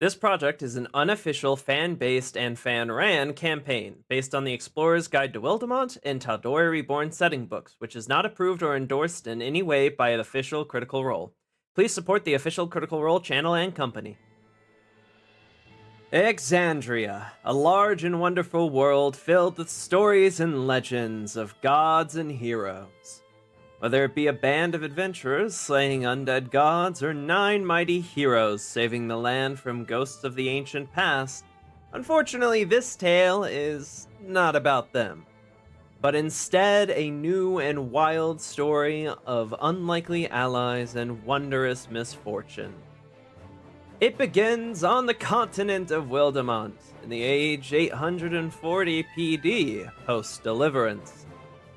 This project is an unofficial, fan-based, and fan-ran campaign based on the Explorer's Guide to Wildemount and Tal'dorei Reborn setting books, which is not approved or endorsed in any way by an official Critical Role. Please support the official Critical Role channel and company. Exandria, a large and wonderful world filled with stories and legends of gods and heroes. Whether it be a band of adventurers slaying undead gods or 9 mighty heroes saving the land from ghosts of the ancient past, unfortunately this tale is not about them, but instead a new and wild story of unlikely allies and wondrous misfortune. It begins on the continent of Wildemount in the age 840 PD, post-Deliverance,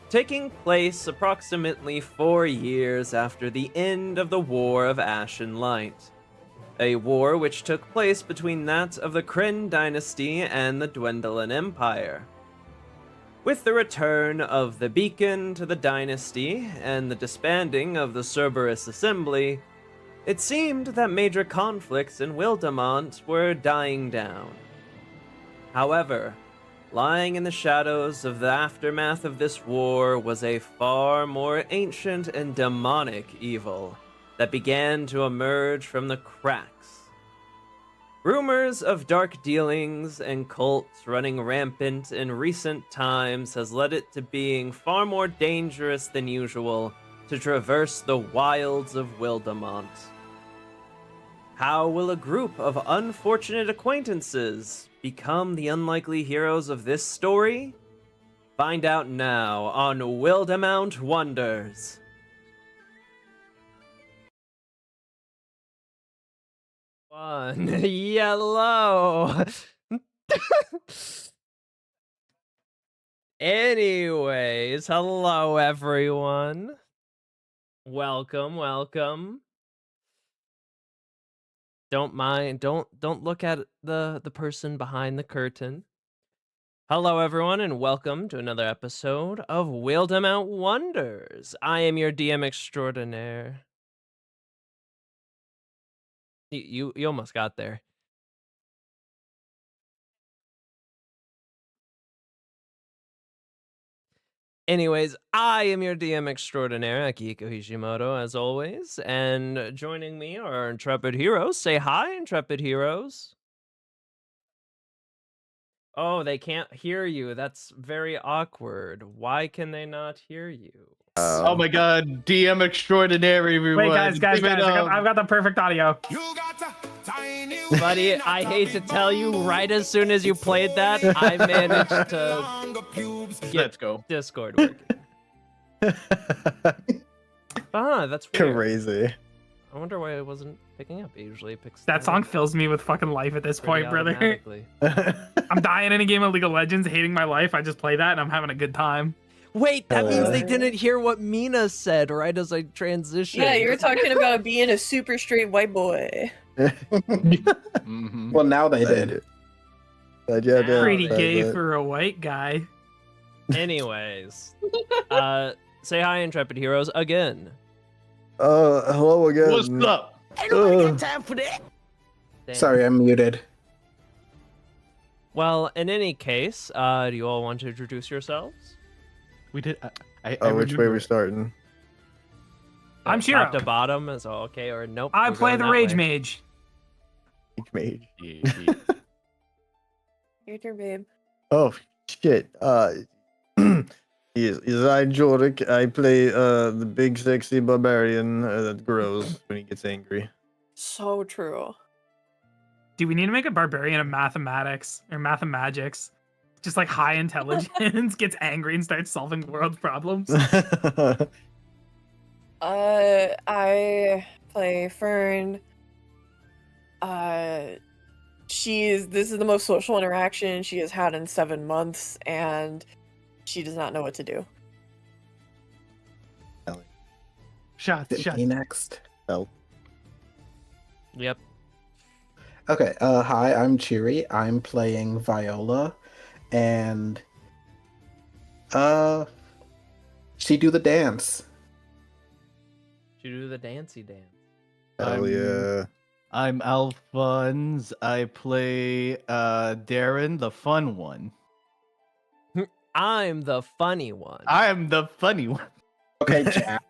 taking place approximately 4 years after the end of the War of Ash and Light, a war which took place between that of the Kryn dynasty and the Dwendalen Empire. With the return of the Beacon to the dynasty and the disbanding of the Cerberus Assembly, it seemed that major conflicts in Wildemount were dying down. However, lying in the shadows of the aftermath of this war was a far more ancient and demonic evil that began to emerge from the cracks. Rumors of dark dealings and cults running rampant in recent times has led it to being far more dangerous than usual to traverse the wilds of Wildemount. How will a group of unfortunate acquaintances become the unlikely heroes of this story? Find out now on Wildemount Wonders. One yellow. Anyways, hello everyone. Welcome. Don't look at the person behind the curtain. Hello everyone and welcome to another episode of Wildemount Wonders. I am your DM extraordinaire. You almost got there. Anyways, I am your DM extraordinaire, Akihiko Hishimoto, as always, and joining me are our intrepid heroes. Say hi, intrepid heroes. Oh, they can't hear you. That's very awkward. Why can they not hear you? Oh my god, DM extraordinary, everyone. Wait, guys, I've got the perfect audio. Buddy, I hate to tell you, right as soon as you played that, I managed to get Let's go. Discord working. That's weird. Crazy. I wonder why it wasn't picking up. It usually picks That song fills me with fucking life at this point, brother. I'm dying in a game of League of Legends, hating my life. I just play that and I'm having a good time. Wait, that means they didn't hear what Mina said right as I transitioned. Yeah, you're talking about being a super straight white boy. Mm-hmm. Well, now they did. Pretty gay for a white guy. Anyways, say hi, intrepid heroes, again. Hello again. What's up? Ain't nobody got time for that. Damn. Sorry, I'm muted. Well, in any case, do you all want to introduce yourselves? We did. Which way we're starting? I'm Shiro. Top to bottom is all okay, or nope. I we're play going the that Rage way. Mage. Mage. Your turn, babe. Oh shit. Is I Jordik. I play the big sexy barbarian that grows when he gets angry. So true. Do we need to make a barbarian of mathematics or mathemagics? Just like high intelligence, gets angry and starts solving the world's problems. I play Fern. This is the most social interaction she has had in 7 months, and she does not know what to do. Shots. Me next. Oh. Yep. Okay, hi, I'm Chewy. I'm playing Viola, and she do the dance. You do the dancey dance. Hell yeah. I'm Alphonz. I play Darren, the fun one. I'm the funny one. I am the funny one. Okay, Jack.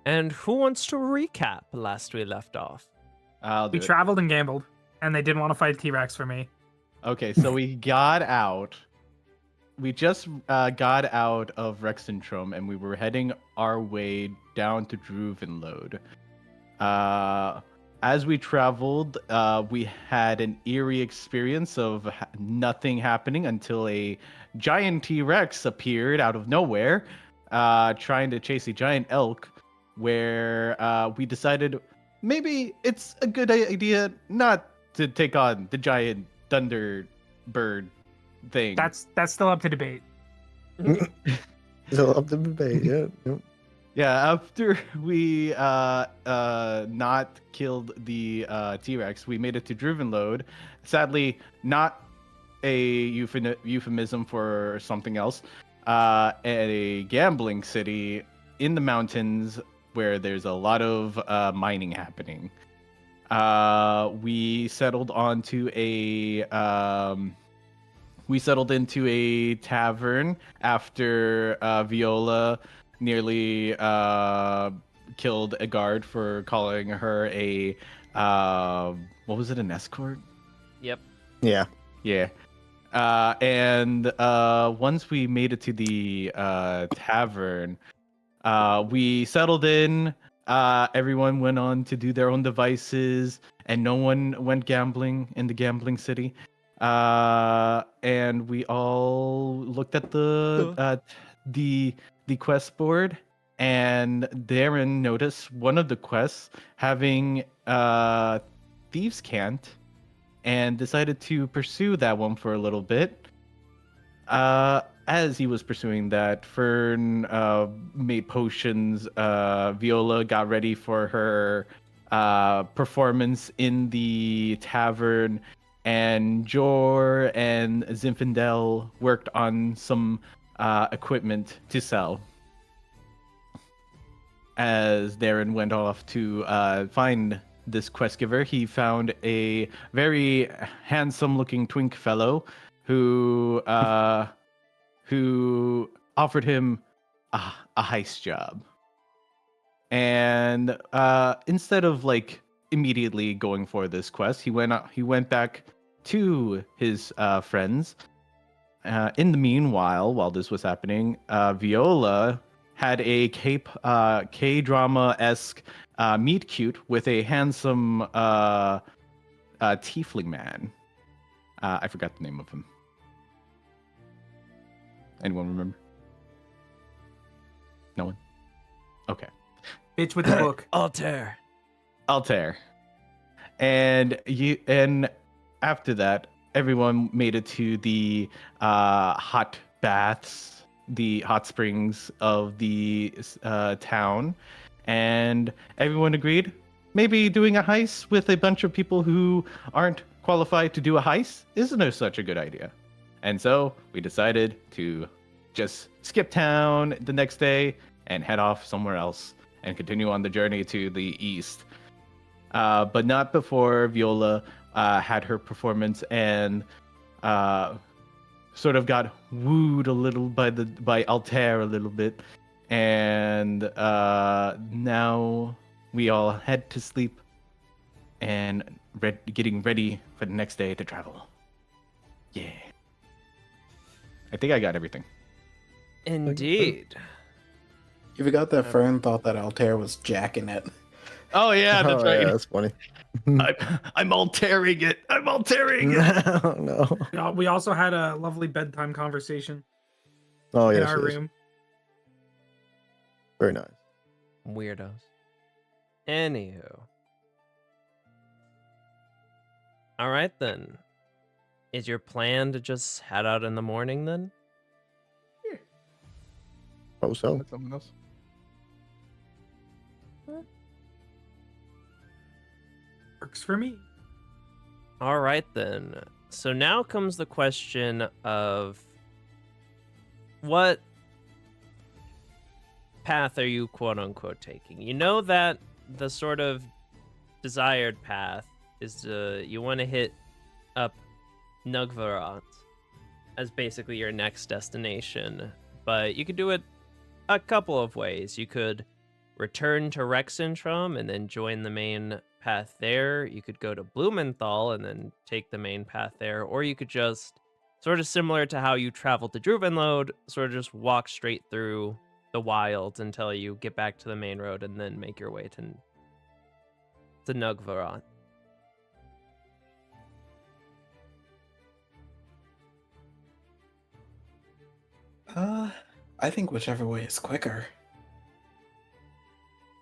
And who wants to recap last we left off? I'll do We it. traveled and gambled, and they didn't want to fight T-Rex for me. Okay, so we got out. We just got out of Rexentrum, and we were heading our way down to Druvenlode. As we traveled, we had an eerie experience of nothing happening until a giant T-Rex appeared out of nowhere, trying to chase a giant elk, where we decided maybe it's a good idea not to take on the giant Thunderbird thing. That's still up to debate. So up the debate, yeah. Yep. Yeah, after we not killed the T-Rex, we made it to Druvenlode. Sadly, not a euphemism for something else. At a gambling city in the mountains where there's a lot of mining happening. We settled into a tavern after Viola nearly killed a guard for calling her a what was it, an escort? Yep. Yeah. Yeah. And once we made it to the tavern, we settled in. Everyone went on to do their own devices, and no one went gambling in the gambling city. And we all looked at the quest board, and Darren noticed one of the quests having Thieves' Cant, and decided to pursue that one for a little bit. As he was pursuing that, Fern made potions. Viola got ready for her performance in the tavern, and Jor and Zinfandel worked on some equipment to sell. As Darren went off to find this quest giver, he found a very handsome-looking twink fellow who offered him a heist job. And instead of like immediately going for this quest, he went back to his friends. In the meanwhile, while this was happening, Viola had a K-drama-esque meet cute with a handsome tiefling man. I forgot the name of him. Anyone remember? No one? Okay. Bitch with the book. Altair. And after that, everyone made it to the hot baths, the hot springs of the town, and everyone agreed maybe doing a heist with a bunch of people who aren't qualified to do a heist isn't such a good idea. And so we decided to just skip town the next day and head off somewhere else and continue on the journey to the east. But not before Viola had her performance and sort of got wooed a little by Altair a little bit. And now we all head to sleep and getting ready for the next day to travel. Yeah. I think I got everything. Indeed. You forgot that Fern thought that Altair was jacking it. Oh yeah, that's Oh, right. yeah, that's funny. I'm altering it. I'm altering it. Oh, no. We also had a lovely bedtime conversation Oh, in yes, our yes. room. Very nice. Weirdos. Anywho. All right then. Is your plan to just head out in the morning then? Oh, so. That's something else. Works for me. All right then. So now comes the question of what path are you quote unquote taking? You know that the sort of desired path is you want to hit up Nugvarot as basically your next destination, but you could do it a couple of ways. You could return to Rexentrum and then join the main path there. You could go to Blumenthal and then take the main path there, or you could just, sort of similar to how you traveled to Druvenlode, sort of just walk straight through the wilds until you get back to the main road and then make your way to Nugvarot. I think whichever way is quicker.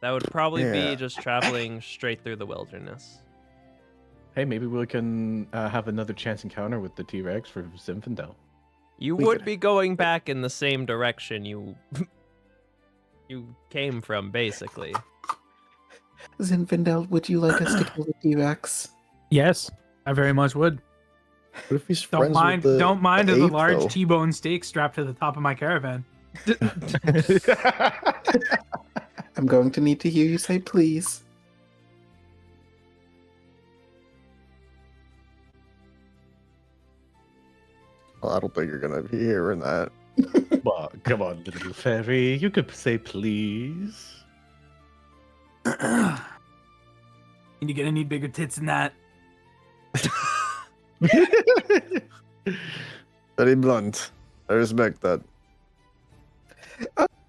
That would probably Yeah. be just traveling straight through the wilderness. Hey, maybe we can have another chance encounter with the T-Rex for Zinfandel. You We would could- be going back in the same direction you came from, basically. Zinfandel, would you like us to kill the T-Rex? Yes, I very much would. What if he's Don't friends mind. with the Don't mind the ape, large though? T-bone steak strapped to the top of my caravan. I'm going to need to hear you say please. Well, I don't think you're gonna be hearing that. Come on, little fairy. You could say please. And you're gonna need bigger tits than that. Very blunt. I respect that.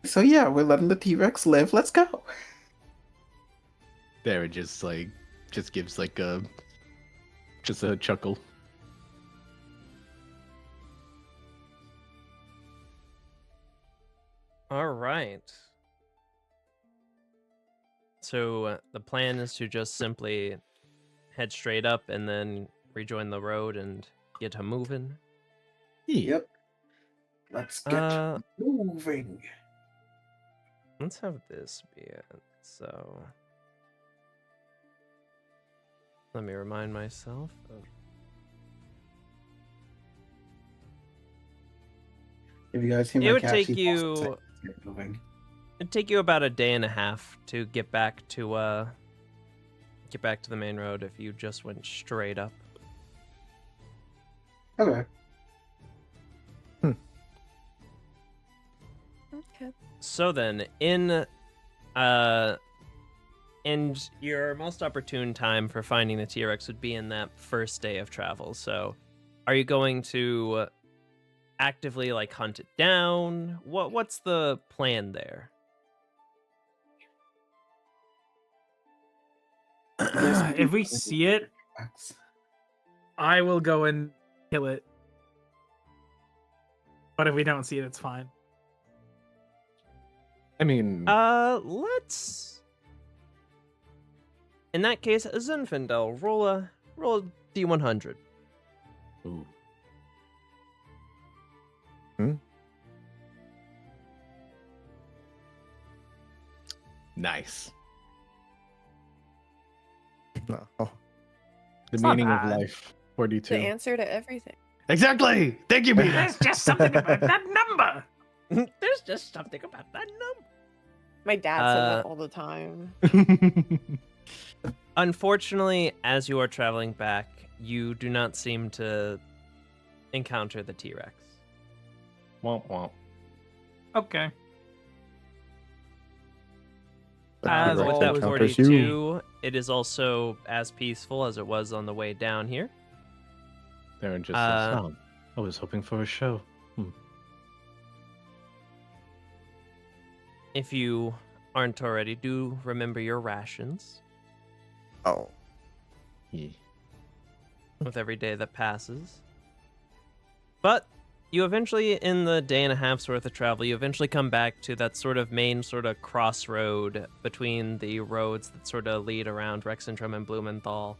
So yeah, we're letting the T-Rex live. Let's go. There, it just gives like a chuckle. All right. So the plan is to just simply head straight up and then rejoin the road and get to moving. Yep. Let's get Uh, moving. Let's have this be it. So let me remind myself of If you guys hear It my would cat, take she falls you- asleep. Let's get moving. it'd take you about a day and a half to get back to the main road if you just went straight up. Okay. Okay. So then, and your most opportune time for finding the T-Rex would be in that first day of travel. So, are you going to actively like hunt it down? What's the plan there? Yes, If we see it, I will go and kill it. But if we don't see it, it's fine. I mean, Let's. In that case, Zinfandel, roll a D100. ooh. Nice. No. The It's not meaning of bad. life. 42. The answer to everything. Exactly. Thank you, Mina. There's just something about that number. There's just something about that number. My dad said that all the time. Unfortunately, as you are traveling back, you do not seem to encounter the T-Rex. Womp womp. Okay. That As T-Rex With that encounters you. 42, it is also as peaceful as it was on the way down here. Darren just Uh, says, I was hoping for a show. If you aren't already, do remember your rations Oh. Yeah. with every day that passes. But you eventually, in the day and a half's worth of travel, you eventually come back to that sort of main sort of crossroad between the roads that sort of lead around Rexentrum and Blumenthal.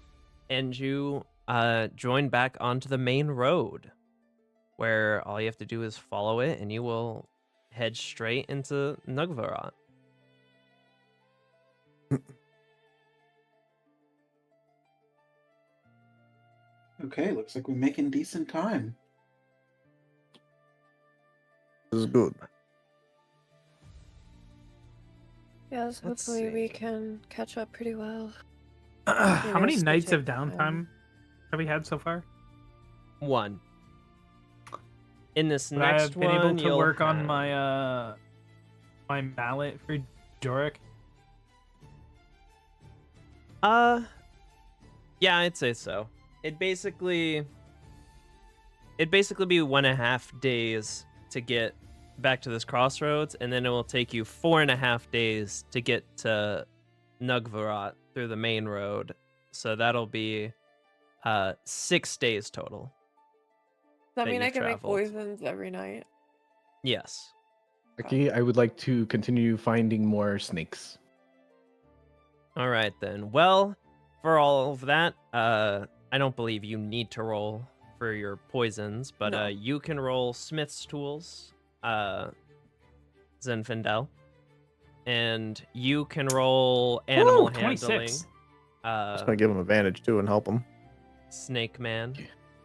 And you join back onto the main road, where all you have to do is follow it, and you will head straight into Nugvarot. Okay, looks like we're making decent time. This is good. Yes, Let's hopefully we see. can catch up pretty well. How many Still nights of take time. downtime have we had so far? 1. In this Would I next have been one, able to you'll work on have- my mallet for Jorik? Yeah, I'd say so. It'd basically be 1.5 days to get back to this crossroads, and then it will take you 4.5 days to get to Nugvarot through the main road. So that'll be 6 days total. Does that that mean I you've can make traveled. poisons every night? Yes. Okay, I would like to continue finding more snakes. All right then. Well, for all of that, I don't believe you need to roll for your poisons, but No. you can roll Smith's tools, Zinfandel, and you can roll animal Woo, handling, 26. It's gonna give him advantage too and help him. Snake Man.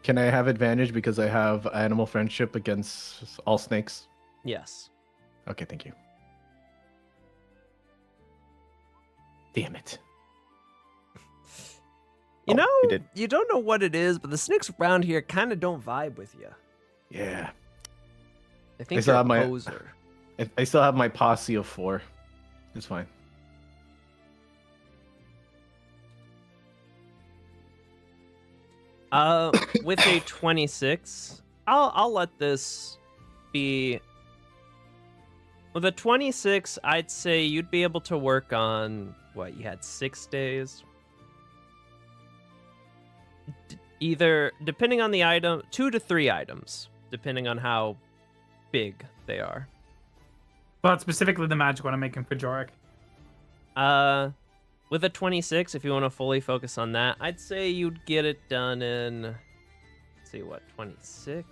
Can I have advantage because I have animal friendship against all snakes? Yes. Okay, thank you. Damn it. You Oh, know, you did. you don't know what it is, but the snakes around here kind of don't vibe with you. Yeah. I think still you're a have my- poser. I still have my posse of 4. It's fine. With a 26, I'll let this be. With a 26, I'd say you'd be able to work on what you had 6 days. Either depending on the item, 2 to 3 items, depending on how big they are. But specifically the magic one I'm making for Jorik. With a 26, if you want to fully focus on that, I'd say you'd get it done in, let's see, what, 26?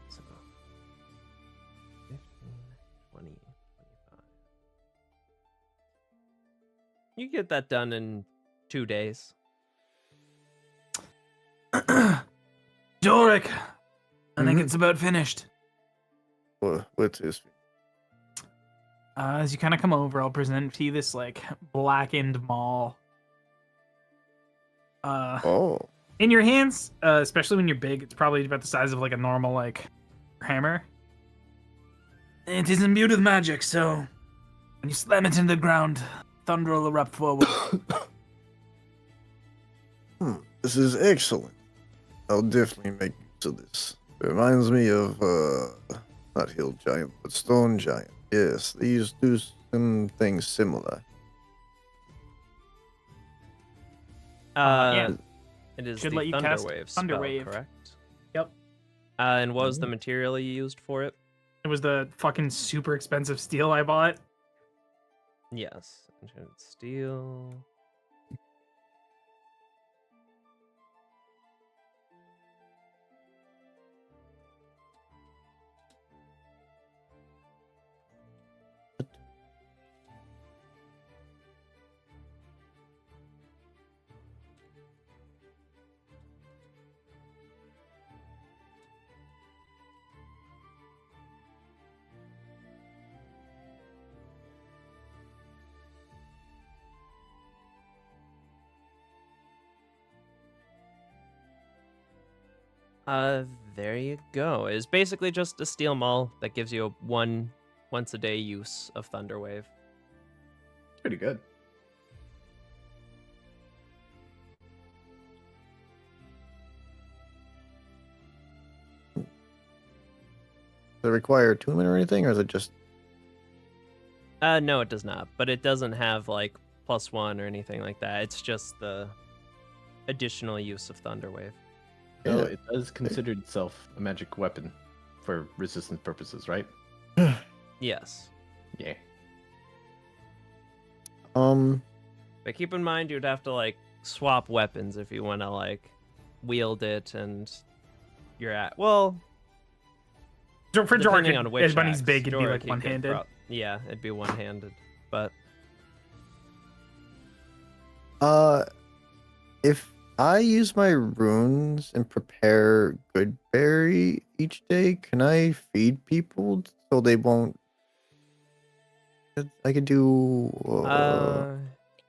So, 15, 20, 25. You get that done in 2 days. Jorik, I think Mhm. it's about finished. What's his? As you kind of come over, I'll present to you this like blackened maul. Oh, In your hands, especially when you're big, it's probably about the size of like a normal like hammer. It is imbued with magic, so when you slam it into the ground, thunder will erupt forward. this is excellent. I'll definitely make use of this. It reminds me of not hill giant, but stone giant. Yes, these do some things similar. Yeah. It is Should the let you Thunder cast Wave Thunder spell, Wave. correct? Yep. And what was the material you used for it? It was the fucking super expensive steel I bought. Yes. Enchanted steel. There you go. It's basically just a steel maul that gives you a once a day use of Thunder Wave. Pretty good. Does it require attunement or anything, or is it just? No, it does not. But it doesn't have like +1 or anything like that. It's just the additional use of Thunder Wave. So Yeah. it does consider itself a magic weapon for resistance purposes, right? Yes. Yeah. But keep in mind you'd have to like swap weapons if you want to like wield it, and you're at well. For Depending Jorik, on which as when he's axe, big, it'd be Jorik, like he could one-handed. yeah, it'd be one-handed. But If I use my runes and prepare good berry each day, can I feed people so they won't I could do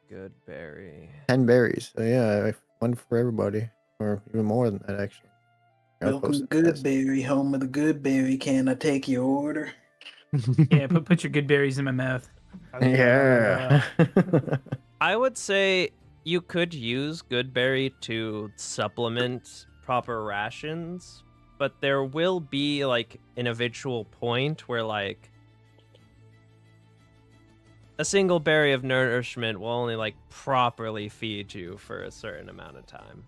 Good berry. 10 berries. So yeah, one for everybody, or even more than that actually. I'll Welcome post to it fast. Goodberry, home of the Goodberry. Can I take your order? Yeah, put your good berries in my mouth. Yeah. I would say you could use Goodberry to supplement proper rations, but there will be like an eventual point where like a single berry of nourishment will only like properly feed you for a certain amount of time.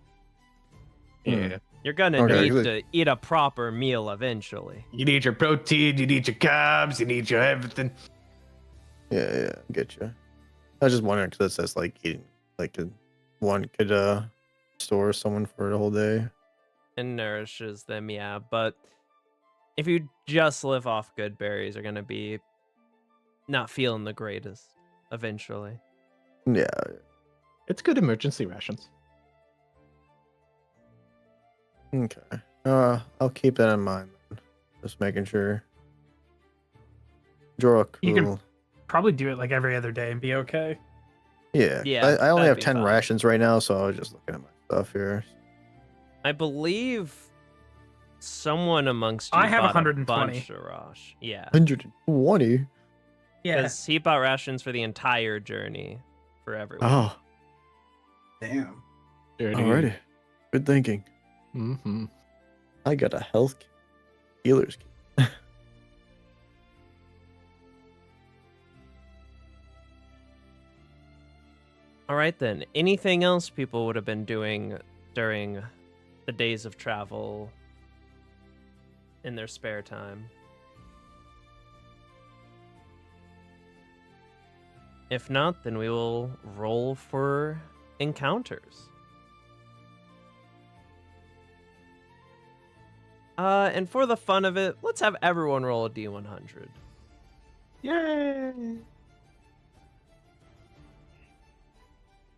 Yeah. You're gonna Okay, need good. to eat a proper meal eventually. You need your protein, you need your carbs, you need your everything. Yeah, I get you. I was just wondering because it says like eating, like one could store someone for the whole day. And nourishes them, yeah. But if you just live off good berries, you're gonna be not feeling the greatest eventually. Yeah. It's good emergency rations. Okay. I'll keep that in mind. Just making sure. Jorok You can- will. Probably do it like every other day and be okay. Yeah. Yeah, I only that'd have be 10 fine. rations right now, so I was just looking at my stuff here. I believe someone amongst you I have bought 120. a bunch of Rosh. Yeah. 120. Yeah. Because he bought rations for the entire journey for everyone. Oh, Damn. alrighty. Good thinking. Mm-hmm. I got a health kit. Healer's kit. All right then. Anything else people would have been doing during the days of travel in their spare time? If not, then we will roll for encounters. And for the fun of it, let's have everyone roll a D100. Yay!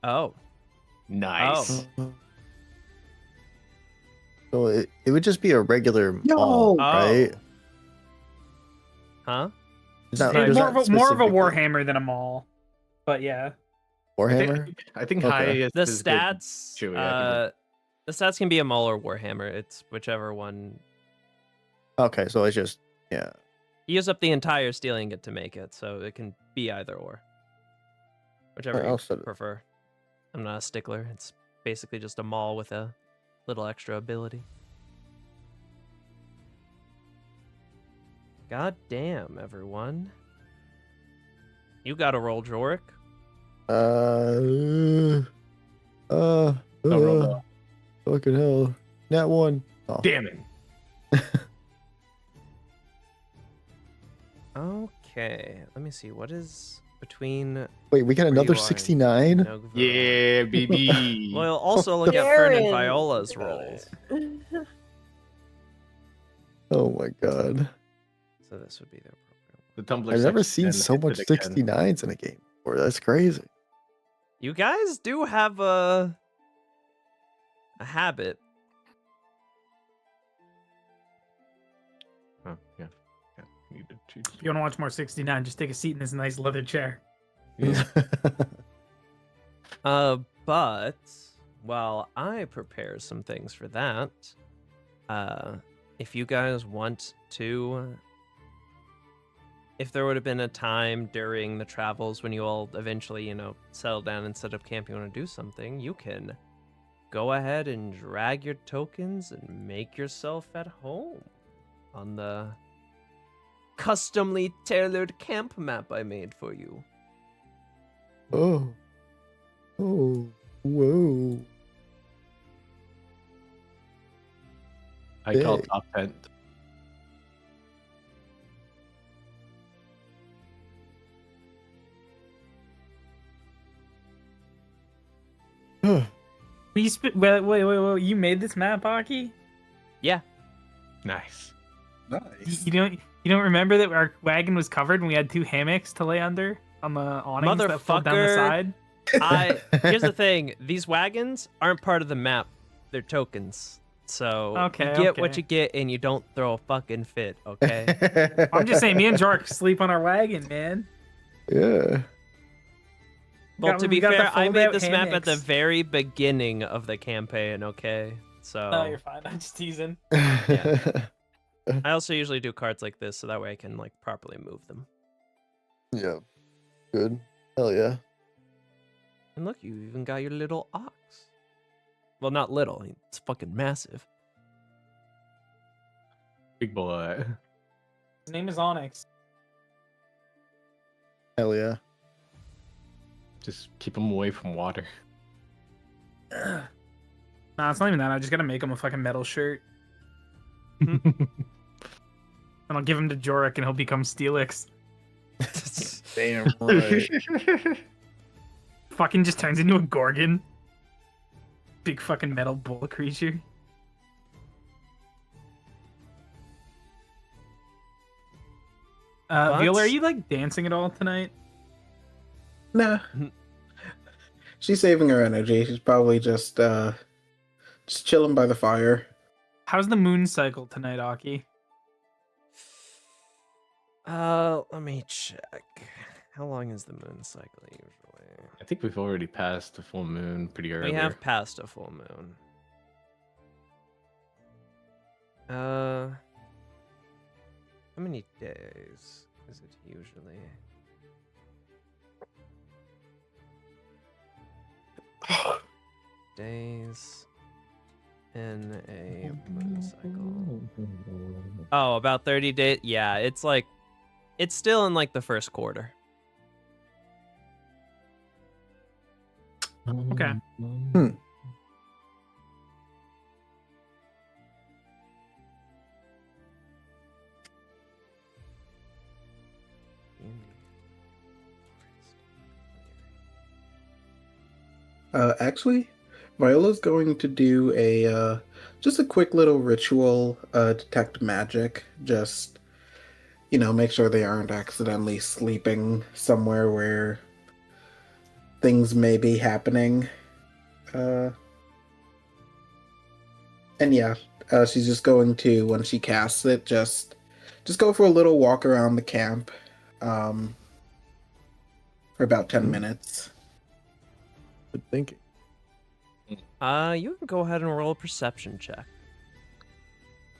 Oh. Nice. So it would just be a regular Yo! mall, Oh. right? Huh? It's not, It's there's more not of a specifically Warhammer than a mall. But yeah. Warhammer? I think Okay. highest The is good. stats, Chewy, I the stats can be a Maul or Warhammer. It's whichever one. Okay, so it's just, yeah. You use up the entire stealing it to make it, so it can be either or. Whichever I'll you set it. prefer. I'm not a stickler. It's basically just a Maul with a little extra ability. God damn, everyone. You gotta roll, Jorik. roll Fucking hell. Nat one. Oh. Damn it. Okay, let me see. What is between Wait, we got where another you are and 69? Nogva? Yeah, baby. Well, also look at Fern and Aaron. Viola's rolls. Oh my god. So this would be their program. The Tumblr I've never section seen so hit much it again. 69s in a game before. That's crazy. You guys do have a habit. Oh, yeah. Need to choose. If you want to watch more 69, just take a seat in this nice leather chair. Yeah. But while I prepare some things for that, if you guys want to, if there would have been a time during the travels when you all eventually, settle down and set up camp, you want to do something, you can go ahead and drag your tokens and make yourself at home on the customly tailored camp map I made for you. Oh. Oh. Whoa. I call Big. top tent. Wait, you made this map, Aki? Yeah. Nice. Nice. You don't remember that our wagon was covered and we had two hammocks to lay under on the awnings that flowed down the Motherfucker. side? Here's the thing: these wagons aren't part of the map; they're tokens. So Okay, you get what okay. you get, and you don't throw a fucking fit. Okay? I'm just saying, me and Jork sleep on our wagon, man. Yeah. Well, to we be got the fair, I made fold-out this map at the hammocks. very beginning of the campaign, okay? So No, you're fine. I'm just teasing. Yeah. I also usually do cards like this so that way I can like properly move them. Yeah. Good. Hell yeah. And look, you even got your little ox. Well, not little, it's fucking massive. Big boy. His name is Onyx. Hell yeah. Just keep him away from water. Nah, it's not even that. I just gotta make him a fucking metal shirt. And I'll give him to Jorik and he'll become Steelix. Damn right. Fucking just turns into a Gorgon. Big fucking metal bull creature. Viola, are you like dancing at all tonight? Nah. She's saving her energy. She's probably just chilling by the fire. How's the moon cycle tonight, Aki? Let me check. How long is the moon cycle usually? I think we've already passed the full moon pretty early. We have passed a full moon. How many days is it usually? Days in a moon cycle. Oh, about 30 days. Yeah, it's like, it's still in like the first quarter. Okay. Actually, Viola's going to do a just a quick little ritual, detect magic. Just, make sure they aren't accidentally sleeping somewhere where things may be happening. And yeah, she's just going to, when she casts it, just go for a little walk around the camp, for about 10 minutes. Good thinking. You can go ahead and roll a perception check.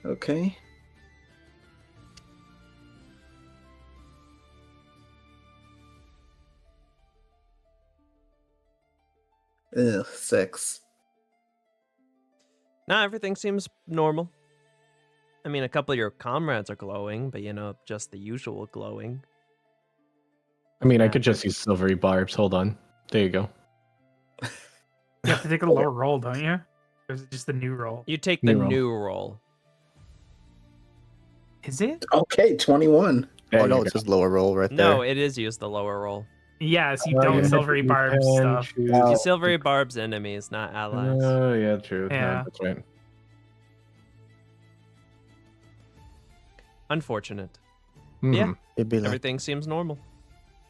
Okay. Ugh, 6. Nah, everything seems normal. I mean, a couple of your comrades are glowing, but just the usual glowing. I mean, I could just use silvery barbs. Hold on. There you go. You have to take a lower roll, don't you? Or is it just the new roll? You take the New roll. new roll. Is it? Okay, 21. There Oh you no, go. it says lower roll right there. No, it is use the lower roll. Yeah, so you Oh, don't yeah. silvery You barb can stuff. choose- You silvery barbs enemies, not allies. Oh, yeah, true. No, Yeah. that's right. Unfortunate. Mhm. Yeah. It'd be like Everything seems normal,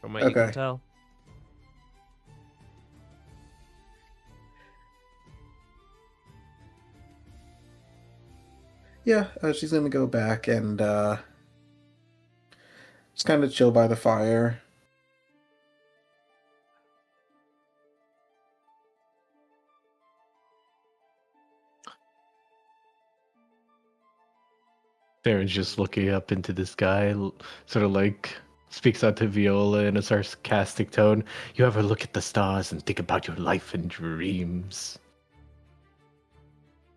from what you Okay. can tell. Yeah, she's gonna go back and just kind of chill by the fire. Darren's just looking up into the sky, sort of like speaks out to Viola in a sarcastic tone. You ever look at the stars and think about your life and dreams?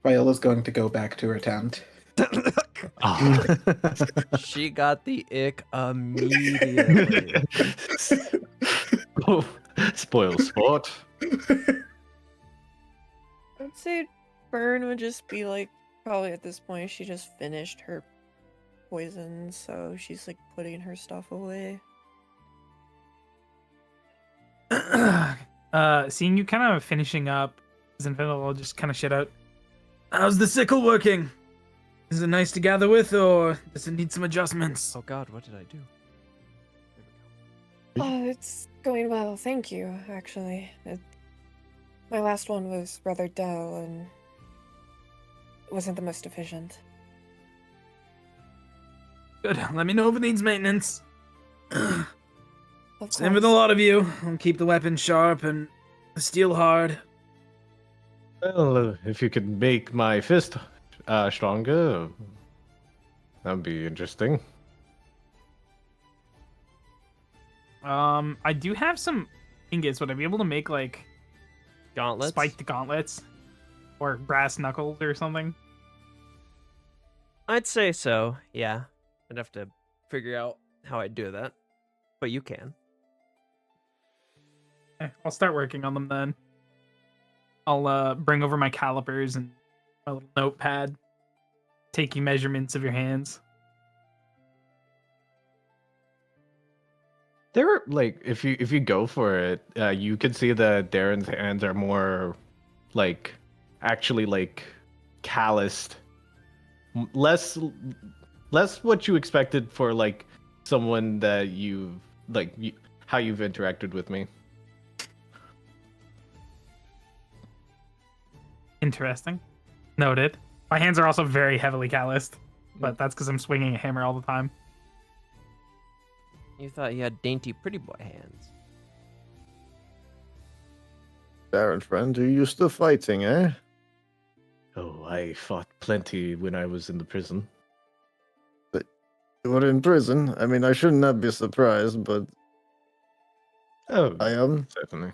Viola's going to go back to her tent. Oh, She got the ick immediately. oh, spoil sport. I'd say Burn would just be like, probably at this point, she just finished her poison, so she's like putting her stuff away. Seeing you kind of finishing up, Zinfandel will just kind of shit out. How's the sickle working? Is it nice to gather with, or does it need some adjustments? Oh god, what did I do? Oh, it's going well, thank you, actually. My last one was rather dull and wasn't the most efficient. Good. Let me know if it needs maintenance. Of Same with a course. lot of you. I'll keep the weapon sharp and the steel hard. Well, if you could make my fist stronger, that'd be interesting. I do have some ingots. Would I be able to make like Gauntlets. spiked gauntlets or brass knuckles or something? I'd say so. Yeah, I'd have to figure out how I'd do that, but you can. I'll start working on them then. I'll bring over my calipers and my little notepad, taking measurements of your hands. There are like if you go for it, you can see that Darren's hands are more like actually like calloused, less what you expected for like someone that you've like how you've interacted with me. Interesting. Noted. My hands are also very heavily calloused, but that's because I'm swinging a hammer all the time. You thought you had dainty pretty boy hands. Darren, friend, are you used to fighting, eh? Oh, I fought plenty when I was in the prison. You were in prison. I mean, I should not be surprised, but Oh, I am. certainly.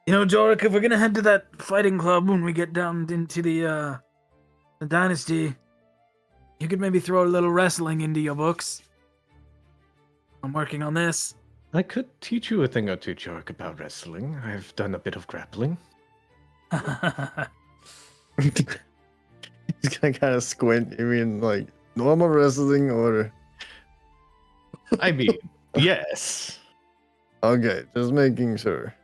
You know, Jorik, if we're gonna head to that fighting club when we get down into the dynasty, you could maybe throw a little wrestling into your books. I'm working on this. I could teach you a thing or two, Jork, about wrestling. I've done a bit of grappling. He's gonna kind of squint. You mean like normal wrestling or? I mean, yes, Okay, just making sure.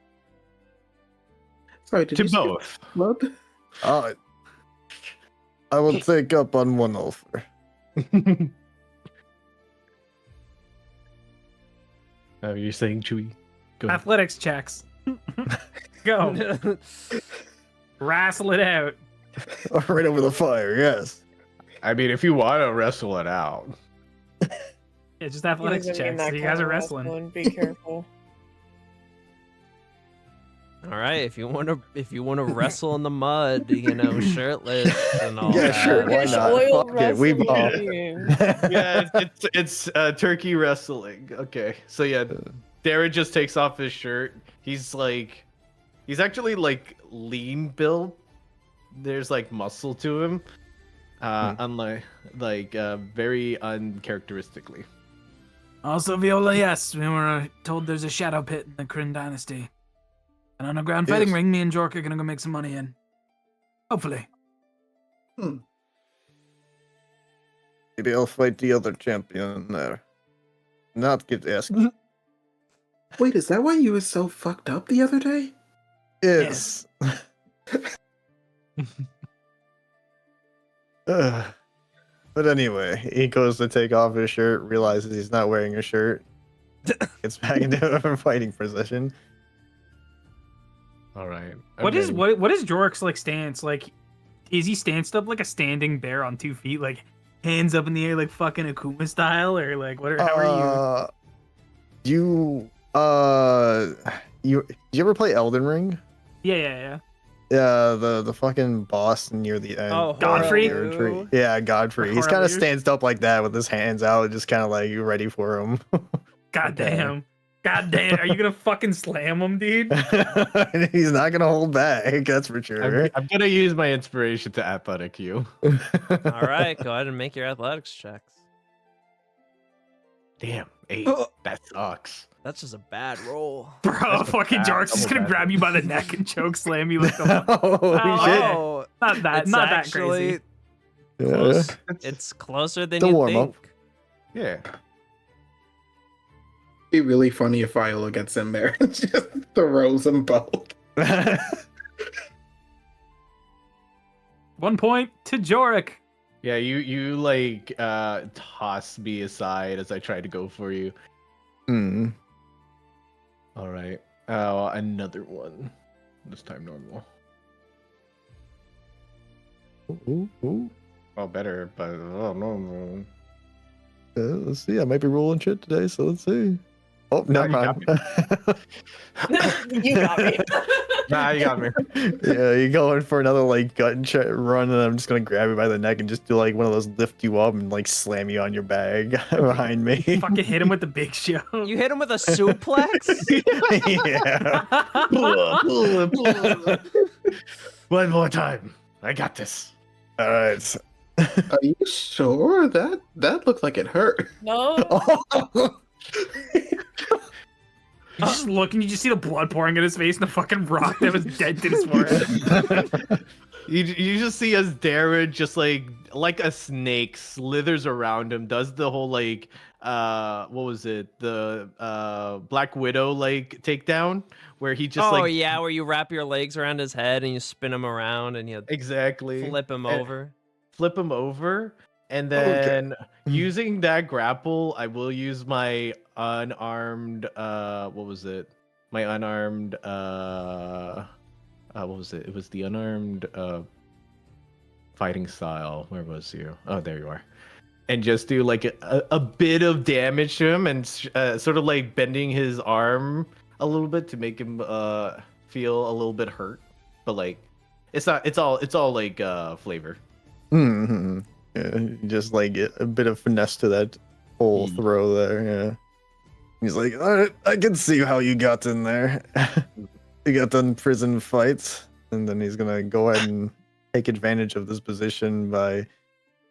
Sorry, did to you skip both. blood? I will take up on one offer. You're saying Chewy? Go ahead. Athletics checks. Go. Wrestle it out. Right over the fire, yes. I mean, if you want to wrestle it out. Yeah, just athletics He doesn't mean checks. that You guys kind are of wrestling. Be careful. All right, if you want to wrestle in the mud, you know, shirtless and all Yeah, that. sure, why Turkish not? oil Fuck it, we wrestling ball. game. Yeah, it's turkey wrestling. Okay, so yeah, Darren just takes off his shirt. He's actually like lean build. There's like muscle to him, unlike very uncharacteristically. Also, Viola, yes, we were told there's a shadow pit in the Kryn dynasty. An underground fighting Yes. ring me and Jork are gonna go make some money in. Hopefully. Maybe I'll fight the other champion there. Not get asked. Wait, is that why you were so fucked up the other day? Yes. But anyway, he goes to take off his shirt, realizes he's not wearing a shirt, gets back into a fighting position. All right. What is Okay. what is Jork's like stance? Like, is he stanced up like a standing bear on 2 feet, like hands up in the air, like fucking Akuma style, or like what? How are you? Did you ever play Elden Ring? Yeah. Yeah, the fucking boss near the end. Oh, Godfrey? Horaloo. Yeah, Godfrey. He's kind of Horaloo? stands up like that with his hands out, just kind of like you ready for him. God damn. God damn. Are you gonna fucking slam him, dude? He's not gonna hold back. That's for sure. I'm gonna use my inspiration to athletic you. All right, go ahead and make your athletics checks. Damn, 8. That sucks. That's just a bad roll. Bro, That's a fucking bad- Jork's just double gonna bad. grab you by the neck and choke slam you like a Holy shit! Oh, not that it's not that actually crazy. close. It's- It's closer than It's a you warm-up. think. Yeah. Be really funny if Viola gets in there and just throws them both. 1 point to Jorik. Yeah, you like toss me aside as I try to go for you. Hmm. All right. Oh, another one. This time normal. Ooh, ooh. Oh, better, but oh no. Let's see. I might be rolling shit today, so let's see. Oh, never you mind. You got me. Nah, you got me. Yeah, you going for another like gut run, and I'm just gonna grab you by the neck and just do like one of those lift you up and like slam you on your bag behind me. Fucking hit him with the big show. You hit him with a suplex? Yeah. One more time. I got this. All right. Are you sure that looked like it hurt? No. You just look and you just see the blood pouring in his face and the fucking rock that was dented his forehead. You just see as Darren just like a snake slithers around him, does the whole like what was it, the Black Widow like takedown where he just Oh yeah, where you wrap your legs around his head and you spin him around and you exactly flip him over. flip him over, and Okay. then using that grapple, I will use my unarmed what was it? My unarmed what was it? It was the unarmed fighting style. Where was you? Oh, there you are. And just do like a bit of damage to him and sort of like bending his arm a little bit to make him feel a little bit hurt. But like it's all like flavor. Mm-hmm. Yeah, just like get a bit of finesse to that whole throw there. Yeah. He's like, all right, I can see how you got in there. You got done prison fights, and then he's gonna go ahead and take advantage of this position by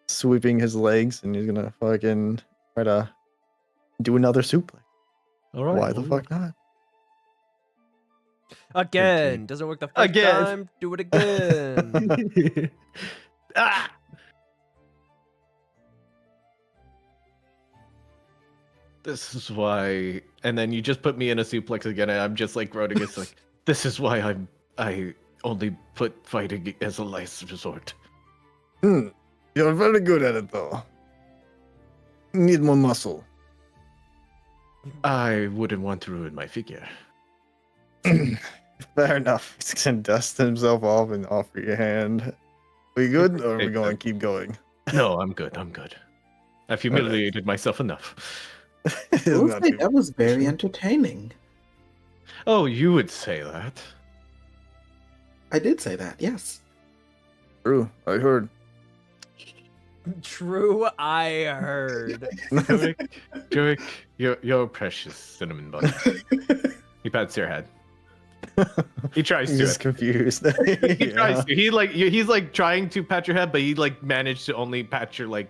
sweeping his legs, and he's gonna fucking try to do another suplex. All right. Why the fuck not? Again, doesn't work the first Again. time. Do it again. Ah! This is why. And then you just put me in a suplex again, and I'm just like groaning. It's like, this is why I only put fighting as a last resort. You're very good at it, though. Need more muscle. I wouldn't want to ruin my figure. Fair enough. He's gonna dust himself off and offer you a hand. We good, or are we going to keep going? No, I'm good. I'm good. I've humiliated myself enough. It's I will not say too- that was very entertaining. Oh, you would say that. I did say that, yes. True, I heard. True, I heard. Jorik, you're precious cinnamon bun. He pats your head. He tries He's to. just confused. He tries to. He's like trying to pat your head, but he like managed to only pat your like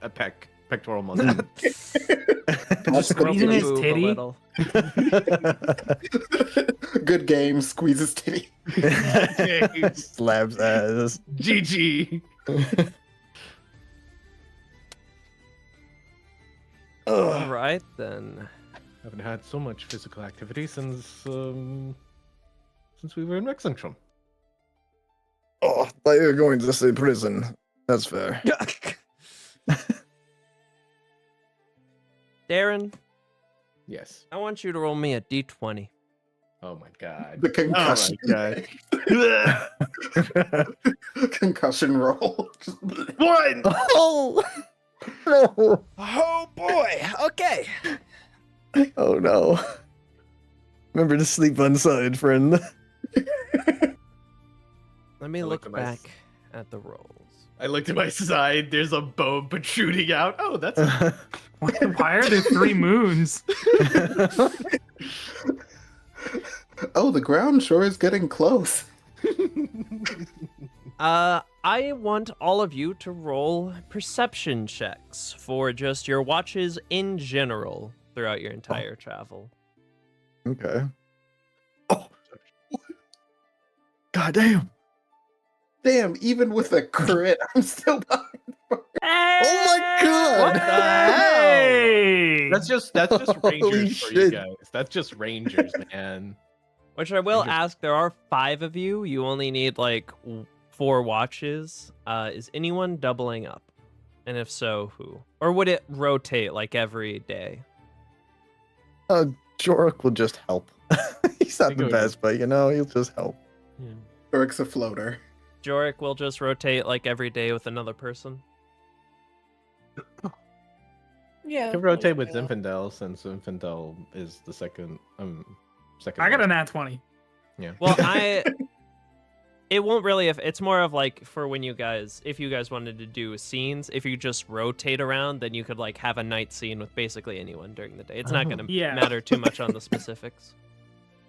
a pectoral muscle. Just squeezing his Boob a titty. little. Good game, squeezes titty. Slabs ass. GG. All right then. Haven't had so much physical activity since we were in Rexentrum. Oh, thought you were going to say prison. That's fair. Darren, Yes. I want you to roll me a d20. Oh my god. The concussion. Oh Concussion roll. One. Oh no! Oh boy. Okay. Oh no! Remember to sleep inside, friend. Let me look look at my back at the rolls. I looked at my side. There's a bone protruding out. Oh, that's Why are there 3 moons? Oh, the ground sure is getting close. I want all of you to roll perception checks for just your watches in general throughout your entire travel. Okay. Oh. God damn! Damn, even with a crit, I'm still behind. Oh my god! What the hell? Hey! That's just Holy rangers for you shit. guys. That's just rangers, man. Which I will I just- ask, there are 5 of you. You only need like 4 watches. Is anyone doubling up? And if so, who? Or would it rotate like every day? Jorik will just help. He's not Think the it would- best, but you know, he'll just help. Eric's a floater. Jorik will just rotate like every day with another person. Yeah. Can rotate with let's do that. Zinfandel since Zinfandel is the second. Second. I got a most. nat 20. Yeah. Well, it won't really. If it's more of like for when you guys, if you guys wanted to do scenes, if you just rotate around, then you could like have a night scene with basically anyone during the day. It's not Oh. going to Yeah. matter too much on the specifics.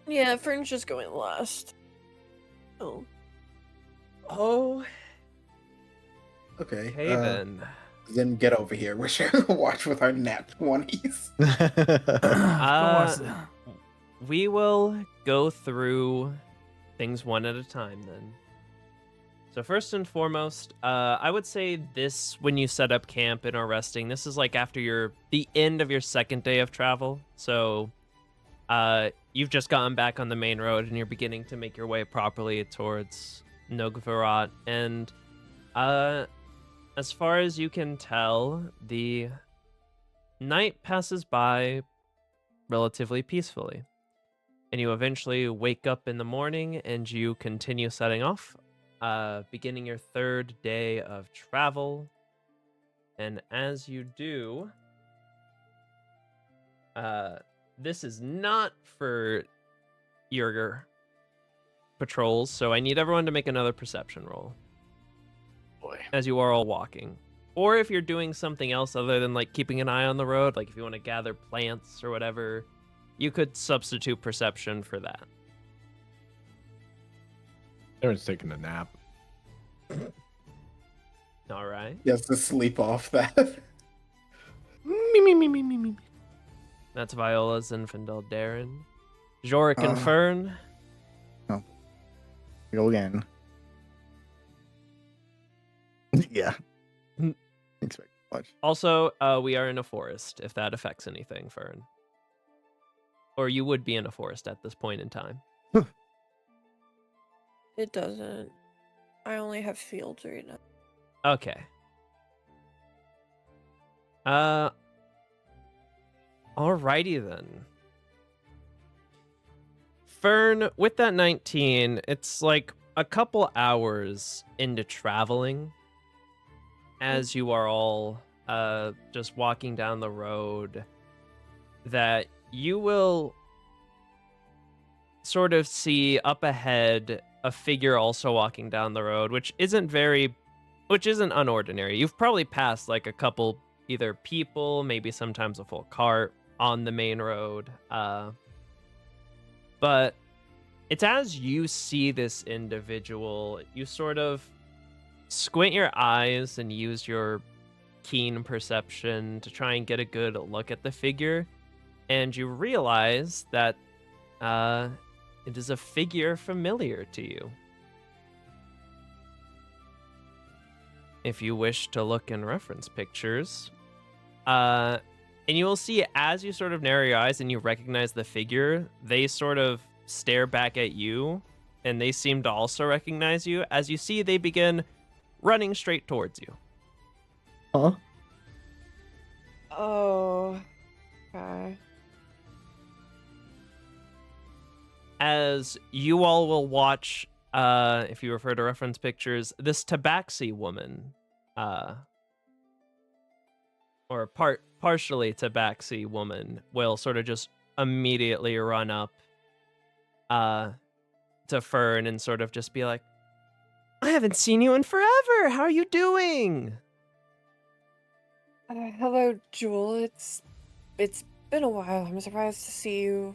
Yeah, Fern's just going last. Oh, Okay. okay then. Then get over here. We're sharing a watch with our nat 20s. We will go through things one at a time then. So first and foremost, I would say this when you set up camp and are resting. This is like after the end of your second day of travel. So you've just gotten back on the main road and you're beginning to make your way properly towards Nogvarat. And as far as you can tell, the night passes by relatively peacefully. And you eventually wake up in the morning and you continue setting off, beginning your third day of travel. And as you do, this is not for your patrols, so I need everyone to make another perception roll. Boy. As you are all walking. Or if you're doing something else other than like keeping an eye on the road, like if you want to gather plants or whatever, you could substitute perception for that. Aaron's taking a nap. All right. He has to sleep off that. That's Viola, Zinfandel, Darren. Jorik and Fern. Go again. Yeah. Expect much. Also, we are in a forest, if that affects anything, Fern. Or you would be in a forest at this point in time. It doesn't. I only have fields right now. Okay. Alrighty then. Fern, with that 19, it's like a couple hours into traveling as you are all just walking down the road that you will sort of see up ahead a figure also walking down the road, which isn't unordinary. You've probably passed like a couple either people, maybe sometimes a full cart on the main road. But it's as you see this individual, you sort of squint your eyes and use your keen perception to try and get a good look at the figure, and you realize that it is a figure familiar to you. If you wish to look in reference pictures, and you will see as you sort of narrow your eyes and you recognize the figure, they sort of stare back at you, and they seem to also recognize you. As you see, they begin running straight towards you. Huh? Oh. Okay. As you all will watch, if you refer to reference pictures, this tabaxi woman, or partially tabaxi woman, will sort of just immediately run up to Fern and sort of just be like, I haven't seen you in forever. How are you doing? Hello, Jewel. It's been a while. I'm surprised to see you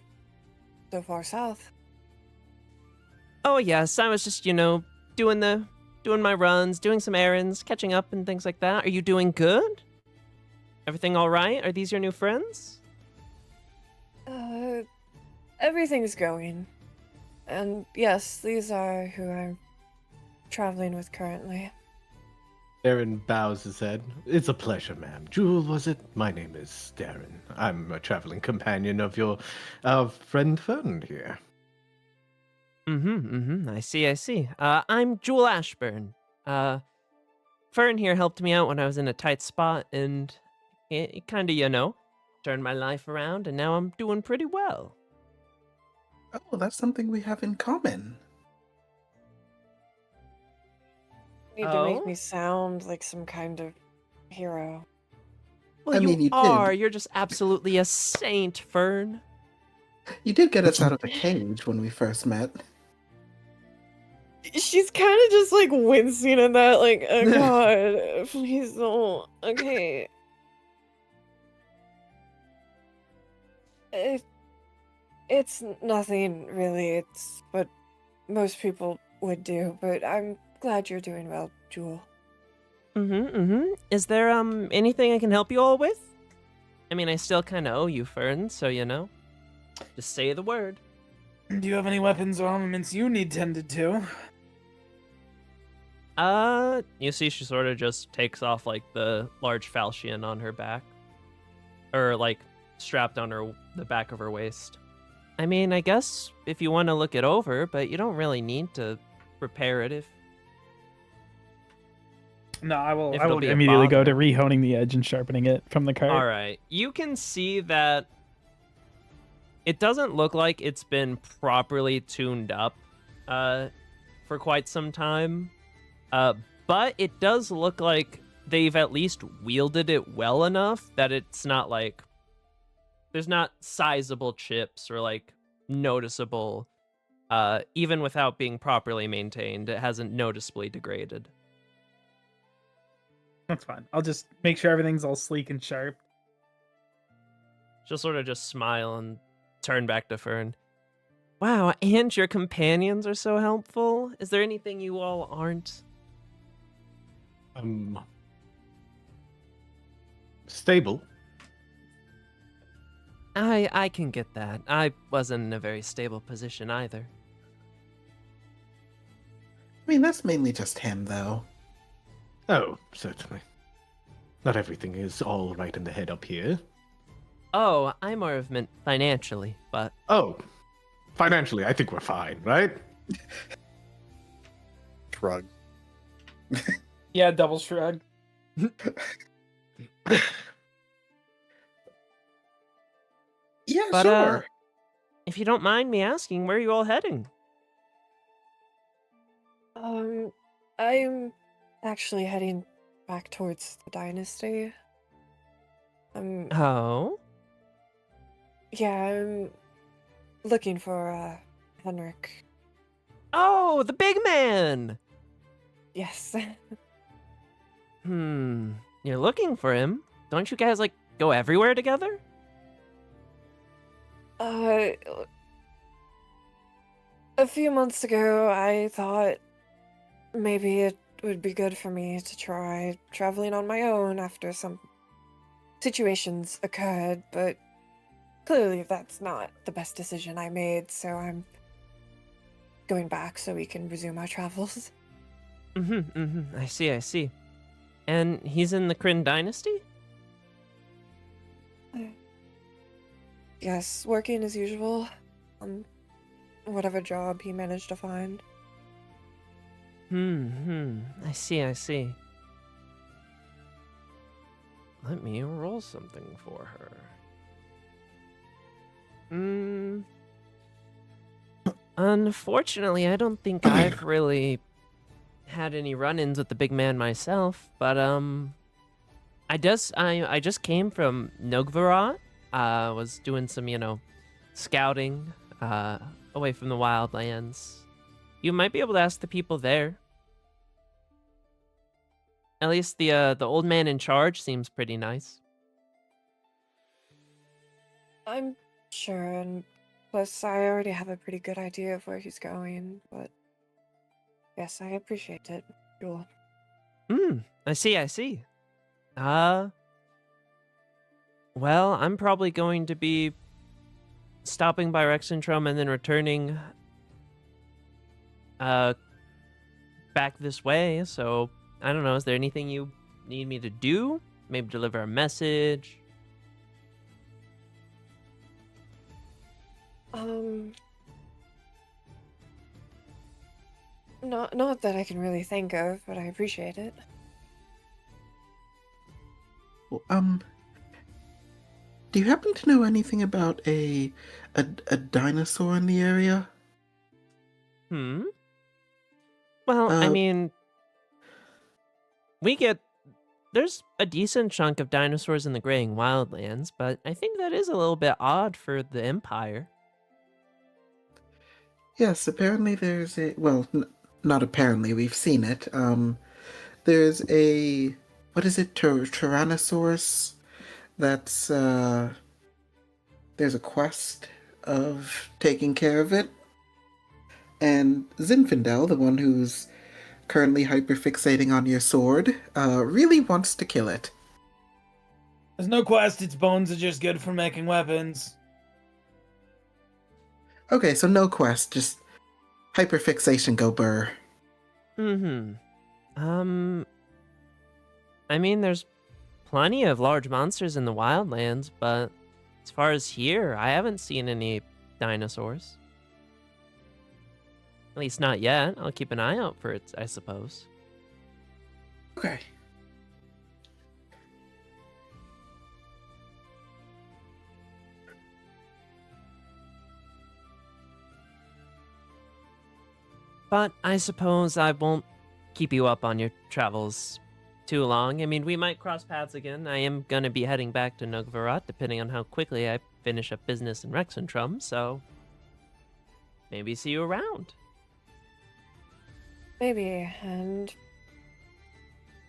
so far south. Oh yes, I was just, doing my runs, doing some errands, catching up and things like that. Are you doing good? Everything all right? Are these your new friends? Everything's going. And yes, these are who I'm traveling with currently. Darren bows his head. It's a pleasure, ma'am. Jewel, was it? My name is Darren. I'm a traveling companion of your friend Fern here. I see. I'm Jewel Ashburn. Fern here helped me out when I was in a tight spot, and it kind of, turned my life around, and now I'm doing pretty well. Oh, that's something we have in common. Need to make me sound like some kind of hero. Well, I you mean, you are. did. You're just absolutely a saint, Fern. You did get us out of the cage when we first met. She's kind of just like wincing at that, like, oh god, please don't. Okay. It's nothing really. It's what most people would do, but I'm glad you're doing well, Jewel. Is there anything I can help you all with? I mean, I still kind of owe you, Fern, so you know. Just say the word. Do you have any weapons or armaments you need tended to? You see she sort of just takes off like the large falchion on her back. Or like strapped on the back of her waist. I mean, I guess if you want to look it over, but you don't really need to repair it if No, I will. If I it'll will be a immediately go bother. to rehoning the edge and sharpening it from the cart. All right. You can see that it doesn't look like it's been properly tuned up for quite some time. But it does look like they've at least wielded it well enough that it's not like there's not sizable chips or like noticeable even without being properly maintained, it hasn't noticeably degraded. That's fine. I'll just make sure everything's all sleek and sharp. She'll sort of just smile and turn back to Fern. Wow, and your companions are so helpful. Is there anything you all aren't? Stable. I can get that. I wasn't in a very stable position either. I mean, that's mainly just him, though. Oh, certainly. Not everything is all right in the head up here. Oh, I more have meant financially, but Oh, financially, I think we're fine, right? Shrug. Yeah, double shrug. Yeah, But, sure. if you don't mind me asking, where are you all heading? I'm actually heading back towards the dynasty. Oh? Yeah, I'm looking for, Henrik. Oh, the big man! Yes. You're looking for him? Don't you guys, like, go everywhere together? A few months ago, I thought maybe it would be good for me to try traveling on my own after some situations occurred, but clearly that's not the best decision I made, so I'm going back so we can resume our travels. I see. And he's in the Kryn dynasty? Yes, working as usual on whatever job he managed to find. I see. Let me roll something for her. Unfortunately, I don't think I've really had any run-ins with the big man myself, but I just came from Nogvarat. Was doing some, scouting away from the wildlands. You might be able to ask the people there. At least the old man in charge seems pretty nice. I'm sure, and plus I already have a pretty good idea of where he's going, but yes, I appreciate it. Cool. I see. Well, I'm probably going to be stopping by Rexentrum and then returning back this way, so I don't know, is there anything you need me to do? Maybe deliver a message? Not that I can really think of, but I appreciate it. Well, do you happen to know anything about a dinosaur in the area? Well, I Uh, mean, we get there's a decent chunk of dinosaurs in the Graying Wildlands, but I think that is a little bit odd for the Empire. Yes, apparently there's a well, not apparently, we've seen it. There's a what is it, Tyrannosaurus? That's there's a quest of taking care of it, and Zinfandel, the one who's currently hyperfixating on your sword, really wants to kill it. There's no quest. Its bones are just good for making weapons. Okay, so no quest, just hyperfixation go burr. I mean, there's plenty of large monsters in the wildlands, but as far as here, I haven't seen any dinosaurs. At least not yet. I'll keep an eye out for it, I suppose. Okay. But I suppose I won't keep you up on your travels too long. I mean, we might cross paths again. I am going to be heading back to Nugvarat, depending on how quickly I finish up business in Rexentrum, so maybe see you around. Maybe, and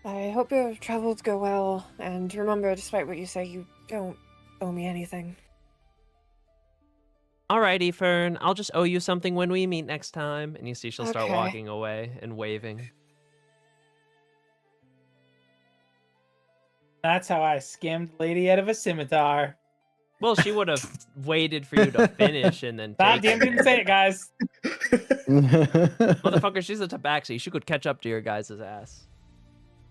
I hope your travels go well, and remember, despite what you say, you don't owe me anything. Alrighty, Fern, I'll just owe you something when we meet next time. And you see she'll start Okay. walking away and waving. That's how I skimmed Lady out of a scimitar. Well, she would have waited for you to finish and then Nah, take DM didn't say it, guys. Motherfucker, she's a tabaxi. She could catch up to your guys' ass.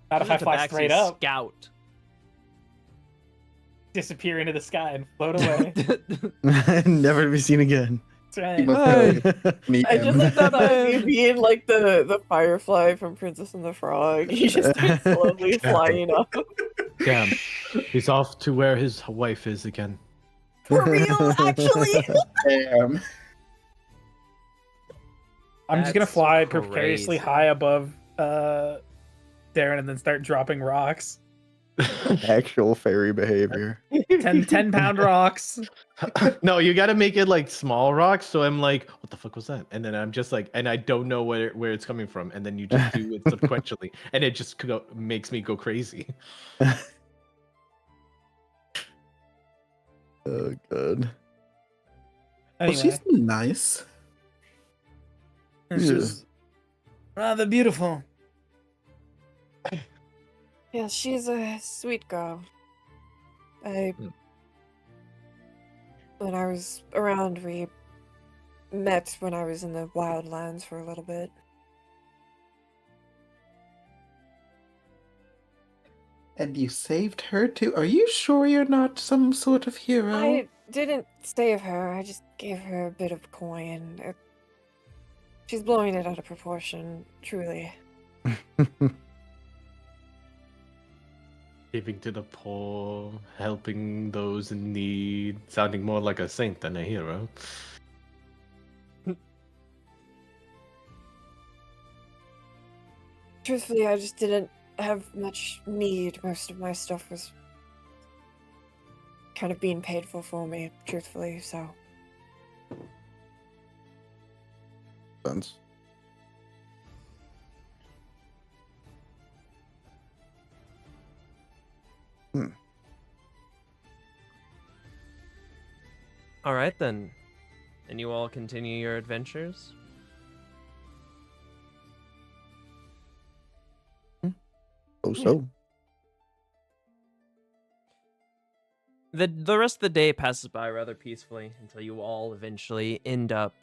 Not She's if I a fly tabaxi straight up, Scout. disappear into the sky, and float away. Never to be seen again. That's You right. must go meet I just him. like thought of you being like the firefly from Princess and the Frog. You just start slowly flying up. Damn. He's off to where his wife is again. For real, actually. Damn. I'm just gonna That's fly precariously crazy. high above Darren and then start dropping rocks. Actual fairy behavior. 10-pound rocks. No, you gotta make it like small rocks. So I'm like, what the fuck was that? And then I'm just like, and I don't know where it's coming from. And then you just do it sequentially, and it just makes me go crazy. Oh, good. Well, Anyway, she's nice. she's rather beautiful. Yeah, she's a sweet girl. When I was around, we met when I was in the wildlands for a little bit. And you saved her too? Are you sure you're not some sort of hero? I didn't save her, I just gave her a bit of coin. She's blowing it out of proportion, truly. Giving to the poor, helping those in need, sounding more like a saint than a hero. Truthfully, I just didn't have much need. Most of my stuff was kind of being paid for me, truthfully, so. Sense. All right, then. And you all continue your adventures? Oh, so. The rest of the day passes by rather peacefully until you all eventually end up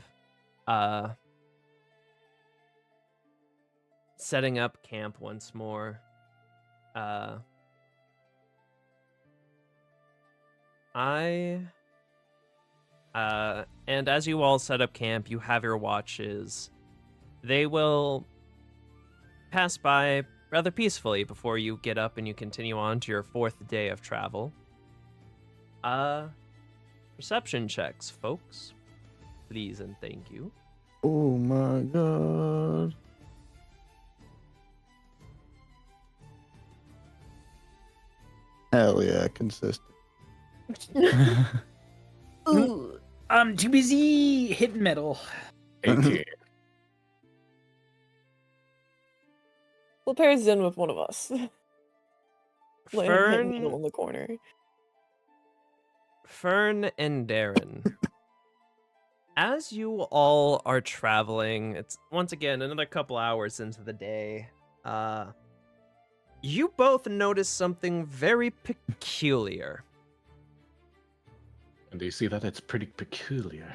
setting up camp once more. And as you all set up camp, you have your watches. They will pass by rather peacefully before you get up and you continue on to your fourth day of travel. Perception checks, folks. Please and thank you. Oh my god. Hell yeah, consistent. Ooh. I'm too busy hitting metal. 18. We'll pair Zen with one of us. Let him hit middle Fern, in the corner. Fern and Darren. As you all are traveling, it's once again another couple hours into the day. You both notice something very peculiar. And do you see that? It's pretty peculiar.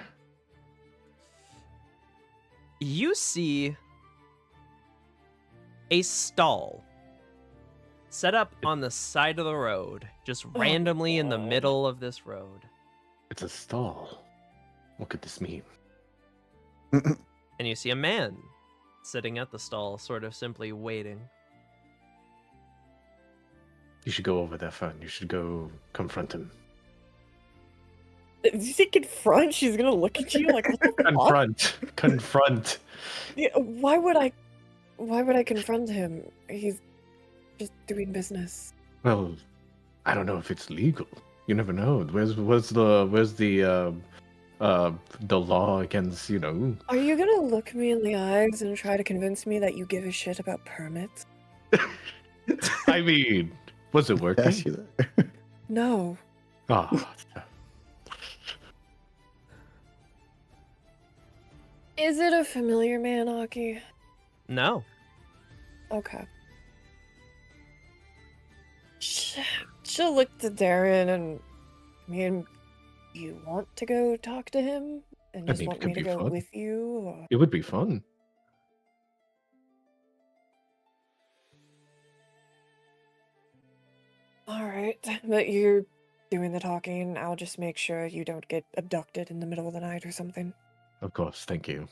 You see a stall set up on the side of the road, just randomly in the God. middle of this road. It's a stall. What could this mean? And you see a man sitting at the stall, sort of simply waiting. You should go over there, Fern. You should go confront him. Did you say confront? She's gonna look at you like, what the fuck? Confront. Confront. Yeah, why would I confront him? He's just doing business. Well, I don't know if it's legal. You never know. Where's the law against, you know? Are you gonna look me in the eyes and try to convince me that you give a shit about permits? I mean, was it working? Pass you there. No. Oh, Is it a familiar man, Aki? No. Okay. She'll look to Darren and, I mean, you want to go talk to him? And I just mean, it want could me to be go fun. with you? Or... it would be fun. Alright, but you're doing the talking. I'll just make sure you don't get abducted in the middle of the night or something. Of course, thank you.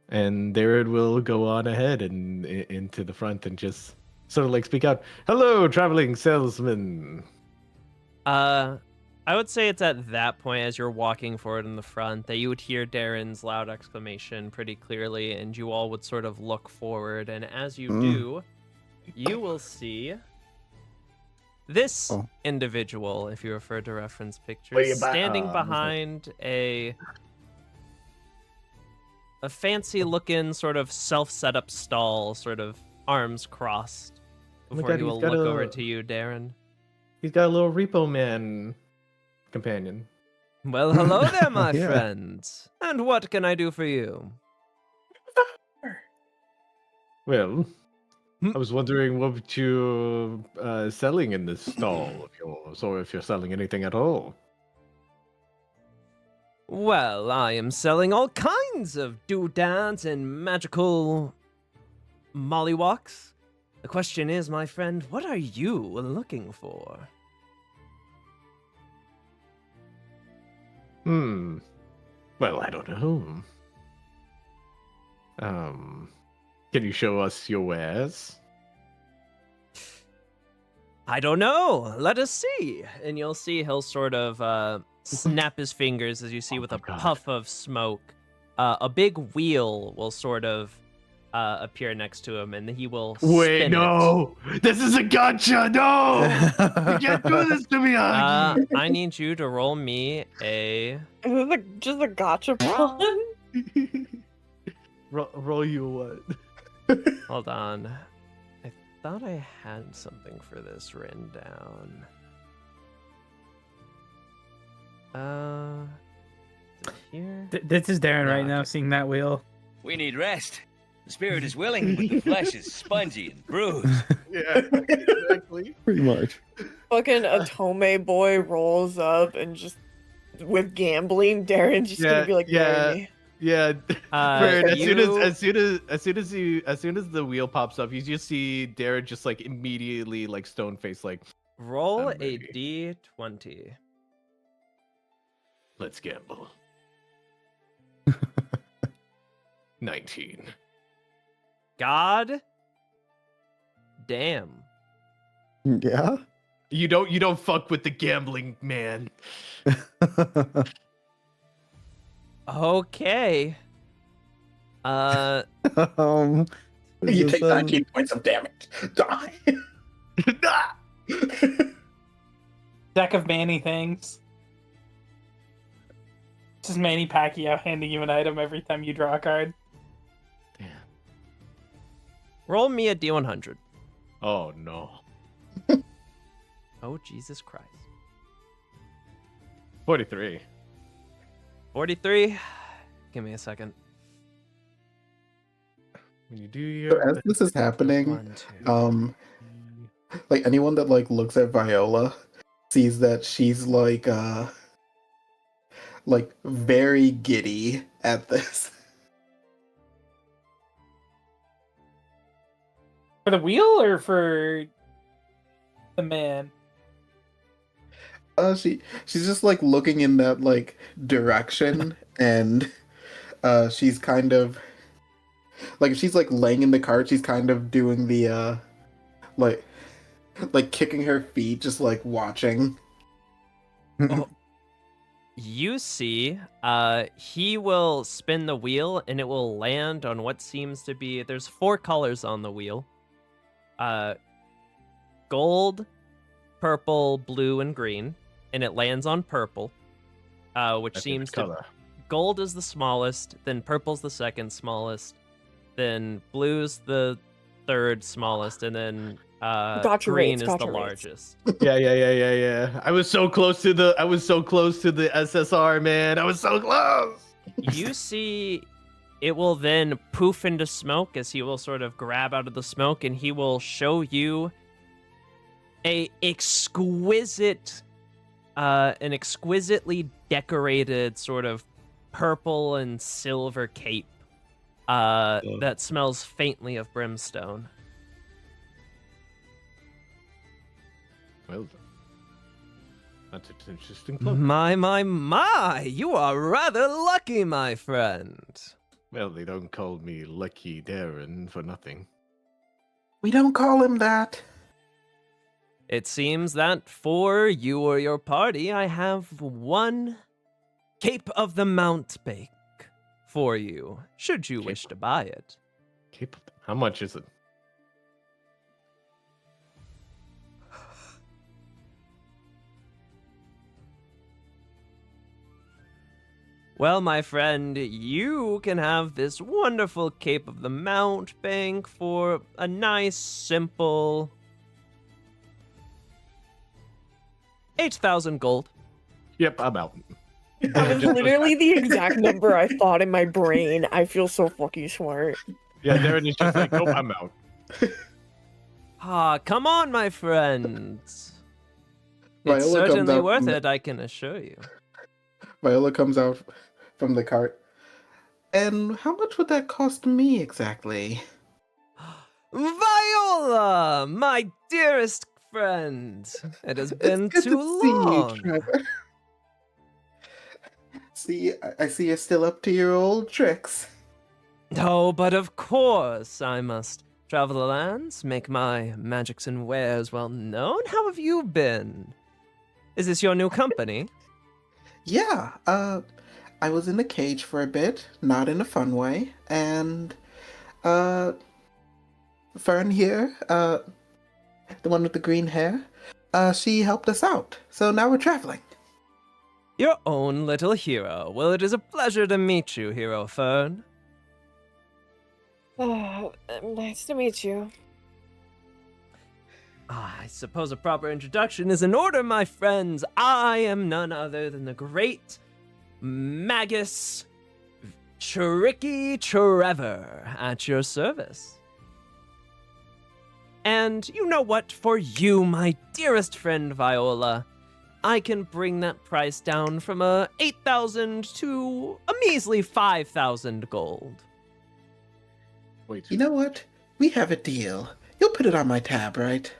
And Darren will go on ahead and into the front and just sort of like speak out. Hello, traveling salesman. I would say it's at that point, as you're walking forward in the front, that you would hear Darren's loud exclamation pretty clearly, and you all would sort of look forward. And as you do, you will see this individual, if you refer to reference pictures, standing behind a fancy-looking sort of self-set-up stall, sort of arms crossed, my before God, he will he's got look a- over to you, Darren. He's got a little repo man companion. Well, hello there, my Yeah. friends. And what can I do for you? Well, I was wondering what you're selling in this stall, if you're selling anything at all. Well, I am selling all kinds of doodads and magical mollywalks. The question is, my friend, what are you looking for? Well, I don't know. Can you show us your wares? I don't know. Let us see. And you'll see he'll sort of snap his fingers as you see with my a God. puff of smoke. A big wheel will sort of appear next to him, and he will Wait, spin no! This is a gotcha! No! You can't do this to me, it. Aki! I need you to roll me a... Is this just a gotcha pawn? Roll you what? Hold on. I thought I had something for this written down. Is it here? This is Darren right Okay. now, seeing that wheel. We need rest. The spirit is willing, but the flesh is spongy and bruised. Yeah, exactly. Pretty much. Fucking Atome boy rolls up and just with gambling, Darren's just gonna be like, "Marry me." Yeah. Bird, as you- soon as the wheel pops up, you just see Darren just like immediately like stone face like, Roll I'm a ready. d20. let's gamble. 19. God damn. Yeah. You don't fuck with the gambling man. Okay. What You is take this, 19 points of damage. Die. Deck of Manny things. This is Manny Pacquiao handing you an item every time you draw a card. Damn. Roll me a D100. Oh no. Oh, Jesus Christ. 43. 43. Give me a second. When you do So your as this is happening, 1, 2. like anyone that like looks at Viola sees that she's like very giddy at this. For the wheel or for the man? She's just like looking in that like direction, and she's kind of like if she's like laying in the cart, she's kind of doing the like kicking her feet, just like watching. Oh, you see, he will spin the wheel and it will land on what seems to be, there's 4 colors on the wheel. Gold, purple, blue, and green, and it lands on purple, which seems to... color. Gold is the smallest, then purple's the second smallest, then blue's the third smallest, and then Gotcha green rates, is gotcha the rates. largest. Yeah. I was so close to the SSR, man. I was so close. You see, it will then poof into smoke as he will sort of grab out of the smoke, and he will show you an exquisitely decorated sort of purple and silver cape that smells faintly of brimstone. Well, that's an interesting cloak. My, you are rather lucky, my friend. Well, they don't call me Lucky Darren for nothing. We don't call him that. It seems that for you or your party, I have 1 Cape of the Mountebank for you, should you wish to buy it. How much is it? Well, my friend, you can have this wonderful Cape of the Mountebank for a nice, simple 8,000 gold. Yep, I'm out. That was literally the exact number I thought in my brain. I feel so fucking smart. Yeah, Darren is just like, nope, I'm out. Ah, come on, my friend. It's Viola comes certainly out worth from it, I can assure you. Viola comes out from the cart. And how much would that cost me exactly? Viola, my dearest friend. It has been It's good too to see you, long. Trevor. See, I see you're still up to your old tricks. Oh, but of course, I must travel the lands, make my magics and wares well known. How have you been? Is this your new company? Yeah, I was in a cage for a bit, not in a fun way, and, Fern here, the one with the green hair, she helped us out, so now we're traveling. Your own little hero. Well, it is a pleasure to meet you, Hero Fern. Oh, nice to meet you. I suppose a proper introduction is in order, my friends. I am none other than the great Magus Tricky Trevor at your service. And you know what? For you, my dearest friend Viola, I can bring that price down from 8,000 to a measly 5,000 gold. Wait. You know what? We have a deal. You'll put it on my tab, right?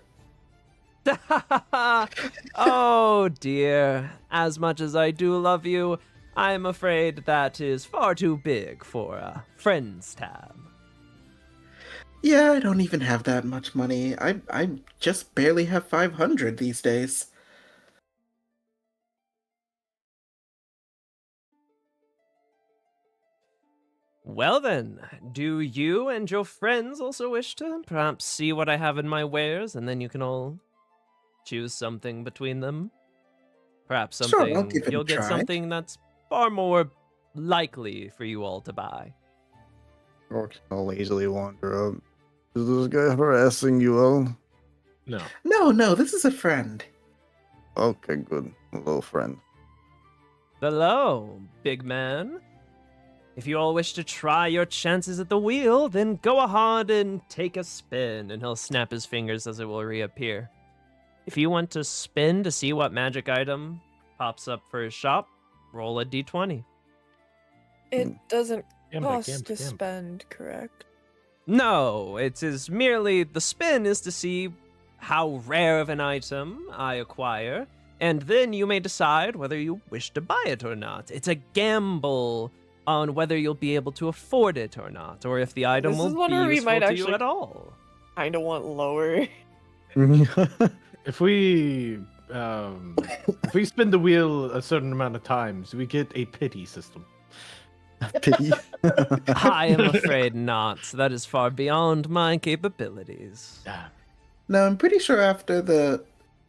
Oh dear. As much as I do love you, I'm afraid that is far too big for a friend's tab. Yeah, I don't even have that much money. I just barely have 500 these days. Well then, do you and your friends also wish to perhaps see what I have in my wares, and then you can all choose something between them. Perhaps Sure, something I'll give it a you'll get try. something that's far more likely for you all to buy. Orcs will easily wander up. Is this guy harassing you all? No. No, this is a friend. Okay, good. Hello, friend. Hello, big man. If you all wish to try your chances at the wheel, then go ahead and take a spin, and he'll snap his fingers as it will reappear. If you want to spin to see what magic item pops up for his shop, roll a d20. It doesn't Gambit, cost gambit, to gambit. spend, correct? No, it is merely the spin is to see how rare of an item I acquire, and then you may decide whether you wish to buy it or not. It's a gamble on whether you'll be able to afford it or not, or if the item This will is one be where we useful might to you actually- at all. Kinda want lower. If we spin the wheel a certain amount of times, we get a pity system. Pity. I am afraid not. That is far beyond my capabilities. Ah, No, I'm pretty sure after the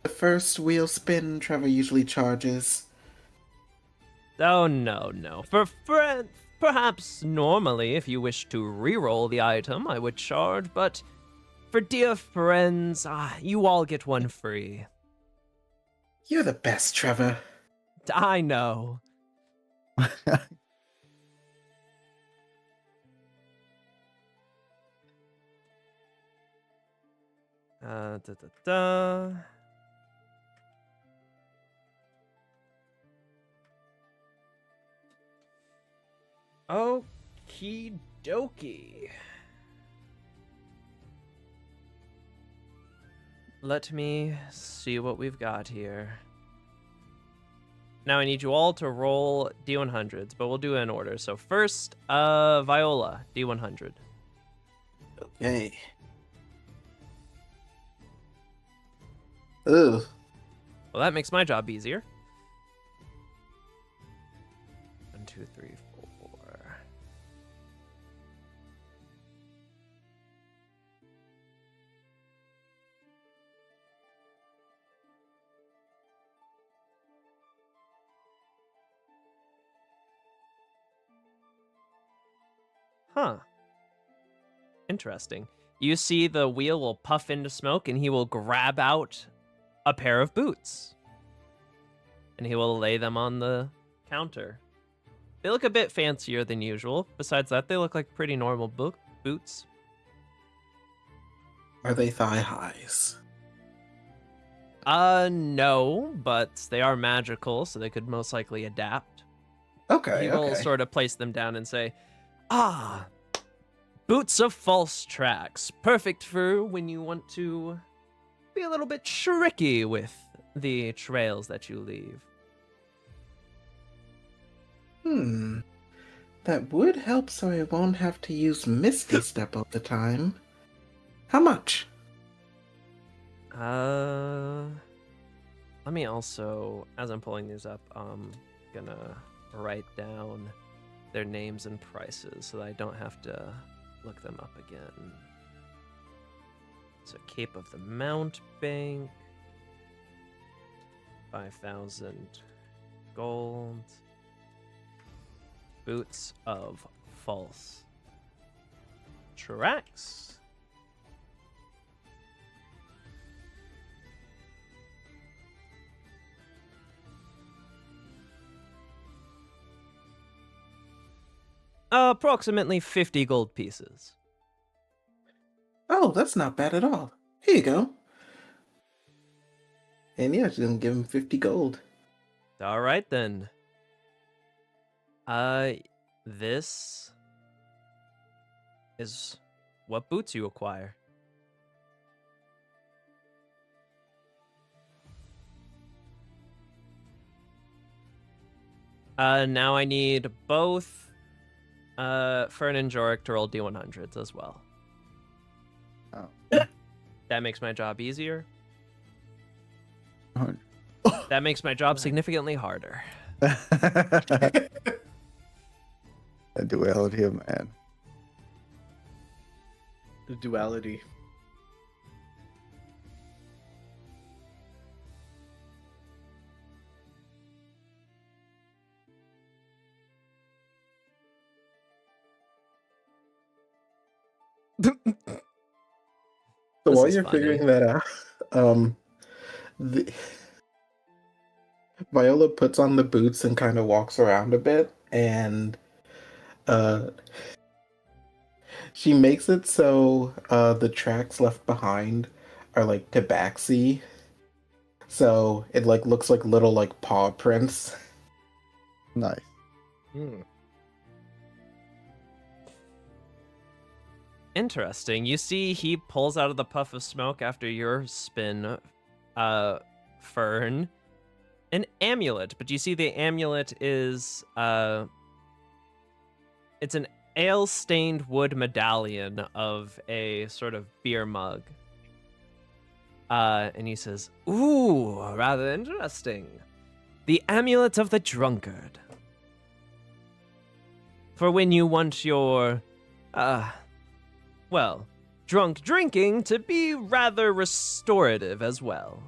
first wheel spin, Trevor usually charges. Oh, no. Perhaps normally, if you wish to re-roll the item, I would charge, but for dear friends, you all get one free. You're the best, Trevor. I know. Da. Okie dokie. Let me see what we've got here. Now I need you all to roll D100s, but we'll do it in order. So first, Viola, D100. Okay. Ugh. Well, that makes my job easier. 1, 2, 3, 4. Huh. Interesting. You see the wheel will puff into smoke and he will grab out a pair of boots. And he will lay them on the counter. They look a bit fancier than usual. Besides that, they look like pretty normal boots. Are they thigh highs? No, but they are magical, so they could most likely adapt. Okay, He will okay. sort of place them down and say, boots of false tracks. Perfect for when you want to be a little bit tricky with the trails that you leave. That would help so I won't have to use Misty Step all the time. How much? Let me also, as I'm pulling these up, I'm gonna write down their names and prices so that I don't have to look them up again. So Cape of the Mountebank, 5,000 gold. Boots of false tracks. Approximately 50 gold pieces. Oh, that's not bad at all. Here you go. And yeah, she's gonna give him 50 gold. All right then. This is what boots you acquire. Now I need both Fern and Jorik to roll D100s as well. Oh. That makes my job easier. Hard. That makes my job significantly harder. The duality of man. the duality. So This while is you're funny. figuring that out, the Viola puts on the boots and kind of walks around a bit, and uh, she makes it so the tracks left behind are like tabaxi, so it like looks like little like paw prints. Nice. Interesting. You see, he pulls out of the puff of smoke after your spin, Fern, an amulet. But you see, the amulet is it's an ale-stained wood medallion of a sort of beer mug. And he says, "Ooh, rather interesting. The amulet of the drunkard. For when you want your, well, drunk drinking to be rather restorative as well."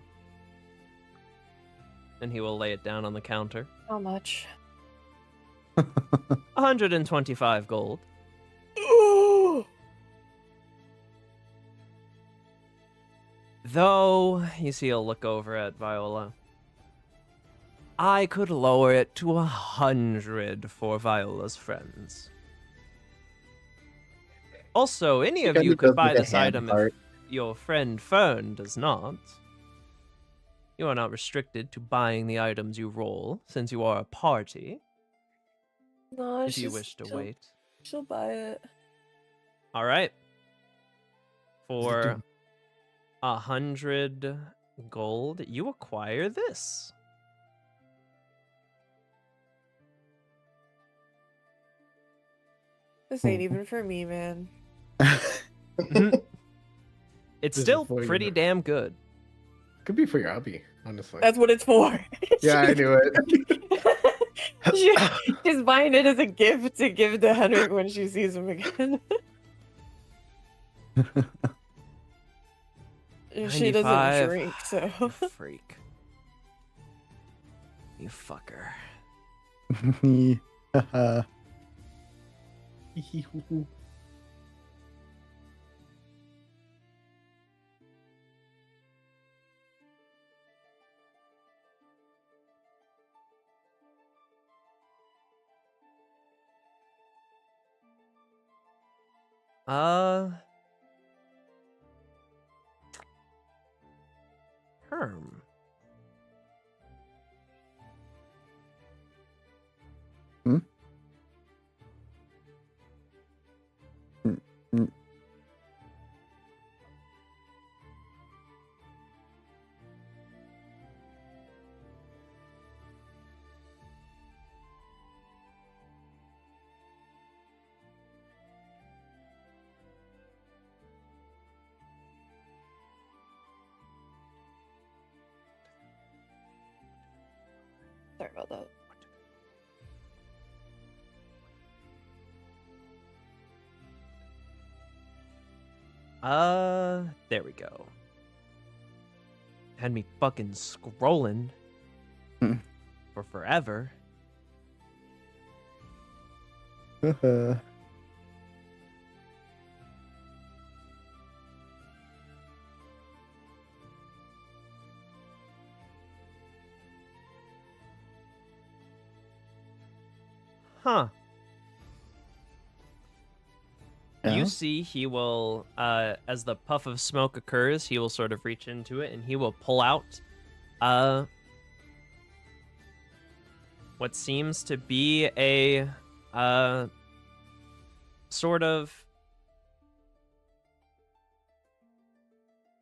And he will lay it down on the counter. How much? 125 gold. Though, you see, he'll look over at Viola. I could lower it to 100 for Viola's friends. Also, any of you could buy this item if your friend Fern does not. You are not restricted to buying the items you roll, since you are a party, No, if you wish to wait. She'll buy it. All right. For 100 gold, you acquire this. This ain't even for me, man. It's This is still for you. pretty damn good. Could be for your hubby, honestly. That's what it's for. Yeah, I knew it. She's buying it as a gift to give to Henrik when she sees him again. She 95. doesn't drink, so. You freak. You fucker. Herm. Sorry about that. There we go. Had me fucking scrolling for forever. Huh. Yeah? You see, he will, as the puff of smoke occurs, he will sort of reach into it and he will pull out, what seems to be a, sort of,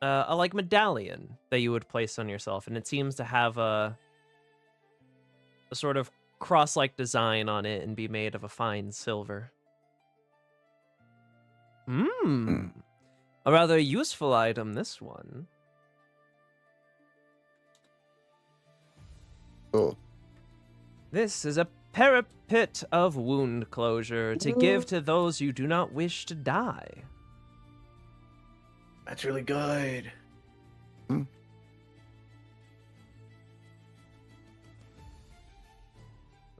a like medallion that you would place on yourself, and it seems to have a sort of cross-like design on it and be made of a fine silver. A rather useful item, this one. Oh. This is a parapet of wound closure to give to those you do not wish to die. That's really good.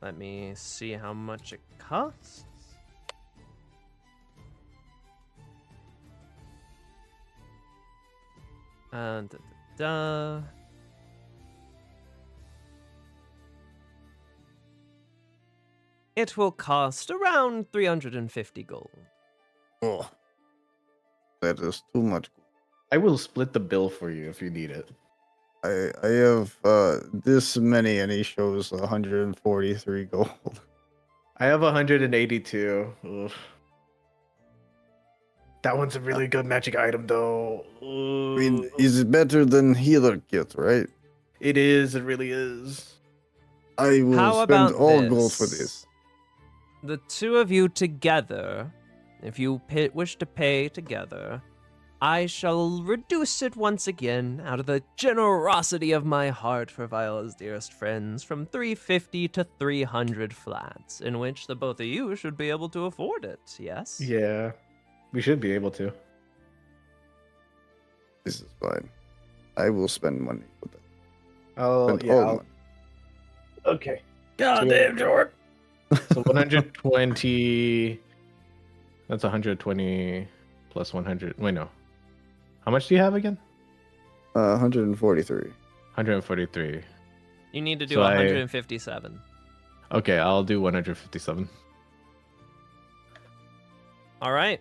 Let me see how much it costs. Da, da, da. It will cost around 350 gold. Oh, that is too much. I will split the bill for you if you need it. I have this many, and he shows 143 gold. I have 182. Oof. That one's a really good magic item, though. I mean, is it better than healer kit, right? It is. It really is. I will How spend about all this? gold for this. The two of you together, if you wish to pay together, I shall reduce it once again out of the generosity of my heart for Viola's dearest friends from 350 to 300 flats, in which the both of you should be able to afford it, yes? Yeah, we should be able to. This is fine. I will spend money for that. Oh, Spend yeah. all money. Okay. Goddamn, George. So 120. That's 120 plus 100. Wait, no. How much do you have again? 143. 143. You need to do So 157. Okay, I'll do 157. All right.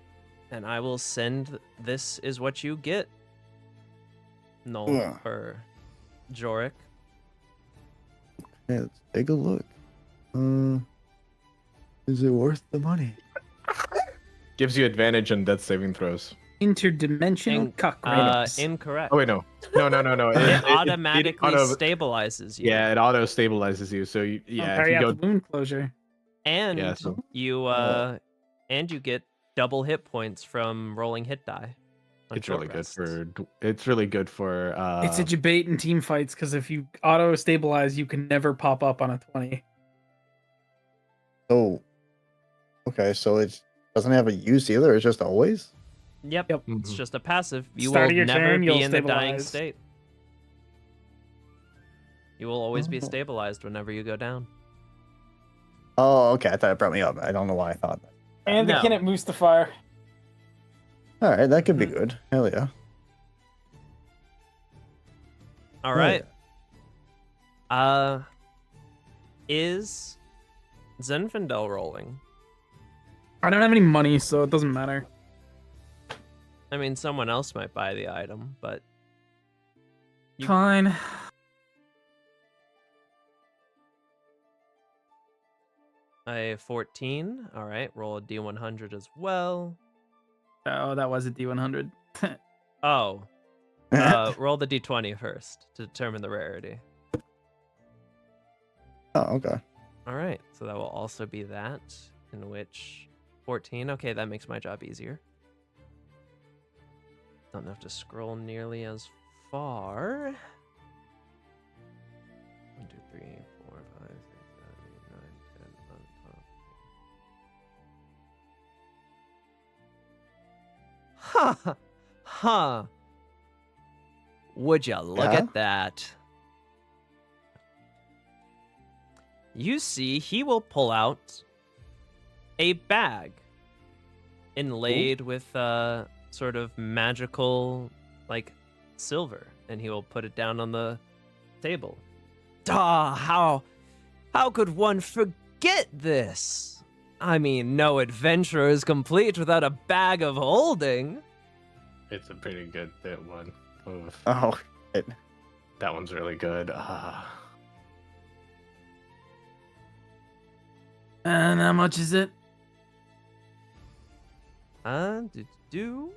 And I will send this is what you get. No, Yeah. for Jorik. Yeah, let's take a look. Is it worth the money? Gives you advantage on death saving throws. Interdimensional cuck ratings. Incorrect. Oh, wait, no. No. It automatically auto- stabilizes you. Yeah, it auto stabilizes you. So, if Parry you out go. the wound closure. And Yeah, so- you and you get double hit points from rolling hit die. on It's short really good rests. for. It's really good for. It's a debate in team fights because if you auto stabilize, you can never pop up on a 20. Oh. Okay, so it doesn't have a use either. It's just always. Yep. Yep. It's Mhm. just a passive. You Start will of your never turn, be you'll in the dying stabilize. state. You will always be Oh. stabilized whenever you go down. Oh, okay. I thought it brought me up. I don't know why I thought that. And the No. Kinnet Mustafar. All right, that could be good. Hell yeah. All Oh, right. Is Zenfandel rolling? I don't have any money, so it doesn't matter. I mean, someone else might buy the item, but You- Fine. a 14. All right, roll a D100 as well. Oh, that was a D100. Oh, roll the D20 first to determine the rarity. Oh, okay. All right, so that will also be that, in which 14. Okay, that makes my job easier. Don't have to scroll nearly as far. 1, 2, 3, 4, 5, 6, 7, 8, 9, 10, 11, 12. Ha! Ha! Would you look Yeah? at that? You see, he will pull out a bag inlaid with sort of magical, like, silver, and he will put it down on the table. How could one forget this? I mean, no adventure is complete without a bag of holding. It's a pretty good one. Oof. Oh, shit. That one's really good. And how much is it? Do.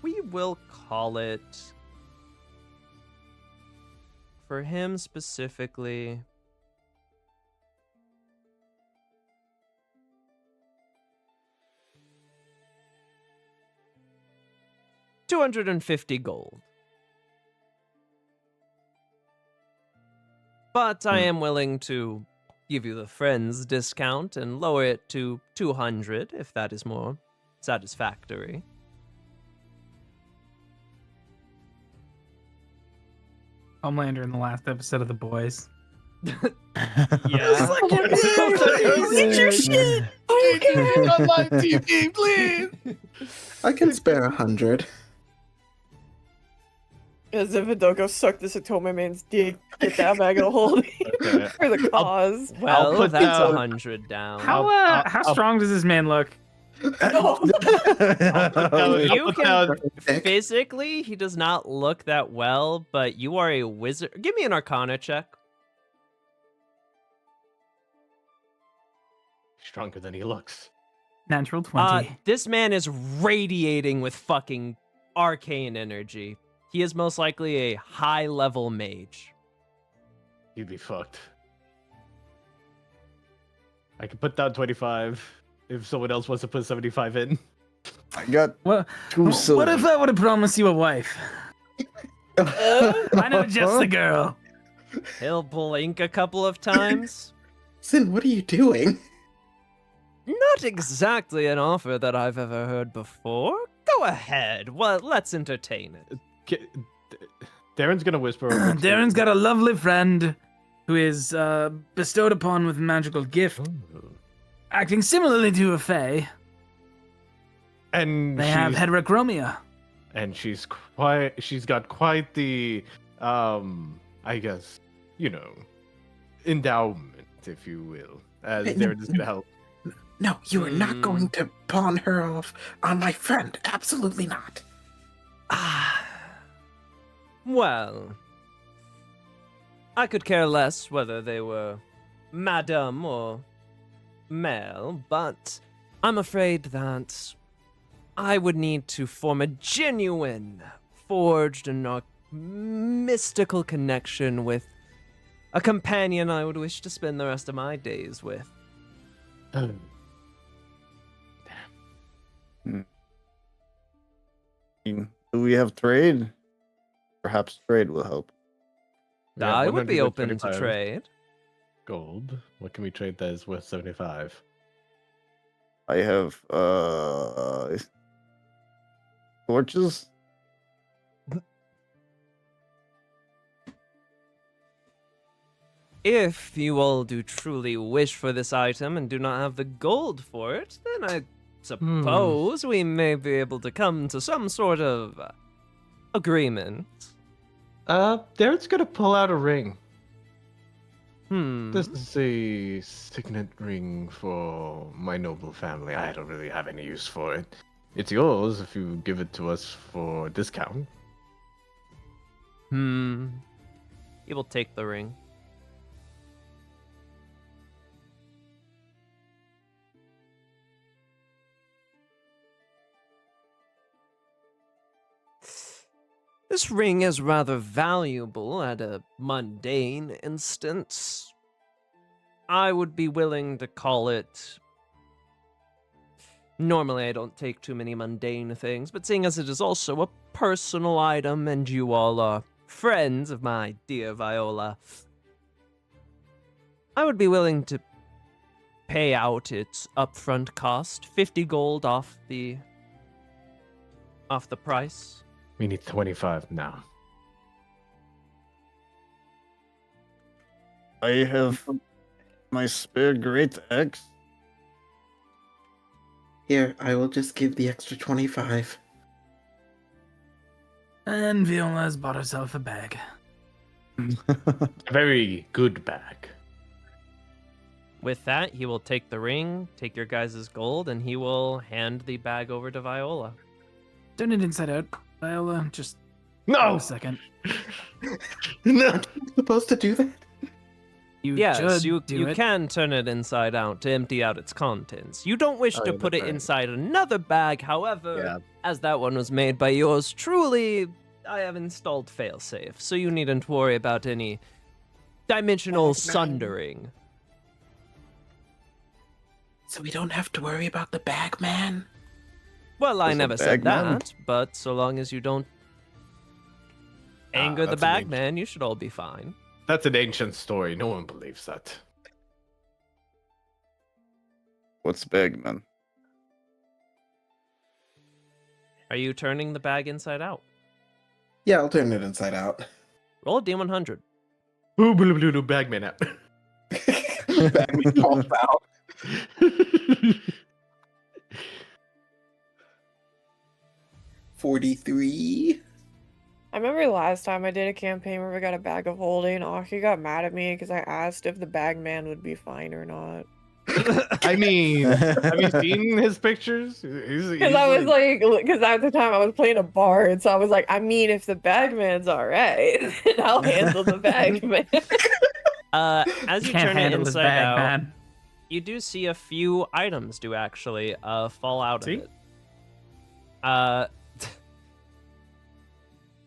We will call it, for him specifically, $250 gold. But I am willing to give you the friends discount and lower it to 200 if that is more satisfactory. Homelander in the last episode of The Boys. Yeah. Eat your shit. Okay. On live TV, please. I can spare 100. As if don't go suck this Atome man's dick. Get that bag of holding Okay. for the cause. Well, put that's down- 100 down. How strong does this man look? I'll You put can down- physically, he does not look that well, but you are a wizard. Give me an Arcana check. Stronger than he looks. Natural 20. This man is radiating with fucking arcane energy. He is most likely a high-level mage. You'd be fucked. I can put down 25 if someone else wants to put 75 in. I got What, 2 what silver. if I would have promised you a wife? Why not just the girl? He'll blink a couple of times. Sin, what are you doing? Not exactly an offer that I've ever heard before. Go ahead. Well, let's entertain it. Darren's gonna whisper. over to- Darren's got a lovely friend who is bestowed upon with a magical gift, Ooh. acting similarly to a fae. And They have she's- heterochromia. and she's got quite the I guess, endowment, if you will, as Hey, Darren is gonna help. No, you are not going to pawn her off on my friend. Absolutely not. Well, I could care less whether they were madam or male, but I'm afraid that I would need to form a genuine, forged and mystical connection with a companion I would wish to spend the rest of my days with. Do we have trade? Perhaps trade will help. We have I would be open to 125 trade. Gold. What can we trade that is worth 75? I have torches. If you all do truly wish for this item and do not have the gold for it, then I suppose we may be able to come to some sort of agreement. Darren's gonna pull out a ring. Hmm. This is a signet ring for my noble family. I don't really have any use for it. It's yours if you give it to us for a discount. He will take the ring. This ring is rather valuable at a mundane instance. I would be willing to call it. Normally, I don't take too many mundane things, but seeing as it is also a personal item and you all are friends of my dear Viola, I would be willing to pay out its upfront cost, 50 gold off the price. We need 25 now. I have my spare great axe. Here, I will just give the extra 25. And Viola has bought herself a bag. A very good bag. With that, he will take the ring, take your guys' gold, and he will hand the bag over to Viola. Turn it inside out. Viola, just No! a second. No! I'm supposed to do that? You Yes, should you do it. can turn it inside out to empty out its contents. You don't wish Oh, to yeah, put that's it right. inside another bag, however, Yeah. as that one was made by yours truly, I have installed failsafe, so you needn't worry about any dimensional Bagman. sundering. So we don't have to worry about the bag man? Well, I There's a never said bagman? that, but so long as you don't anger the that's an bag ancient- man, you should all be fine. That's an ancient story. No one believes that. What's bagman? Are you turning the bag inside out? Yeah, I'll turn it inside out. Roll a D100. Ooh, blue, blue, blue, Bagman out. Bagman calls out. 43. I remember last time I did a campaign where we got a bag of holding. Aki got mad at me because I asked if the bag man would be fine or not. I mean, have you seen his pictures? Because I was like, because at the time I was playing a bard, so I was like, I mean, if the bag man's all right, then I'll handle the bag man. As you Can't turn it handle this inside bag, out, man. you do see a few items do actually fall out See? of it.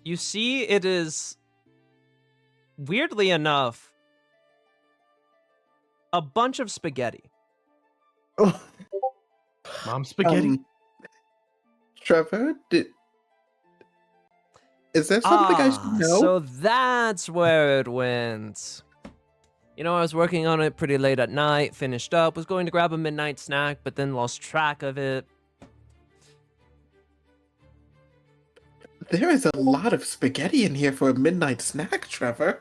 You see it is, weirdly enough, a bunch of spaghetti. Oh, Mom spaghetti. Trevor, is there something I should know? So that's where it went. You know, I was working on it pretty late at night, finished up, was going to grab a midnight snack, but then lost track of it. There is a lot of spaghetti in here for a midnight snack, Trevor.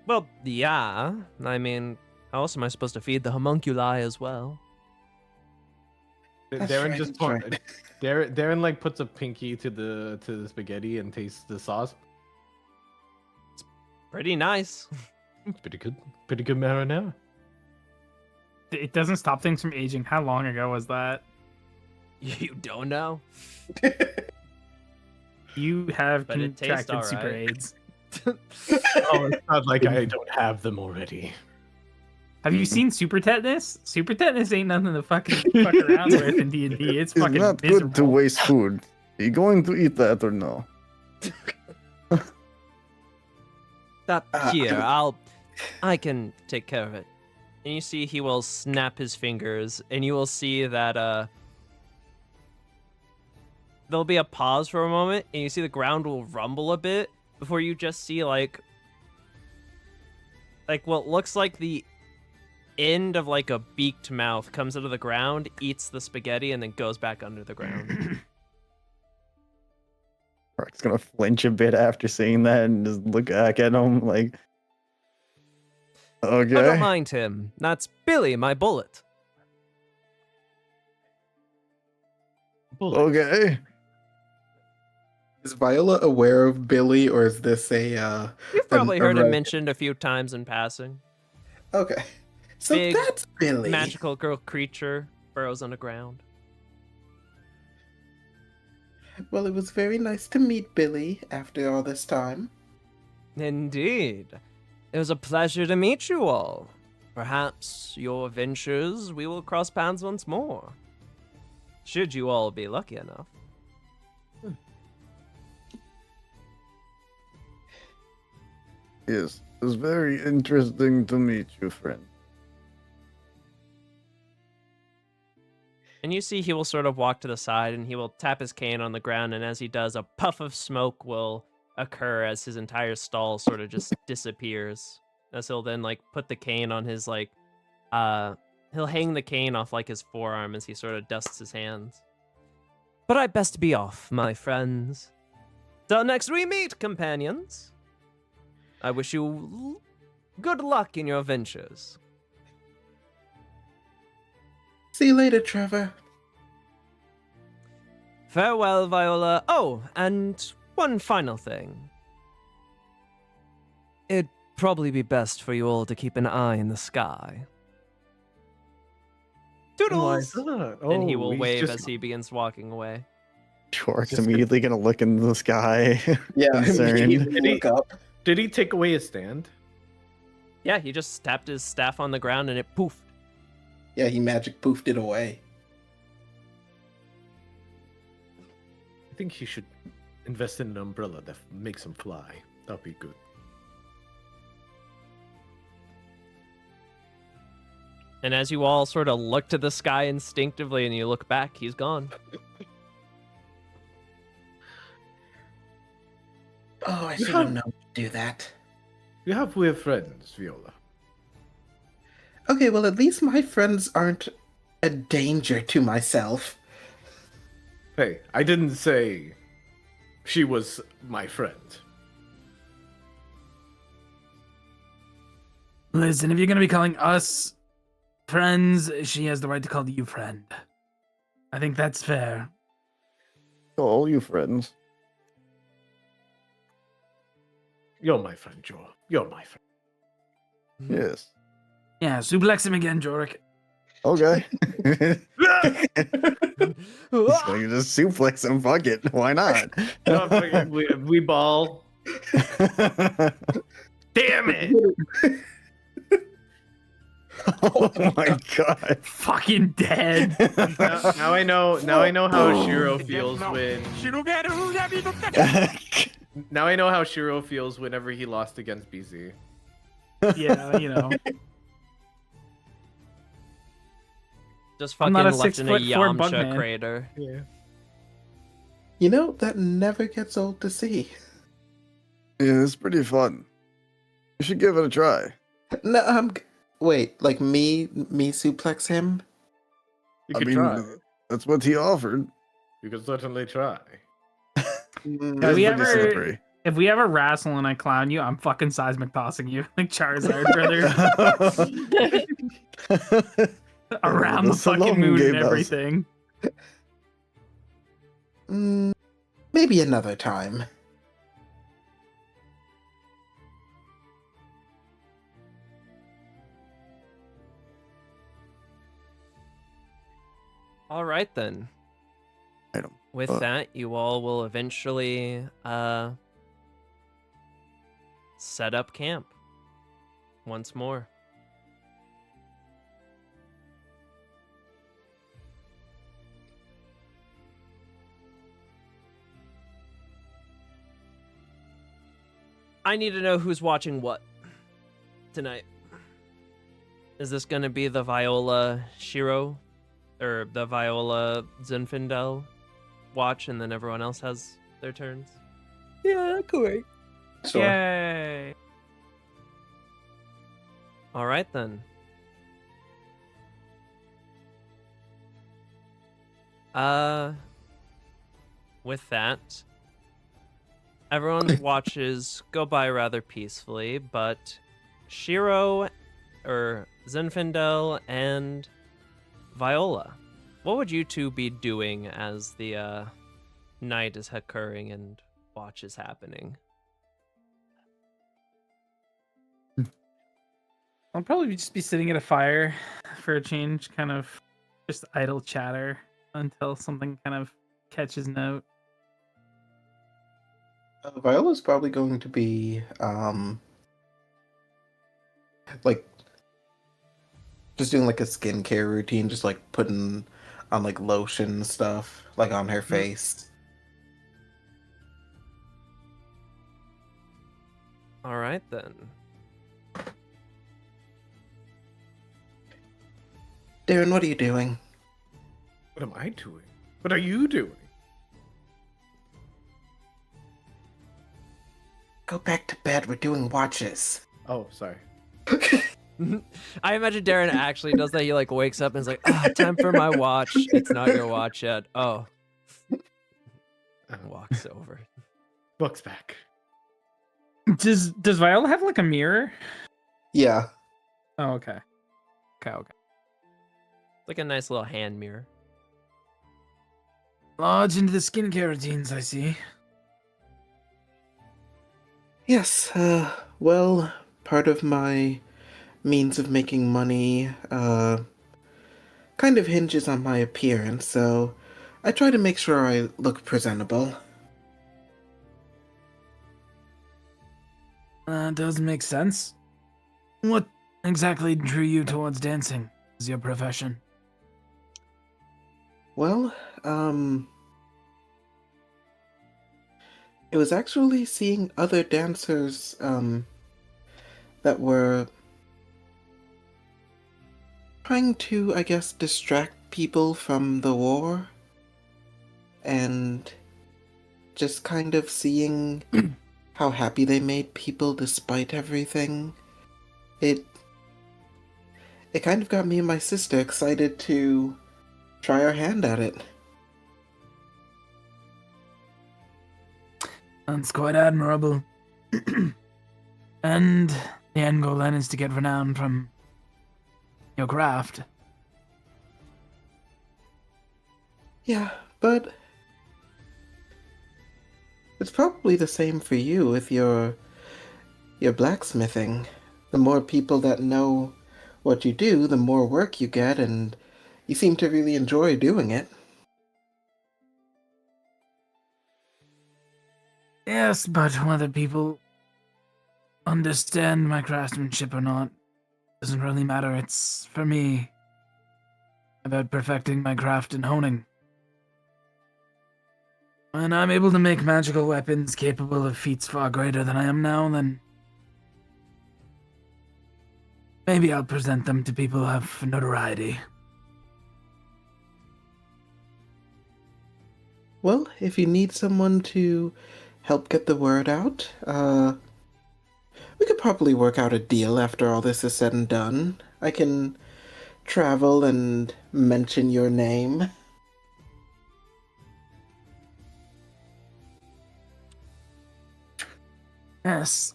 Well, yeah. I mean, how else am I supposed to feed the homunculi as well? That's Darren right, just that's point, right. Darren like puts a pinky to the spaghetti and tastes the sauce. Pretty nice. It's pretty good marinara. It doesn't stop things from aging. How long ago was that? You don't know? You have But it tastes contracted super alright. AIDS. Oh, it's not like I don't have them already. Have you seen super tetanus? Super tetanus ain't nothing to fuck around with in D&D. It's it's fucking not miserable. good to waste food. Are you going to eat that or no? Here, I can take care of it. And you see he will snap his fingers, and you will see that there'll be a pause for a moment, and you see the ground will rumble a bit before you just see like what looks like the end of like a beaked mouth comes out of the ground, eats the spaghetti, and then goes back under the ground. Mark's gonna flinch a bit after seeing that and just look back at him like, Oh, don't okay. mind him. That's Billy, my bullet. Okay. Is Viola aware of Billy, or is this a? You've probably heard him red- mentioned a few times in passing. Okay, so Big that's Billy. Magical girl creature burrows underground. Well, it was very nice to meet Billy after all this time. Indeed. It was a pleasure to meet you all. Perhaps your ventures we will cross paths once more. Should you all be lucky enough. Yes, it was very interesting to meet you, friend. And you see he will sort of walk to the side and he will tap his cane on the ground, and as he does, a puff of smoke will occur as his entire stall sort of just disappears. As he'll then like put the cane on his he'll hang the cane off like his forearm as he sort of dusts his hands. But I best be off, my friends. Till next we meet, companions. I wish you good luck in your ventures. See you later, Trevor. Farewell, Viola. Oh, and one final thing. It'd probably be best for you all to keep an eye in the sky. Toodles! And he will wave as he begins walking away. Shark's immediately gonna look into the sky. Yeah, Concerned. immediately look up. Did he take away his stand? Yeah, he just tapped his staff on the ground and it poofed. Yeah, he magic poofed it away. I think he should invest in an umbrella that makes him fly. That'd be good. And as you all sort of look to the sky instinctively and you look back, he's gone. Oh, I should have known to do that. You have weird friends, Viola. Okay, well, at least my friends aren't a danger to myself. Hey, I didn't say she was my friend. Listen, if you're gonna be calling us friends, she has the right to call you friend. I think that's fair. All you friends. You're my friend, Joe. You're my friend. Yes. Yeah, suplex him again, Jorik. Okay. He's going to just suplex him. Fuck it. Why not? Oh, fucking- we ball. Damn it! Oh my god. Fucking dead. Now I know. Now I know how Shiro feels when. Now I know how Shiro feels whenever he lost against BZ. Yeah, you know. Just I'm fucking not a left in a 6'4" bug Yamcha man. crater. Yeah. You know, that never gets old to see. Yeah, it's pretty fun. You should give it a try. No, wait, like me suplex him? You could try. That's what he offered. You could certainly try. Mm, Have we It's pretty ever- slippery. If we ever wrestle and I clown you, I'm fucking seismic tossing you like Charizard, brother. Around the That's a fucking long moon game, and Buzz. everything. Maybe another time. All right then. Item. With that, you all will eventually set up camp once more. I need to know who's watching what tonight. Is this going to be the Viola Shiro or the Viola Zinfandel watch and then everyone else has their turns? Yeah, great. Sure. Yay. All right then. With that, everyone's watches go by rather peacefully, but Shiro or Zinfandel and Viola, what would you two be doing as the night is occurring and watch is happening? I'll probably just be sitting at a fire for a change, kind of just idle chatter until something kind of catches note. Viola's probably going to be, like, just doing like a skincare routine, just like putting on like lotion and stuff, like on her face. All right then. Darren, what are you doing? What am I doing? What are you doing? Go back to bed. We're doing watches. Oh, sorry. I imagine Darren actually does that. He like wakes up and is like, time for my watch. It's not your watch yet. Oh. And walks over. Book's back. Does Viola have like a mirror? Yeah. Oh, okay. Okay. Like a nice little hand mirror. Lodge into the skincare routines, I see. Yes, well, part of my means of making money, kind of hinges on my appearance, so I try to make sure I look presentable. Does make sense. What exactly drew you towards dancing as your profession? Well, it was actually seeing other dancers, that were trying to, I guess, distract people from the war, and just kind of seeing how happy they made people despite everything. It kind of got me and my sister excited to try our hand at it. That's quite admirable. And the end goal then is to get renown from your craft. Yeah, but it's probably the same for you with your blacksmithing. The more people that know what you do, the more work you get, and you seem to really enjoy doing it. Yes, but whether people understand my craftsmanship or not doesn't really matter. It's, for me, about perfecting my craft and honing. When I'm able to make magical weapons capable of feats far greater than I am now, then maybe I'll present them to people who have notoriety. Well, if you need someone to help get the word out, we could probably work out a deal after all this is said and done. I can travel and mention your name. Yes,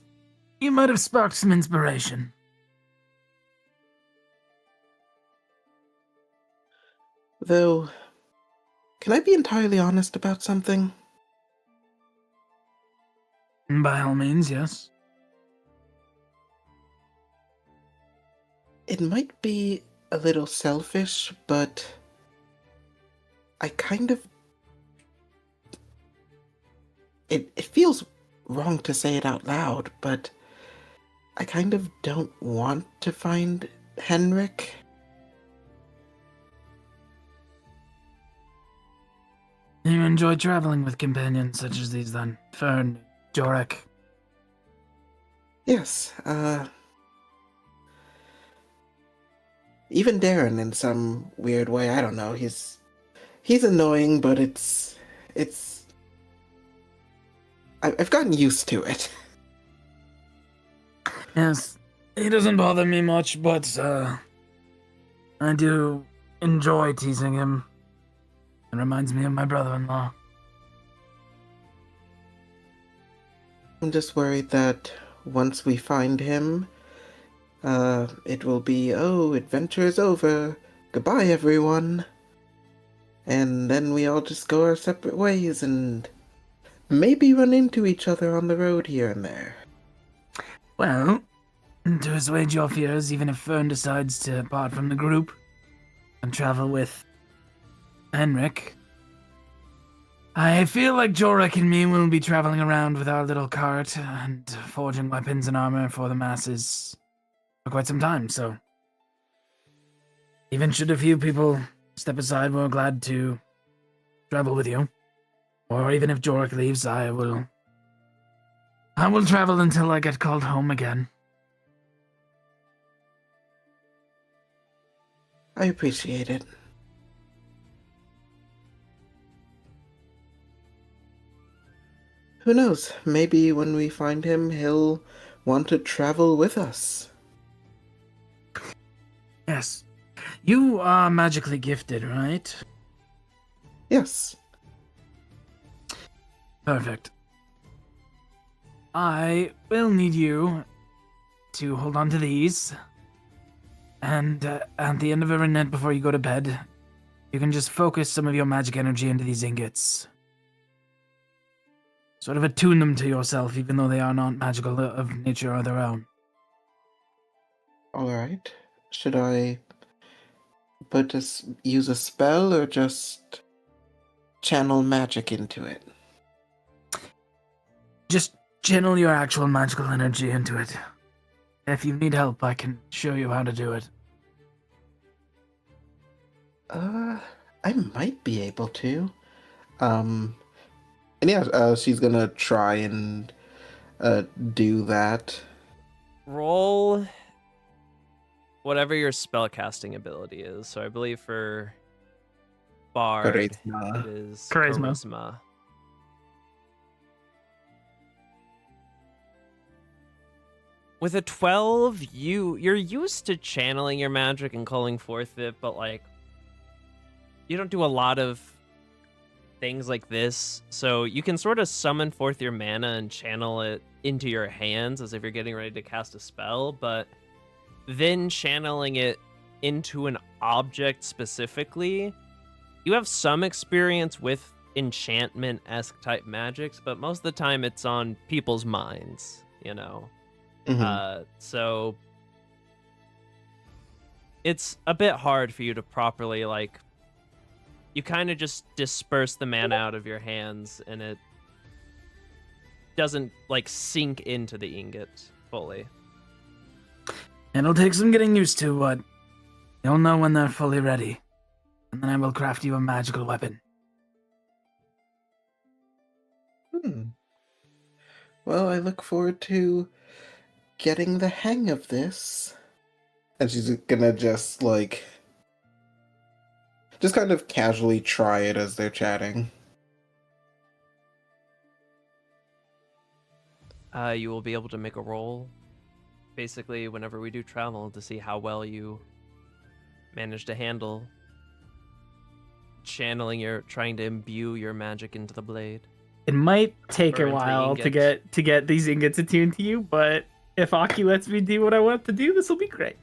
you might have sparked some inspiration. Though, can I be entirely honest about something? By all means, yes. It might be a little selfish, but I kind of... It feels wrong to say it out loud, but I kind of don't want to find Henrik. You enjoy traveling with companions such as these, then? Fern, Jorek. Yes, even Darren in some weird way, I don't know, he's annoying, but I've gotten used to it. Yes, he doesn't bother me much, but, I do enjoy teasing him. It reminds me of my brother-in-law. I'm just worried that once we find him, it will be, oh, adventure is over. Goodbye, everyone. And then we all just go our separate ways and maybe run into each other on the road here and there. Well, to assuage your fears, even if Fern decides to part from the group and travel with Henrik, I feel like Jorek and me will be traveling around with our little cart and forging weapons and armor for the masses for quite some time, so even should a few people step aside, we're glad to travel with you. Or even if Jorek leaves, I will travel until I get called home again. I appreciate it. Who knows? Maybe when we find him, he'll want to travel with us. Yes. You are magically gifted, right? Yes. Perfect. I will need you to hold on to these. And at the end of every night before you go to bed, you can just focus some of your magic energy into these ingots. Sort of attune them to yourself, even though they are not magical of nature or their own. Alright. Should I use a spell or just channel magic into it? Just channel your actual magical energy into it. If you need help, I can show you how to do it. I might be able to. And yeah, she's gonna try and do that. Roll whatever your spellcasting ability is. So I believe for Bard, Charisma. it is Charisma. Charisma. With a 12, you're used to channeling your magic and calling forth it, but like you don't do a lot of things like this, so you can sort of summon forth your mana and channel it into your hands as if you're getting ready to cast a spell, but then channeling it into an object specifically. You have some experience with enchantment-esque type magics, but most of the time it's on people's minds, you know? So it's a bit hard for you to properly, like, you kind of just disperse the mana out of your hands, and it doesn't, like, sink into the ingot fully. It'll take some getting used to, but you'll know when they're fully ready. And then I will craft you a magical weapon. Well, I look forward to getting the hang of this. And she's gonna just, like, just kind of casually try it as they're chatting. You will be able to make a roll, basically, whenever we do travel, to see how well you manage to handle channeling trying to imbue your magic into the blade. It might take Or a into the while to ingots. get these ingots attuned to you, but if Aki lets me do what I want to do, this will be great.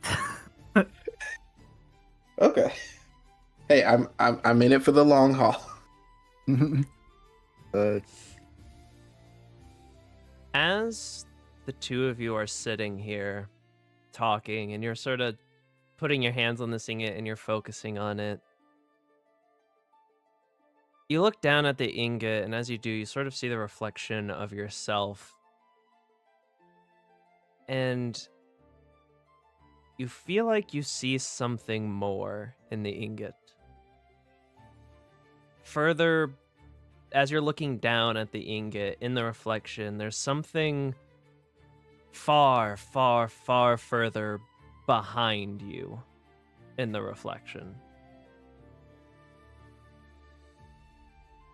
Okay. Hey, I'm in it for the long haul. As the two of you are sitting here talking, and you're sort of putting your hands on this ingot and you're focusing on it, you look down at the ingot, and as you do, you sort of see the reflection of yourself. And you feel like you see something more in the ingot. Further, as you're looking down at the ingot, in the reflection, there's something far, far, far further behind you in the reflection.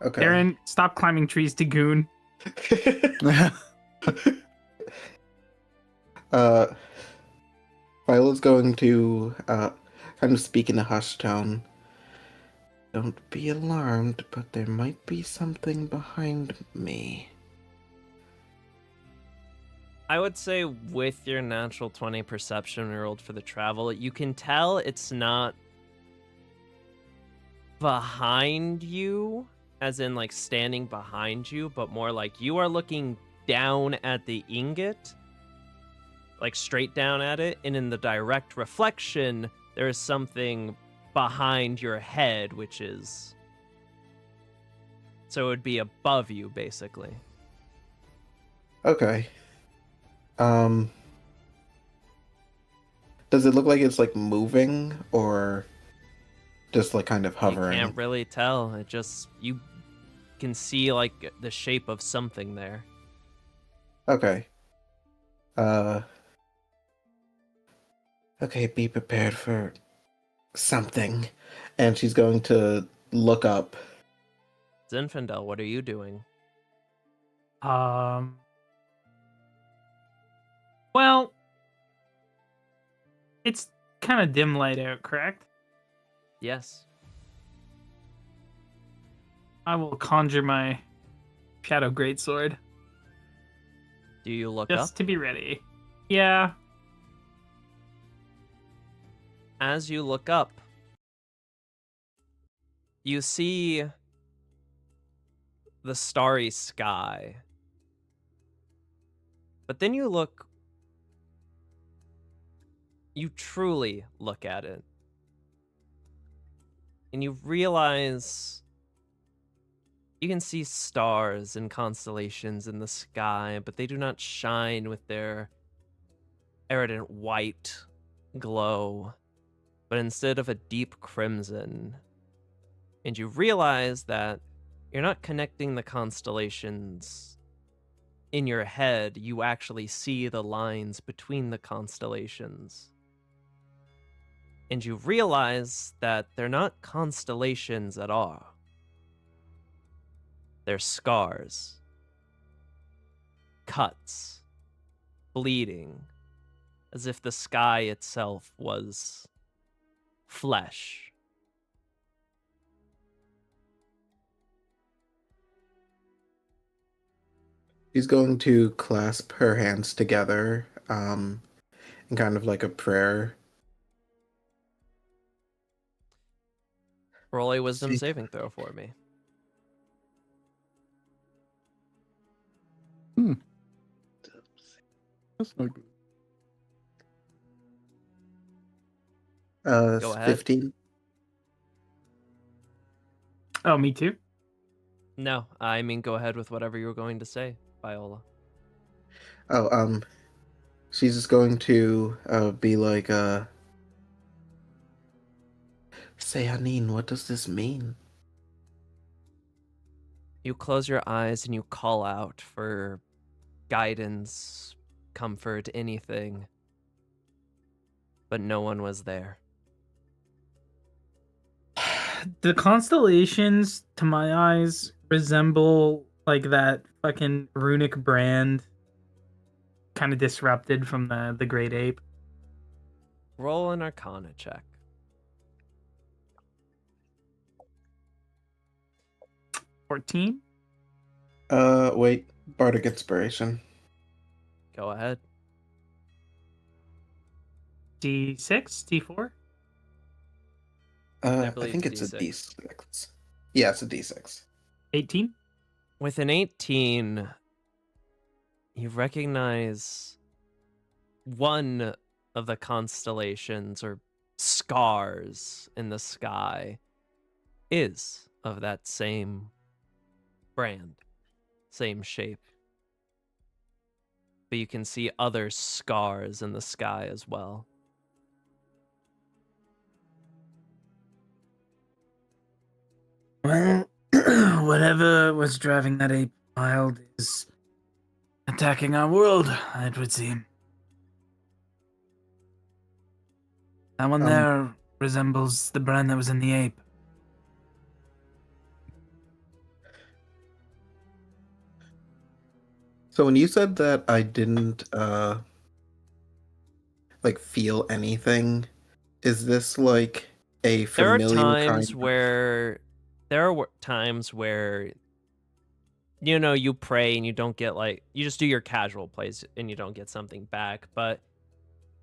Okay. Aaron, stop climbing trees to goon. Violet's going to kind of speak in a hushed tone. Don't be alarmed, but there might be something behind me. I would say with your natural 20 perception rolled for the travel, you can tell it's not behind you, as in like standing behind you, but more like you are looking down at the ingot, like straight down at it, and in the direct reflection, there is something behind your head, which is... So it would be above you, basically. Okay. Does it look like it's like moving or just like kind of hovering? You can't really tell. It just, you can see like the shape of something there. Okay. Okay, be prepared for something. And she's going to look up. Zinfandel, what are you doing? Well, it's kind of dim light out, correct? Yes. I will conjure my Shadow Greatsword. Do you look Just up? to be ready. Yeah. As you look up, you see the starry sky. But then you truly look at it. And you realize you can see stars and constellations in the sky, but they do not shine with their iridescent white glow, but instead of a deep crimson. And you realize that you're not connecting the constellations in your head, you actually see the lines between the constellations. And you realize that they're not constellations at all. They're scars, cuts, bleeding, as if the sky itself was flesh. She's going to clasp her hands together, in kind of like a prayer. Roll a wisdom See- saving throw for me. That's not good. Go ahead. 15. Oh, me too. No, I mean go ahead with whatever you were going to say, Viola. Oh, she's just going to be like, say, Anine, what does this mean? You close your eyes and you call out for guidance, comfort, anything. But no one was there. The constellations, to my eyes, resemble like that fucking runic brand, kind of disrupted from the great ape. Roll an Arcana check. 14. Wait, Bardic Inspiration. Go ahead. D6, D4. I believe think it's it's a D6. D6. Yeah, it's a D6. 18. With an 18, you recognize one of the constellations or scars in the sky is of that same brand, same shape. But you can see other scars in the sky as well. Well, whatever was driving that ape wild is attacking our world, it would seem. That one there resembles the brand that was in the ape. So when you said that I didn't, like, feel anything, is this like a There are familiar times kind where you pray and you don't get you just do your casual plays and you don't get something back, but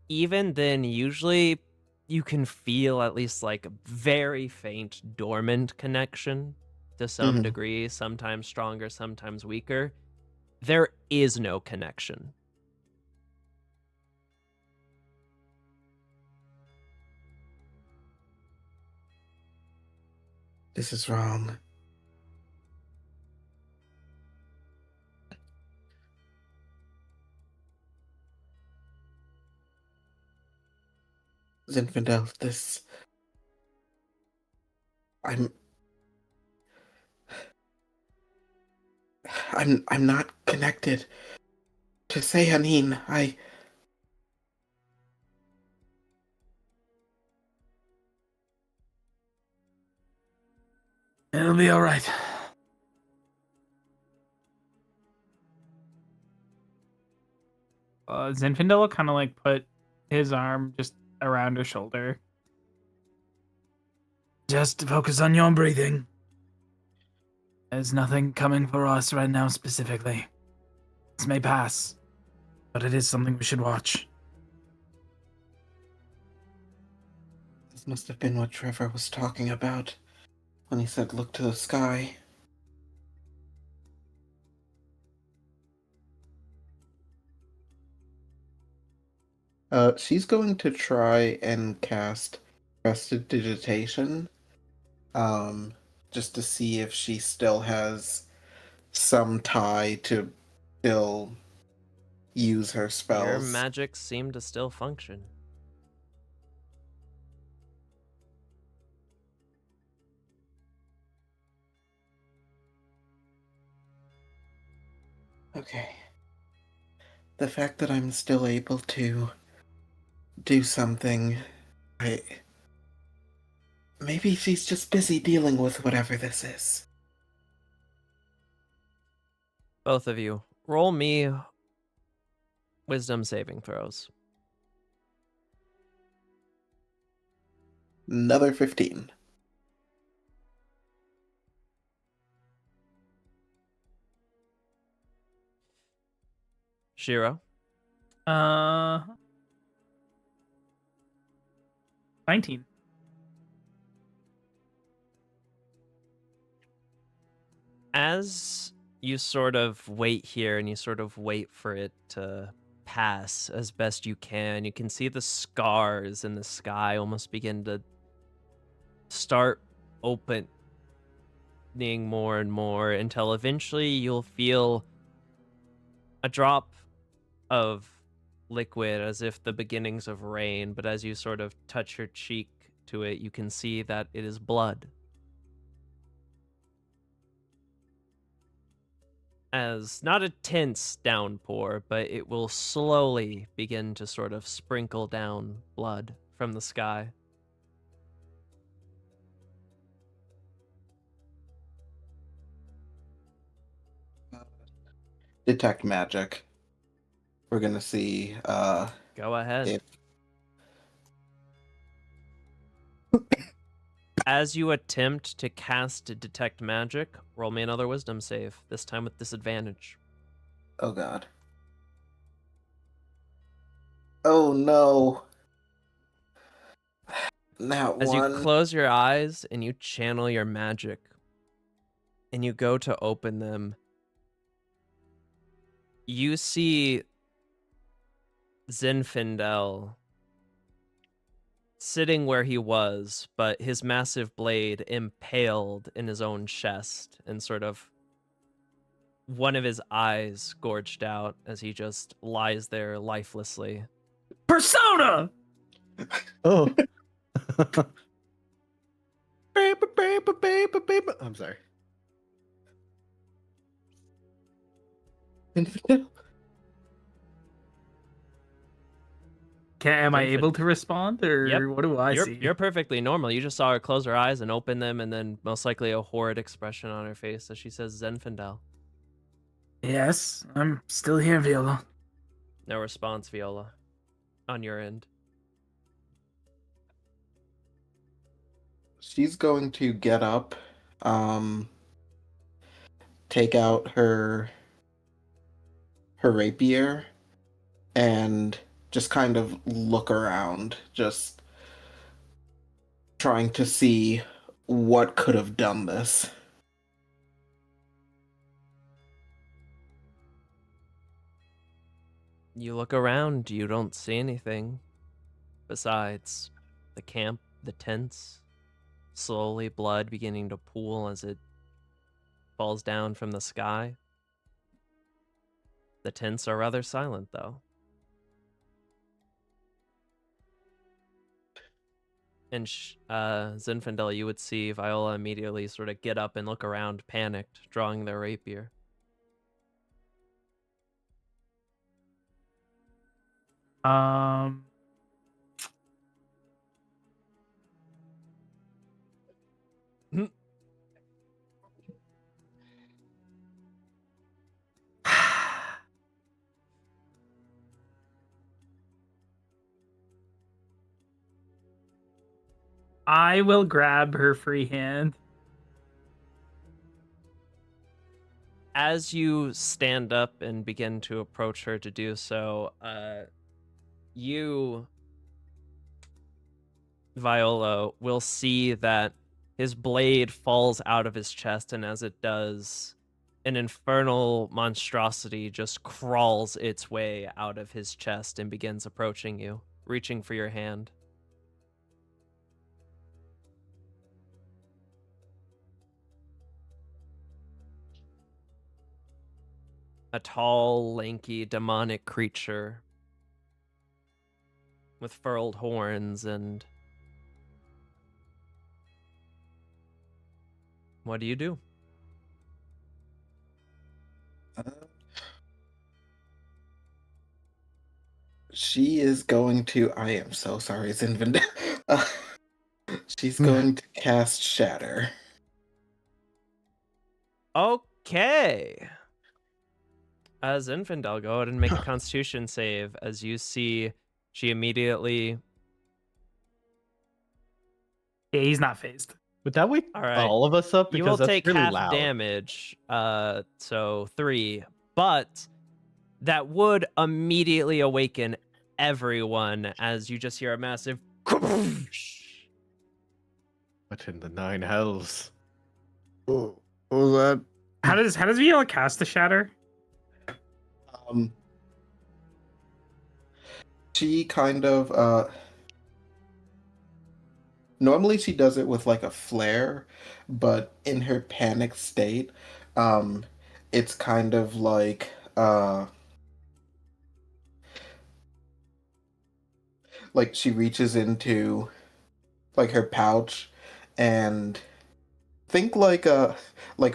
even then usually you can feel at least like a very faint dormant connection to some Mhm. degree, sometimes stronger, sometimes weaker. There is no connection. This is wrong. Zinfandel, this... I'm not connected to Sehanin. It'll be all right. Zinfandel will kind of like put his arm just around her shoulder. Just focus on your breathing. There's nothing coming for us right now specifically. This may pass, but it is something we should watch. This must have been what Trevor was talking about when he said look to the sky. She's going to try and cast Prestidigitation, just to see if she still has some tie to still use her Your spells. magic seemed to still function. Okay. The fact that I'm still able to do something, maybe she's just busy dealing with whatever this is. Both of you, roll me wisdom saving throws. Another 15. Shiro. 19. As you sort of wait here and you sort of wait for it to pass as best you can see the scars in the sky almost begin to start opening more and more until eventually you'll feel a drop of liquid as if the beginnings of rain, but as you sort of touch your cheek to it, you can see that it is blood. As not a tense downpour, but it will slowly begin to sort of sprinkle down blood from the sky. Detect magic. We're gonna see Go ahead. if As you attempt to cast Detect Magic, roll me another Wisdom save, this time with disadvantage. oh god. Oh no. Not As one. you close your eyes and you channel your magic, and you go to open them, you see Zinfandel sitting where he was, but his massive blade impaled in his own chest, and sort of one of his eyes gorged out as he just lies there lifelessly. Persona! Oh. I'm sorry. Am I Infant. able to respond, or Yep. what do I see? You're perfectly normal. You just saw her close her eyes and open them, and then most likely a horrid expression on her face as she says Zenfandel. Yes, I'm still here, Viola. No response, Viola, on your end. She's going to get up, take out her rapier, and just kind of look around, just trying to see what could have done this. You look around, you don't see anything besides the camp, the tents, slowly blood beginning to pool as it falls down from the sky. The tents are rather silent, though. And Zinfandel, you would see Viola immediately sort of get up and look around, panicked, drawing their rapier. I will grab her free hand. As you stand up and begin to approach her to do so, you, Viola, will see that his blade falls out of his chest, and as it does, an infernal monstrosity just crawls its way out of his chest and begins approaching you, reaching for your hand. A tall, lanky, demonic creature with furled horns and... What do you do? She is going to. I am so sorry, Zinvand. She's going to cast Shatter. Okay. As Zinfandel, go ahead and make a Constitution save as you see she immediately... Yeah, he's not phased. Would that wake All right. all of us up? You Because will that's take really half loud. damage, so 3. But that would immediately awaken everyone as you just hear a massive kaboom. What in the nine hells? Oh, what was that? How does Viola cast the shatter? She kind of normally she does it with like a flare, but in her panic state, it's kind of like she reaches into like her pouch and think like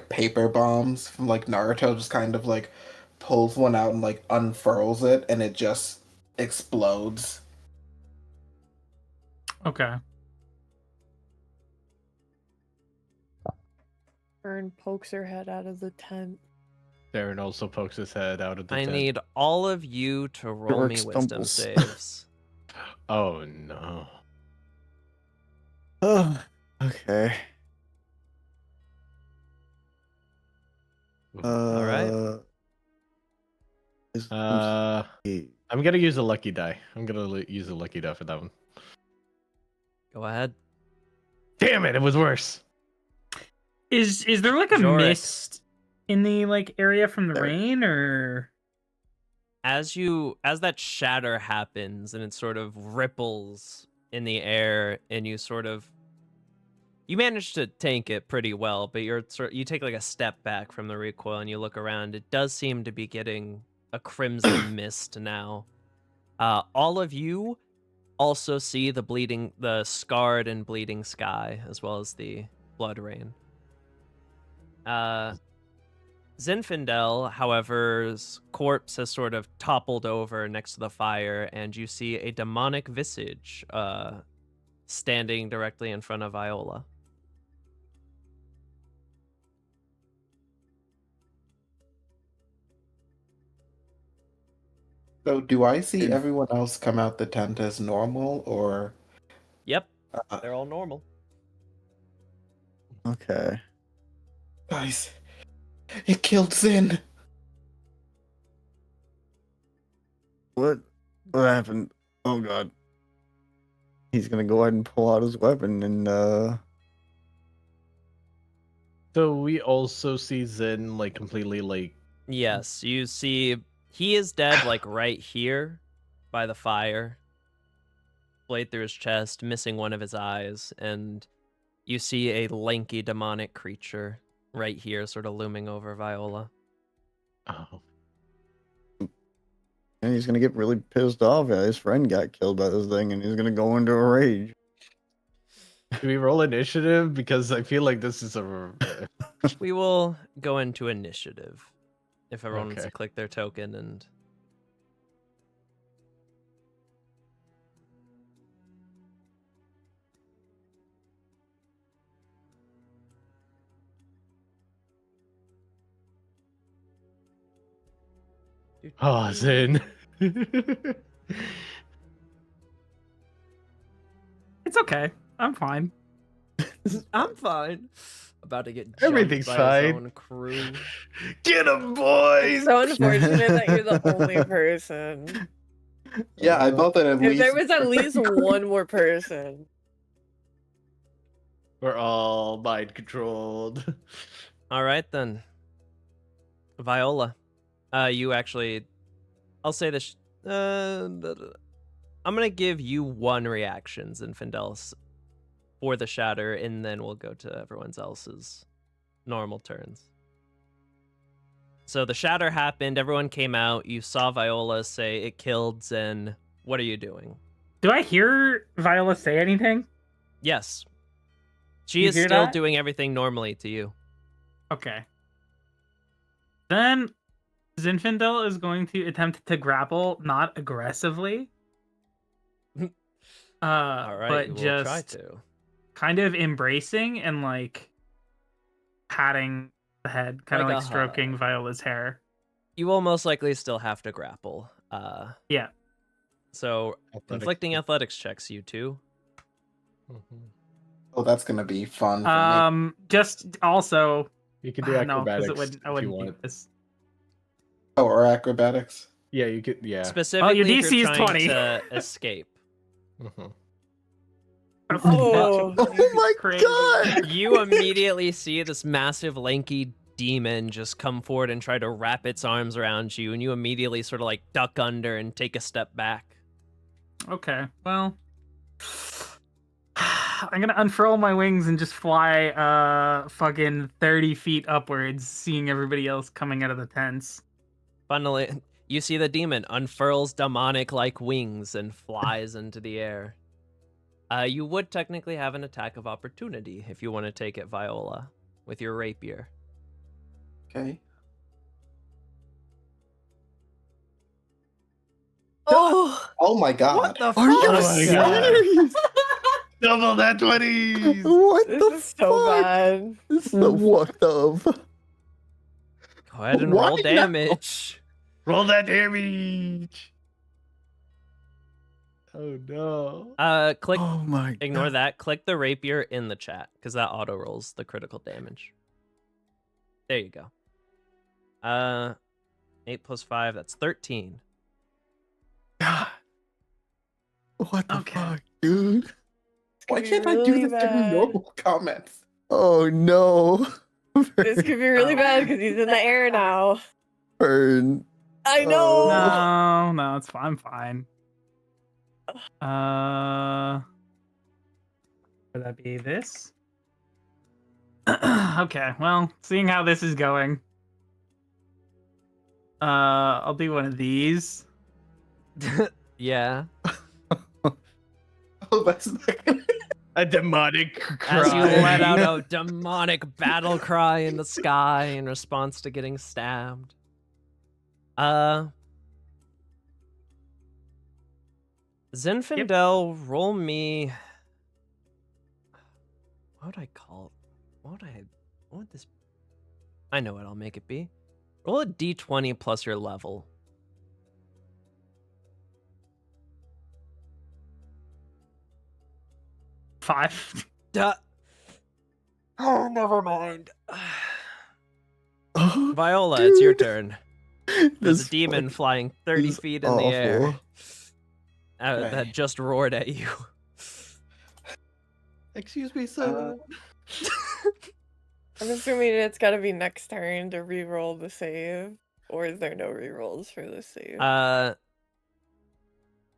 paper bombs from like Naruto, just kind of like pulls one out and like unfurls it and it just explodes. Okay. Ern pokes her head out of the tent. Darren also pokes his head out of the I tent. need all of you to roll Dork me wisdom stumbles. saves. Oh no. Oh, okay. All right. I'm gonna use a lucky die. I'm gonna use a lucky die for that one. Go ahead. Damn it! It was worse. Is there like a Jorik. mist in the like area from the There. rain, or As that shatter happens and it sort of ripples in the air and you manage to tank it pretty well, but you take like a step back from the recoil and you look around. It does seem to be getting a crimson mist now. All of you also see the scarred and bleeding sky, as well as the blood rain. Zinfandel, however's corpse has sort of toppled over next to the fire, and you see a demonic visage standing directly in front of Viola. So do I see And- everyone else come out the tent as normal, or Yep, they're all normal. Okay. guys, it killed Zin. What happened? Oh god. He's gonna go ahead and pull out his weapon and So we also see Zen like completely like Yes, you see he is dead like right here by the fire. Blade through his chest, missing one of his eyes, and you see a lanky demonic creature right here sort of looming over Viola. oh. and he's gonna get really pissed off that his friend got killed by this thing and he's gonna go into a rage. Do we roll initiative? Because I feel like this is a We will go into initiative if everyone wants Okay. to click their token and oh Zen. it's okay. I'm fine. I'm fine. About to get jumped Everything's by fine. his own crew. Get him, boys! It's so unfortunate that you're the only person. Yeah, I thought that at If least there was at least one more person. We're all mind controlled. All right then. Viola. You actually I'll say this I'm going to give you one reaction, Zinfandel, for the shatter, and then we'll go to everyone else's normal turns. So the shatter happened, everyone came out, you saw Viola say it killed Zen. What are you doing? Do I hear Viola say anything? Yes. She You is hear still that? doing everything normally to you. Okay. Then Zinfandel is going to attempt to grapple, not aggressively. All right, But you will just try to. kind of embracing and like patting the head, kind of Like like a stroking hug. Viola's hair. You will most likely still have to grapple. Yeah. So inflicting athletics checks, you two. oh, that's gonna be fun for me. Just also You can do no, acrobatics because I if you wouldn't do want. this. Oh, or acrobatics. Yeah, you could. Yeah. Specifically, your if DC you're is trying 20. to escape. Mhm. Oh. Oh my Crazy. god! You immediately see this massive, lanky demon just come forward and try to wrap its arms around you, and you immediately sort of like duck under and take a step back. Okay, well, I'm gonna unfurl my wings and just fly fucking 30 feet upwards, seeing everybody else coming out of the tents. Funnily, you see the demon unfurls demonic-like wings and flies into the air. You would technically have an attack of opportunity if you want to take it, Viola, with your rapier. Okay. Oh. Oh my god. the Are you Oh my God. serious? Double that 20s. What This the is so fuck? bad. This is so fucked up. Go ahead and Why roll not? damage. Roll that damage. Oh no. Click. Oh my Ignore god. that. Click the rapier in the chat because that auto rolls the critical damage. There you go. 8 plus 5, that's 13. God. What the Okay. fuck, dude? Why Could be can't I do really this during bad. normal comments? Oh no. This could be really bad because he's in the air now. Burn. I know. No, it's fine. I'm fine. Would that be this? Okay, well, seeing how this is going, I'll do one of these. Yeah. Oh, that's not gonna... A demonic cry. As you let out a demonic battle cry in the sky in response to getting stabbed. Zinfandel, roll me. What would I call? What would this? I know what I'll make it be. Roll a d20 plus your level. Five. Duh. Oh, never mind. Viola, it's your turn. There's This a demon fuck flying 30 is feet in the air awful. Okay. that just roared at you. Excuse me, sir. I'm assuming it's got to be next turn to re-roll the save, or is there no re-rolls for this save?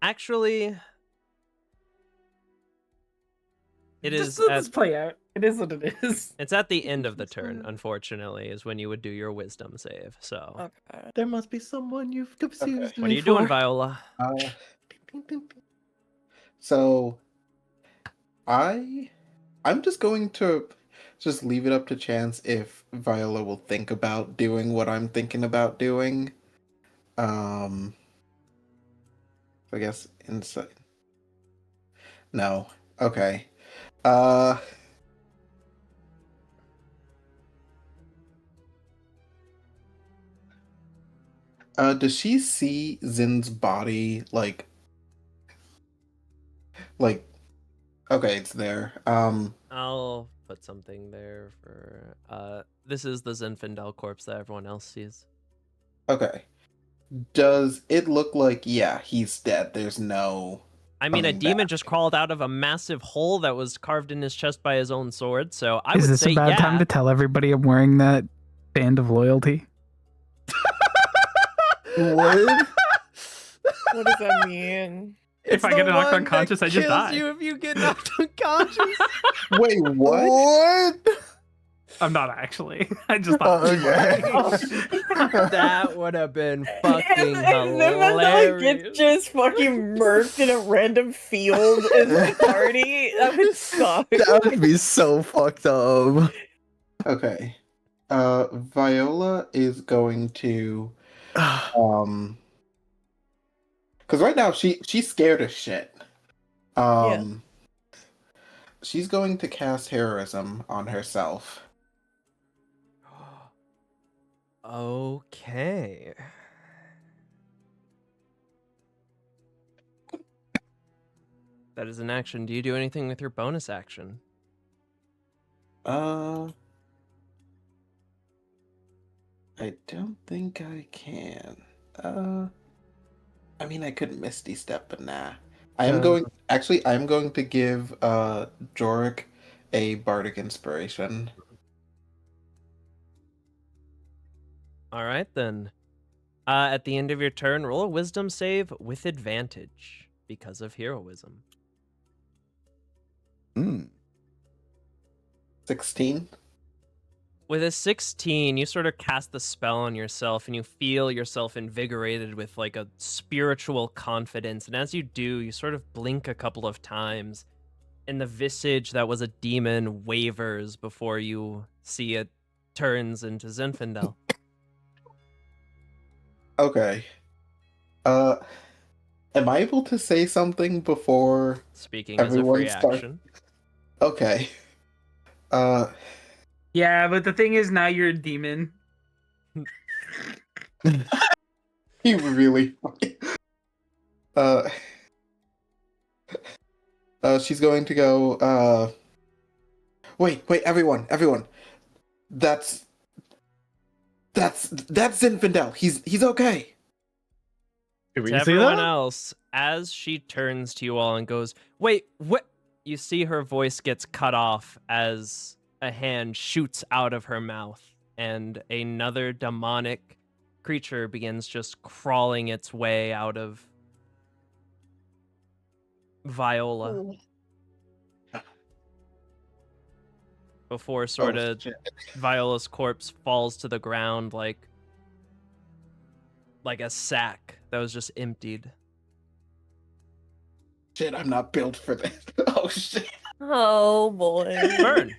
Actually, it is. Just let this play out. It is what it is. It's at the end of the turn. Unfortunately, is when you would do your wisdom save. So, Okay. There must be someone you've confused what are me you doing, for. Viola? So I'm just going to just leave it up to chance if Viola will think about doing what I'm thinking about doing. I guess insight. No. Okay. Does she see Zin's body like okay, it's there. I'll put something there for. This is the Zinfandel corpse that everyone else sees. Okay. Does it look like he's dead? There's no I mean, a coming demon back. just crawled out of a massive hole that was carved in his chest by his own sword. So I Is would this say a bad yeah. time to tell everybody I'm wearing that band of loyalty? What? What does that mean? If I get knocked unconscious, I just die. You if you get knocked unconscious. Wait, what? What? I'm not actually. I just thought. Okay. That would have been If fucking Zinfandel hilarious. gets just fucking murked in a random field in the party, that would suck. That would be so fucked up. Okay. Viola is going to because right now she's scared as shit. She's going to cast heroism on herself. Okay. That is an action. Do you do anything with your bonus action? I don't think I can. I mean, I could Misty Step, but nah. I'm going to give Jorik a Bardic Inspiration. All right, then. At the end of your turn, roll a wisdom save with advantage because of heroism. 16. With a 16, you sort of cast the spell on yourself and you feel yourself invigorated with like a spiritual confidence. And as you do, you sort of blink a couple of times and the visage that was a demon wavers before you see it turns into Zinfandel. Okay. Am I able to say something before Speaking as a everyone free starts? action. Okay. Yeah, but the thing is, now you're a demon. You really funny. She's going to go, wait, everyone. That's Zinfandel. He's okay. Did we To see everyone that? else, as she turns to you all and goes, "Wait, what?" You see her voice gets cut off as a hand shoots out of her mouth, and another demonic creature begins just crawling its way out of Viola before sort of shit. Viola's corpse falls to the ground like a sack that was just emptied. Shit, I'm not built for this. Oh shit. Oh boy. Burn.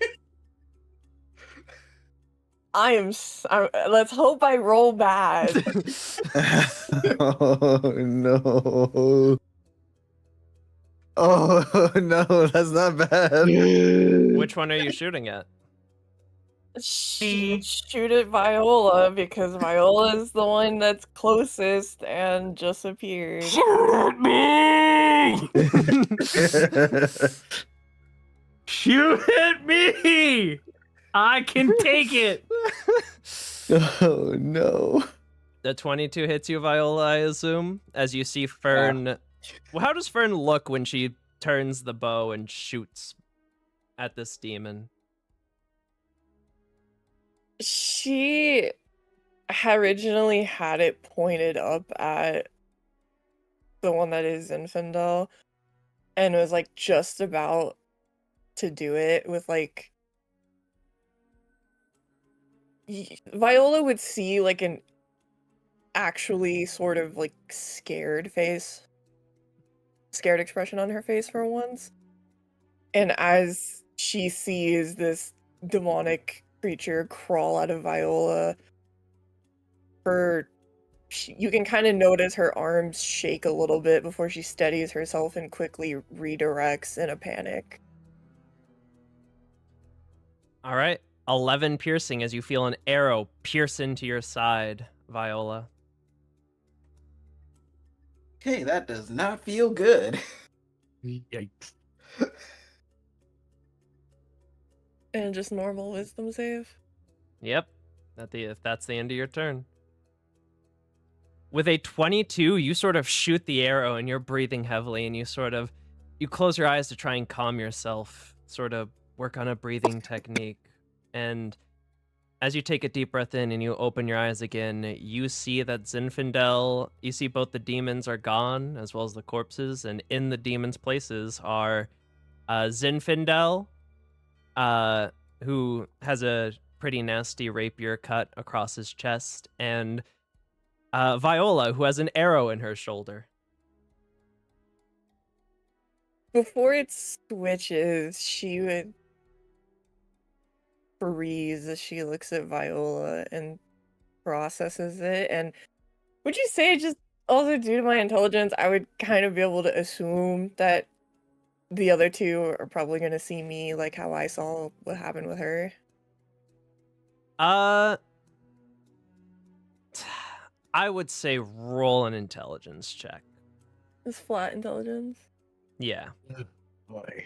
Let's hope I roll bad. Oh no. Oh no, that's not bad. Which one are you shooting at? Shoot at Viola because Viola is the one that's closest and just appeared. Shoot at me! Shoot at me! I can take it. Oh no. The 22 hits you, Viola, I assume, as you see Fern. Well, how does Fern look when she turns the bow and shoots at this demon? She originally had it pointed up at the one that is Zinfandel and was like just about to do it with like Viola would see like an actually sort of like scared expression on her face for once. And as she sees this demonic creature crawl out of Viola, you can kind of notice her arms shake a little bit before she steadies herself and quickly redirects in a panic. All right. 11 piercing as you feel an arrow pierce into your side, Viola. Okay, that does not feel good. Yikes. And just normal wisdom save. Yep. If that's the end of your turn. With a 22, you sort of shoot the arrow and you're breathing heavily and you close your eyes to try and calm yourself, sort of work on a breathing technique. And as you take a deep breath in and you open your eyes again, you see that Zinfandel, you see both the demons are gone as well as the corpses, and in the demons' places are Zinfandel, who has a pretty nasty rapier cut across his chest, and Viola, who has an arrow in her shoulder. Before it switches, she would freeze as she looks at Viola and processes it. And would you say, just also due to my intelligence, I would kind of be able to assume that the other two are probably going to see me like how I saw what happened with her? I would say roll an intelligence check. It's flat intelligence. Yeah. Boy.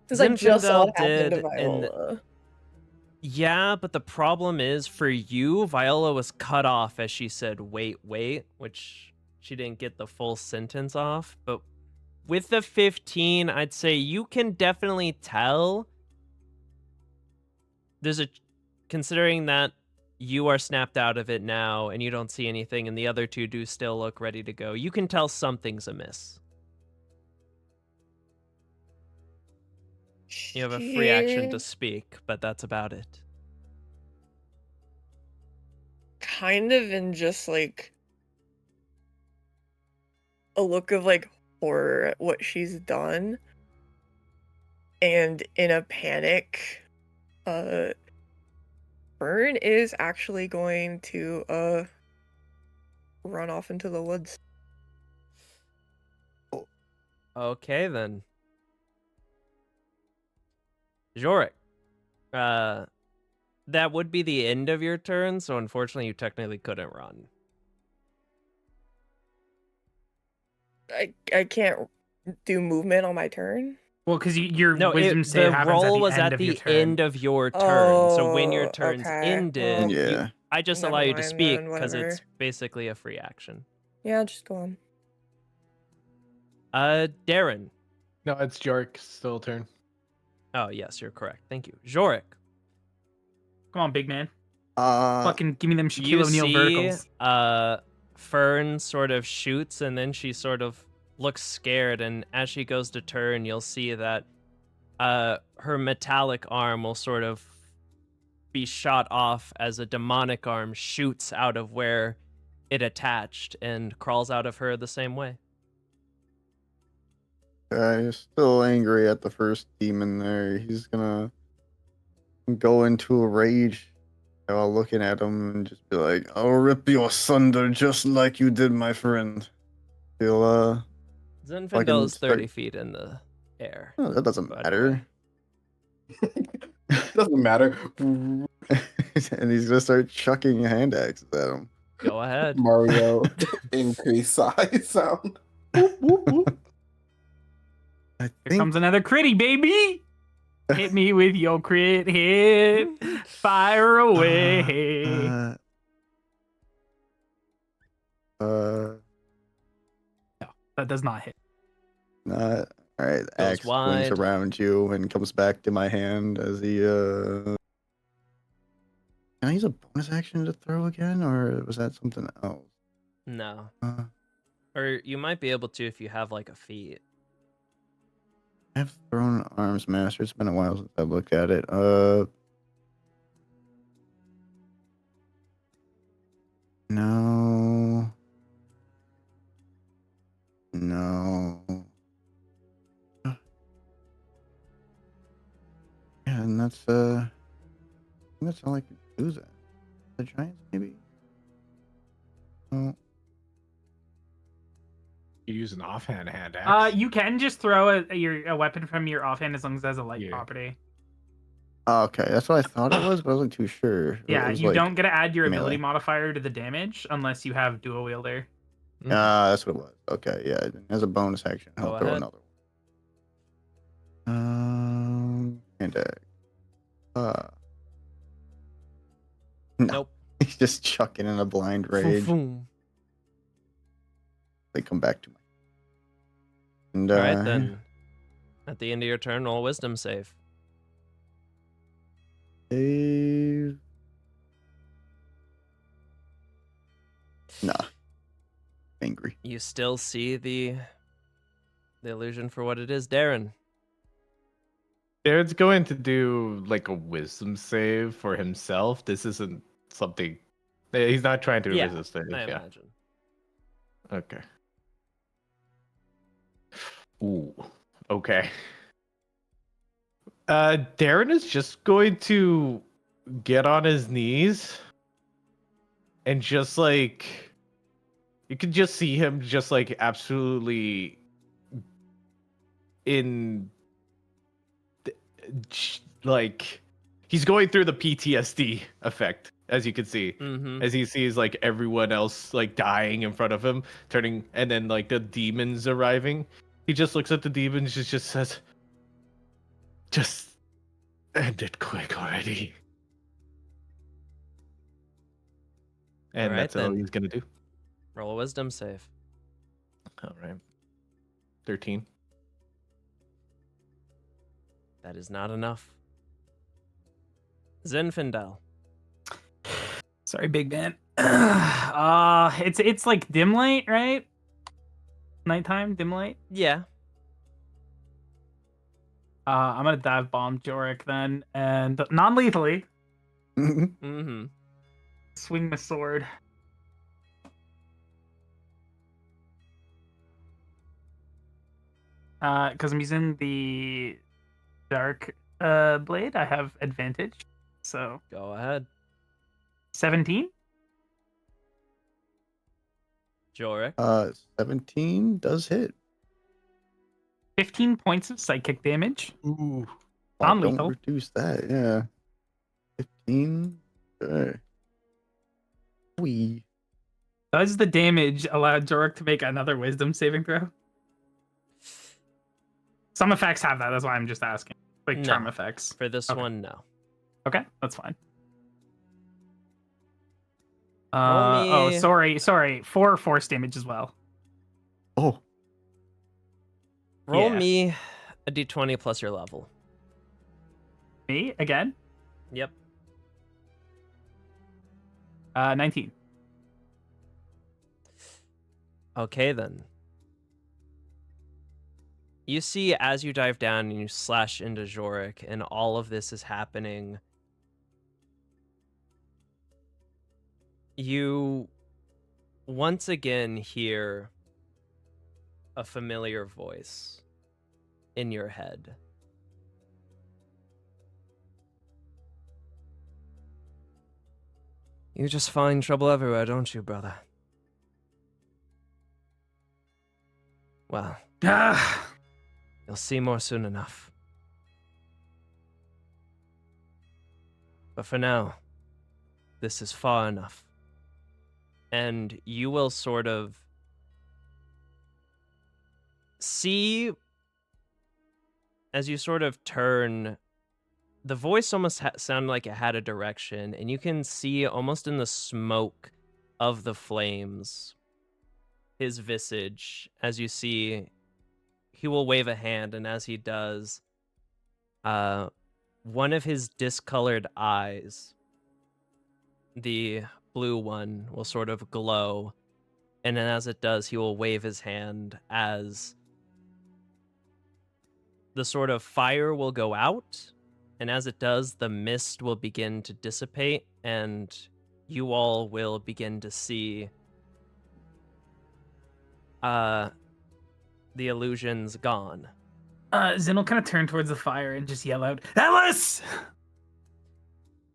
Because I just saw Zinfandel it happen to did, and Viola. Yeah, but the problem is for you, Viola was cut off as she said, wait, which she didn't get the full sentence off. But with the 15, I'd say you can definitely tell. Considering that you are snapped out of it now and you don't see anything, and the other two do still look ready to go, you can tell something's amiss. You have a free action to speak, but that's about it. Kind of in just like a look of like horror at what she's done, and in a panic, Fern is actually going to run off into the woods. Okay then. Jorik, that would be the end of your turn, so unfortunately you technically couldn't run. I can't do movement on my turn. Well, because your No, wisdom save the happens roll at was the end at of your the turn. end of your turn. So when your Oh, turn's okay. ended, Well, Yeah. I just never allow you to mind speak then, because it's whatever. basically a free action. Yeah, just go on. Darren. No, it's Jork's still turn. Oh, yes, you're correct. Thank you. Jorik. Come on, big man. Uh, Fucking give me them You Shaquille O'Neal see, verticals. Fern sort of shoots, and then she sort of looks scared, and as she goes to turn, you'll see that her metallic arm will sort of be shot off as a demonic arm shoots out of where it attached and crawls out of her the same way. He's still angry at the first demon there. He's gonna go into a rage while looking at him and just be like, I'll rip you asunder just like you did, my friend. He'll, Zinfandel's start- 30 feet in the air. oh, that doesn't By the matter. Doesn't matter. And he's gonna start chucking hand axes at him. Go ahead. Mario increase size sound. I Here think comes another critty, baby. Hit me with your crit hit. Fire away. That does not hit. Not all right. Goes Axe swings wide. around you and comes back to my hand as he. Can I use a bonus action to throw again, or was that something else? No. Uh, Or you might be able to if you have like a feat. I've thrown arms master. It's been a while since I've looked at it. No. No. Yeah, and that's I think that's all I can do then. The giants maybe? Oh. You use an offhand hand axe. You can just throw a weapon from your offhand as long as it has a light Yeah. property. Oh, okay, that's what I thought it was, but I wasn't too sure. It Yeah, was you like- don't get to add your ability melee. modifier to the damage unless you have dual wielder. That's what it was. Okay, yeah, as a bonus action, I'll Go throw ahead. another one. And no. Nope. He's just chucking in a blind rage. Boom. They come back to me. And All right, then. At the end of your turn, roll a wisdom save. Save. Nah. Angry. You still see the illusion for what it is, Darren. Darren's going to do like a wisdom save for himself. This isn't something. He's not trying to Yeah, resist it. I Yeah. imagine. Okay. Ooh. Okay. Darren is just going to get on his knees and just like you can just see him just like absolutely in like he's going through the PTSD effect, as you can see. Mm-hmm. As he sees like everyone else like dying in front of him, turning, and then like the demons arriving. He just looks at the demons and just says, just end it quick already. And Alright, that's all then. he's gonna do. Roll a wisdom save. All right. 13. That is not enough. Zinfandel. Sorry, big man. It's like dim light, right? Nighttime, dim light. Yeah. I'm gonna dive bomb Jorik then, and non-lethally Mm-hmm. swing my sword. Because I'm using the dark blade, I have advantage. So Go ahead. 17. Jorik. 17 does hit. 15 points of psychic damage. Ooh. Oh, Non-lethal. don't reduce that, yeah. 15. Okay. Wee. Does the damage allow Jorik to make another wisdom saving throw? Some effects have that, that's why I'm just asking. Like charm No. effects. For this Okay. one, no. Okay, that's fine. Roll me- sorry. 4 force damage as well. Oh, Roll Yeah. me a d20 plus your level. Me again? Yep. 19. Okay, then. You see, as you dive down and you slash into Jorik, and all of this is happening, you once again hear a familiar voice in your head. You just find trouble everywhere, don't you, brother? Well, Ah, you'll see more soon enough. But for now, this is far enough. And you will sort of see, as you sort of turn, the voice almost sounded like it had a direction, and you can see almost in the smoke of the flames his visage. As you see, he will wave a hand, and as he does, one of his discolored eyes, the blue one, will sort of glow, and then as it does, he will wave his hand as the sort of fire will go out, and as it does, the mist will begin to dissipate, and you all will begin to see the illusions gone. Zin will kind of turn towards the fire and just yell out, Ellis!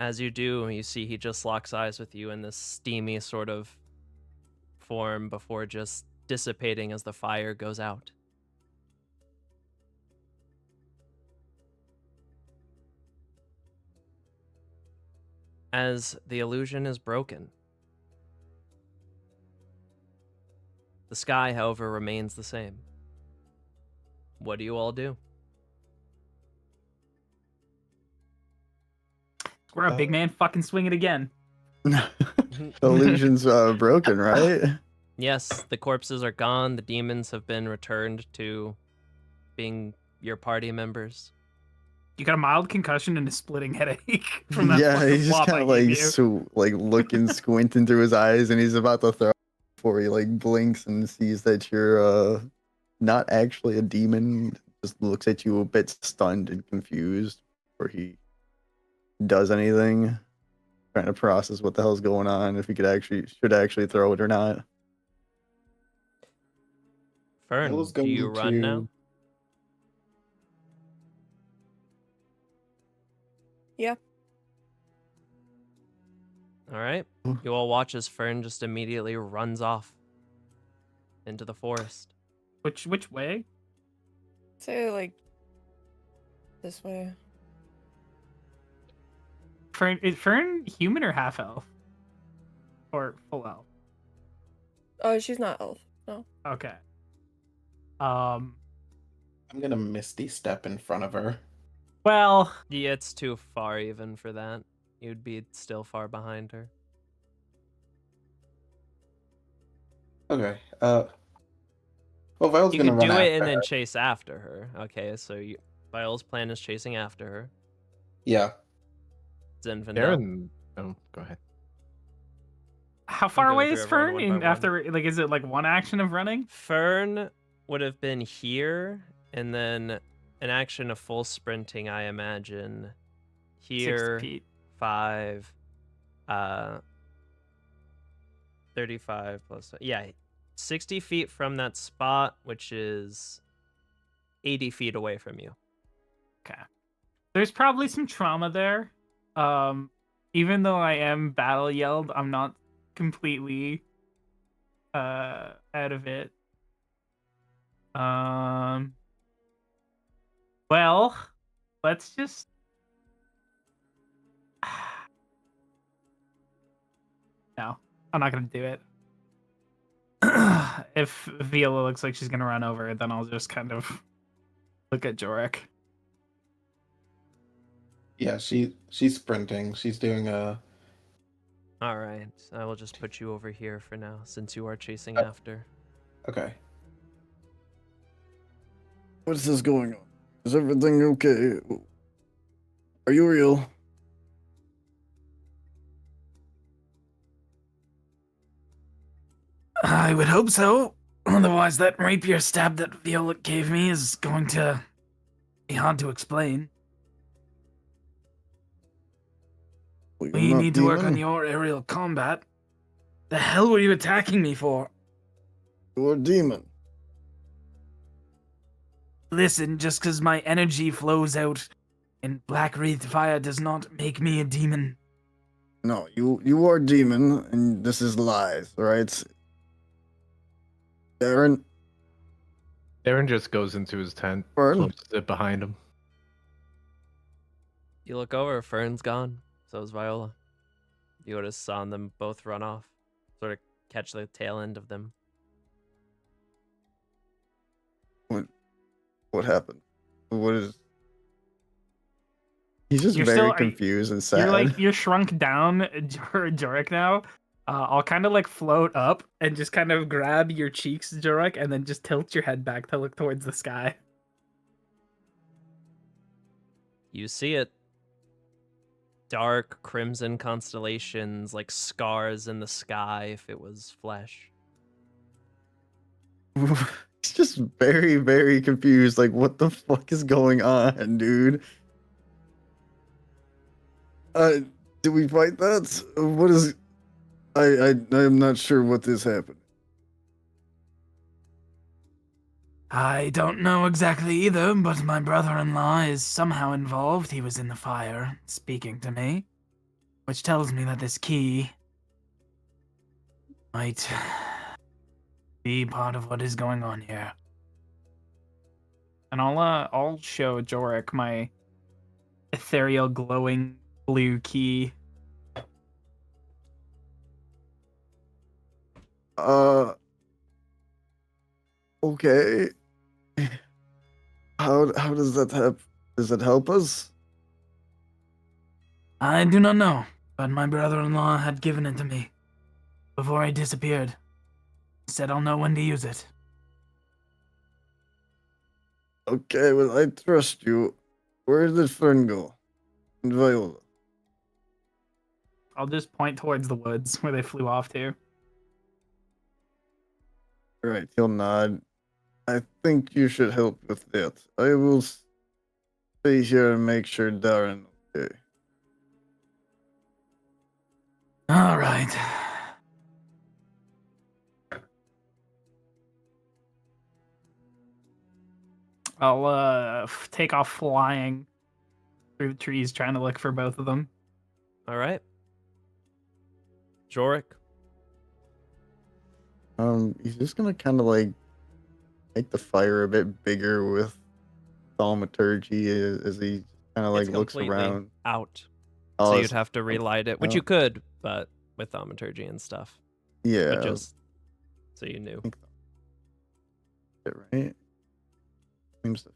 As you do, you see he just locks eyes with you in this steamy sort of form before just dissipating as the fire goes out. As the illusion is broken, the sky, however, remains the same. What do you all do? We're a big man, fucking swing it again. the illusion's broken, right? Yes, the corpses are gone. The demons have been returned to being your party members. You got a mild concussion and a splitting headache from that Yeah, fucking he's just flop kind I of gave like you. like looking, squinting through his eyes, and he's about to throw before he like blinks and sees that you're not actually a demon. Just looks at you a bit stunned and confused before he does anything. Trying to process what the hell's going on, if he should actually throw it or not. Fern, was do you going run now? to- Yeah. All right. You all watch as Fern just immediately runs off into the forest. Which way? Say like this way. Is Fern human or half elf? Or full elf? Oh, she's not elf. No. Okay. I'm gonna Misty step in front of her. Well, Yeah, it's too far even for that. You'd be still far behind her. Okay. Well, Violet's You gonna could run do after it and then her. chase after her. Okay, so Viol's plan is chasing after her. Yeah. Zinfandel. Darren, oh, go ahead. How far go away through is everyone Fern? one by And after, like, is it like one action of running? Fern would have been here, and then an action of full sprinting, I imagine. 60 Here, feet. 5, 35 plus, yeah, 60 feet from that spot, which is 80 feet away from you. Okay. There's probably some trauma there. Even though I am battle yelled, I'm not completely out of it. Well, let's just no, I'm not gonna do it. If Viola looks like she's gonna run over, then I'll just kind of look at Jorik. Yeah, she's sprinting. She's doing a. All right, I will just put you over here for now, since you are chasing Oh. after. Okay. What is this going on? Is everything okay? Are you real? I would hope so. Otherwise, that rapier stab that Viola gave me is going to be hard to explain. Well, you're We not need to work on demon. your aerial combat. The hell were you attacking me for? You're a demon. Listen, just because my energy flows out in black wreathed fire does not make me a demon. No, you are a demon, and this is lies, right? Darren, Darren just goes into his tent, Fern? closes it behind him. You look over, Fern's gone. So is Viola. You would have saw them both run off, sort of catch the tail end of them. What happened? What is? He's just You're very still- confused and sad. You're shrunk down, Jorik now. I'll kind of like float up and just kind of grab your cheeks, Jorik, and then just tilt your head back to look towards the sky. You see it. Dark crimson constellations, like scars in the sky if it was flesh. He's just very, very confused. Like, what the fuck is going on, dude? Did we fight that? What is? I'm not sure what this happened. I don't know exactly either, but my brother-in-law is somehow involved. He was in the fire, speaking to me, which tells me that this key might be part of what is going on here. And I'll show Jorik my ethereal glowing blue key. Okay. How does that help? Does it help us? I do not know, but my brother-in-law had given it to me before he disappeared. He said I'll know when to use it. Okay, well, I trust you. Where did Fern go? And Viola? I'll just point towards the woods where they flew off to. Right, he'll nod. I think you should help with that. I will stay here and make sure Darren okay. All right. I'll take off flying through the trees, trying to look for both of them. All right. Jorik. He's just gonna kind of like make the fire a bit bigger with thaumaturgy as he kind of like It's looks completely around. out. Oh, So it's- you'd have to relight it, which oh. you could, but with thaumaturgy and stuff. Yeah, But just so you knew. right. Seems to.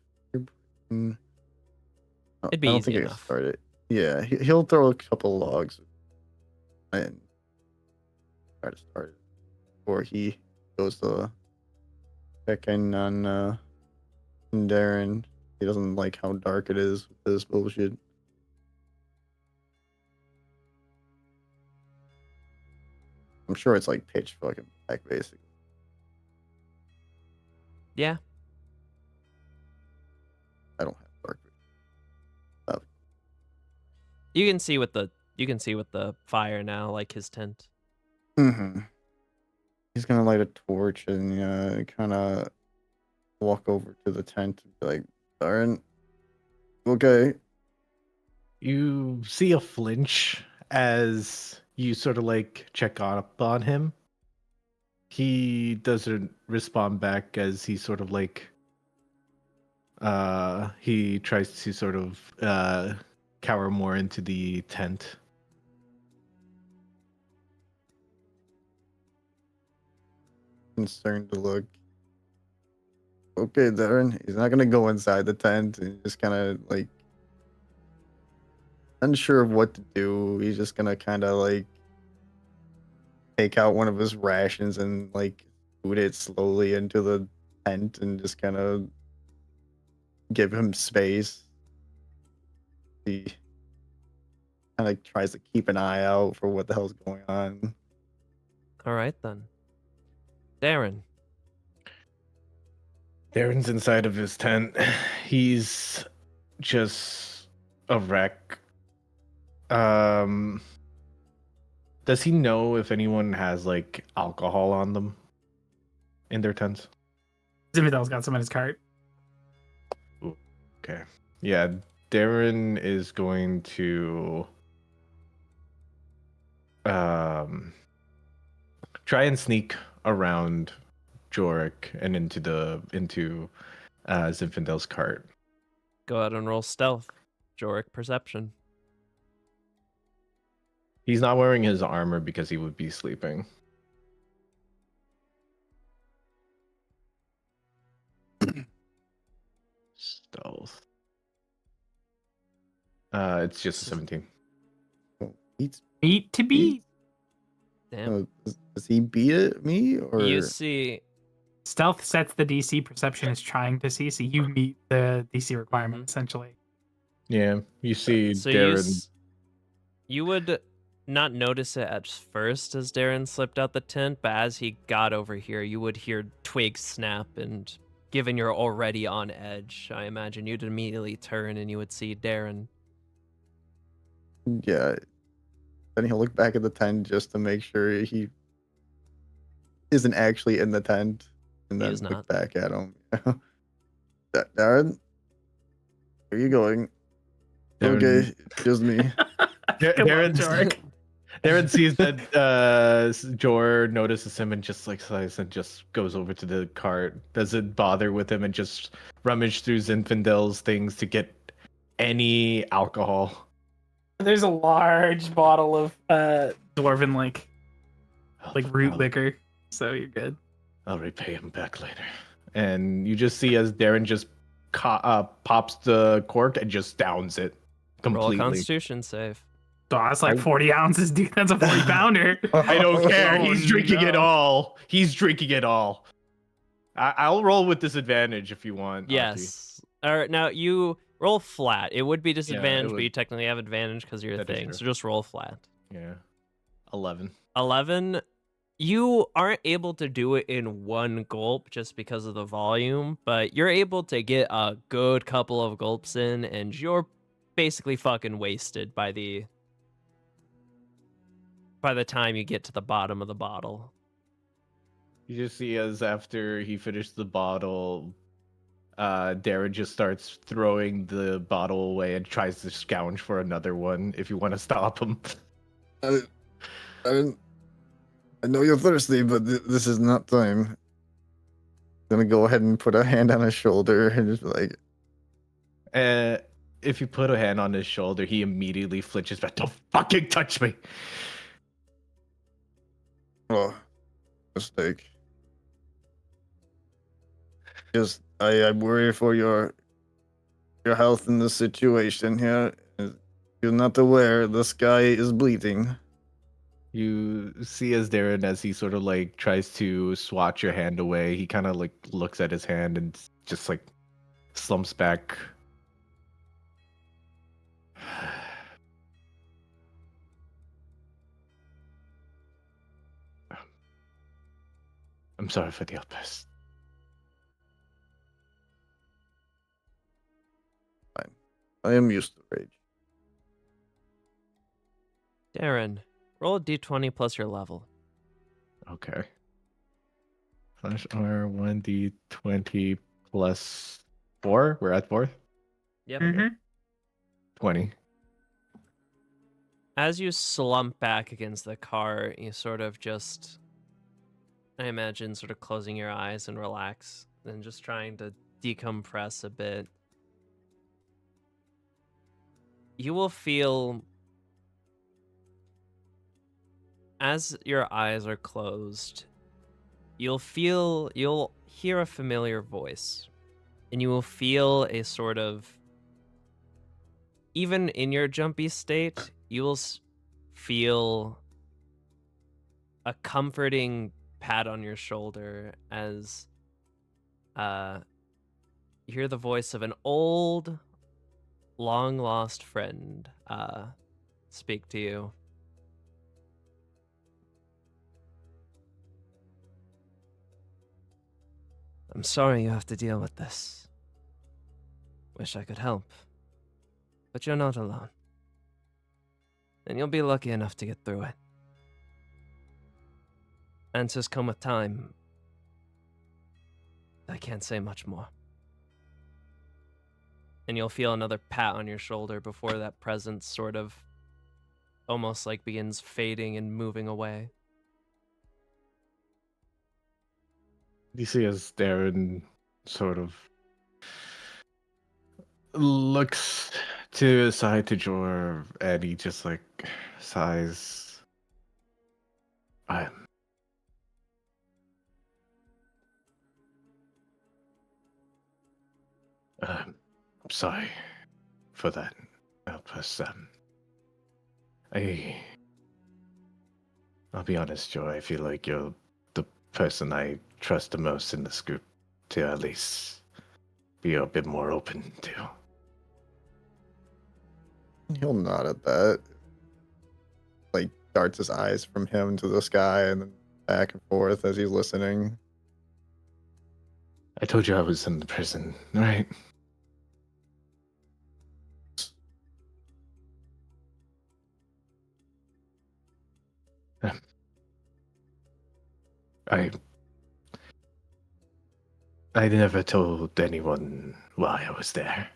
Oh, It'd be I don't easy think I enough. start it. Yeah, he'll throw a couple logs and try to start it, or he goes to check in on Darren. He doesn't like how dark it is with this bullshit. I'm sure it's like pitch fucking black, basically. Yeah. I don't have dark vision. You can see with the fire now, like his tent. Mm-hmm. He's gonna light a torch and kind of walk over to the tent and be like, Darren, okay. You see a flinch as you sort of like check up on him. He doesn't respond back as he sort of like he tries to sort of cower more into the tent. Concerned to look. Okay, Darren. He's not gonna go inside the tent and just kind of like unsure of what to do. He's just gonna kind of like take out one of his rations and like put it slowly into the tent and just kind of give him space. He kind of tries to keep an eye out for what the hell's going on. All right then. Darren. Darren's inside of his tent. He's just a wreck. Does he know if anyone has like alcohol on them in their tents? Zinfandel got some in his cart. Okay. Yeah, Darren is going to try and sneak around Jorik and into Zinfandel's cart. Go ahead and roll stealth. Jorik perception. He's not wearing his armor because he would be sleeping. Stealth. It's just a 17. Beat to beat. Damn. Does he beat me or You see Stealth sets the DC. Perception is trying to see, so you meet the DC requirement essentially. Yeah, you see so Darren. you would not notice it at first as Darren slipped out the tent, but as he got over here, you would hear twigs snap, and given you're already on edge, I imagine you'd immediately turn and you would see Darren. Yeah. Then he'll look back at the tent just to make sure he isn't actually in the tent, and He then is look not. back at him. Darren, where are you going? Darren- Okay, it's just me. Come on, Jorik. Darren sees that Jor notices him and just like sighs and just goes over to the cart. Doesn't bother with him and just rummage through Zinfandel's things to get any alcohol. There's a large bottle of dwarven like root I'll- liquor, so you're good. I'll repay him back later. And you just see as Darren just pops the cork and just downs it Roll a completely. Constitution save. So that's like 40 ounces, dude. That's a 40 pounder. I don't care. Oh, He's drinking it no. all. He's drinking it all. I'll roll with disadvantage if you want. Yes. All right, now you roll flat. It would be disadvantage, but would- you technically have advantage because you're a That is thing. true. So just roll flat. Yeah. 11. 11. You aren't able to do it in one gulp just because of the volume, but you're able to get a good couple of gulps in, and you're basically fucking wasted by the time you get to the bottom of the bottle. You just see as after he finished the bottle, Darren just starts throwing the bottle away and tries to scrounge for another one if you want to stop him. I know you're thirsty, but this is not time. I'm gonna go ahead and put a hand on his shoulder and just be like, If you put a hand on his shoulder, he immediately flinches back. Don't fucking touch me! oh, mistake. Just, I worry for your health in this situation here. You're not aware, this guy is bleeding. You see as Darren, as he sort of like tries to swat your hand away, he kind of like looks at his hand and just like slumps back. I'm sorry for the outburst. I am used to rage. Darren, roll a d20 plus your level. Okay. Slash R 1d20 plus 4. We're at 4. Yep. Mm-hmm. 20. As you slump back against the car, you sort of just, I imagine, sort of closing your eyes and relax, and just trying to decompress a bit. You will feel, as your eyes are closed, you'll hear a familiar voice, and you will feel a sort of, even in your jumpy state, you will feel a comforting pat on your shoulder as you hear the voice of an old, long-lost friend speak to you. I'm sorry you have to deal with this. Wish I could help. But you're not alone. And you'll be lucky enough to get through it. Answers come with time. I can't say much more. And you'll feel another pat on your shoulder before that presence sort of almost like begins fading and moving away. You see as Darren sort of looks to side to Jor, and he just like sighs. I'm sorry for that, Alphonz. I'll be honest, Joy. I feel like you're the person I trust the most in this group to at least be a bit more open to. He'll nod at that. Like, darts his eyes from him to the sky and then back and forth as he's listening. I told you I was in the prison, right? I never told anyone why I was there.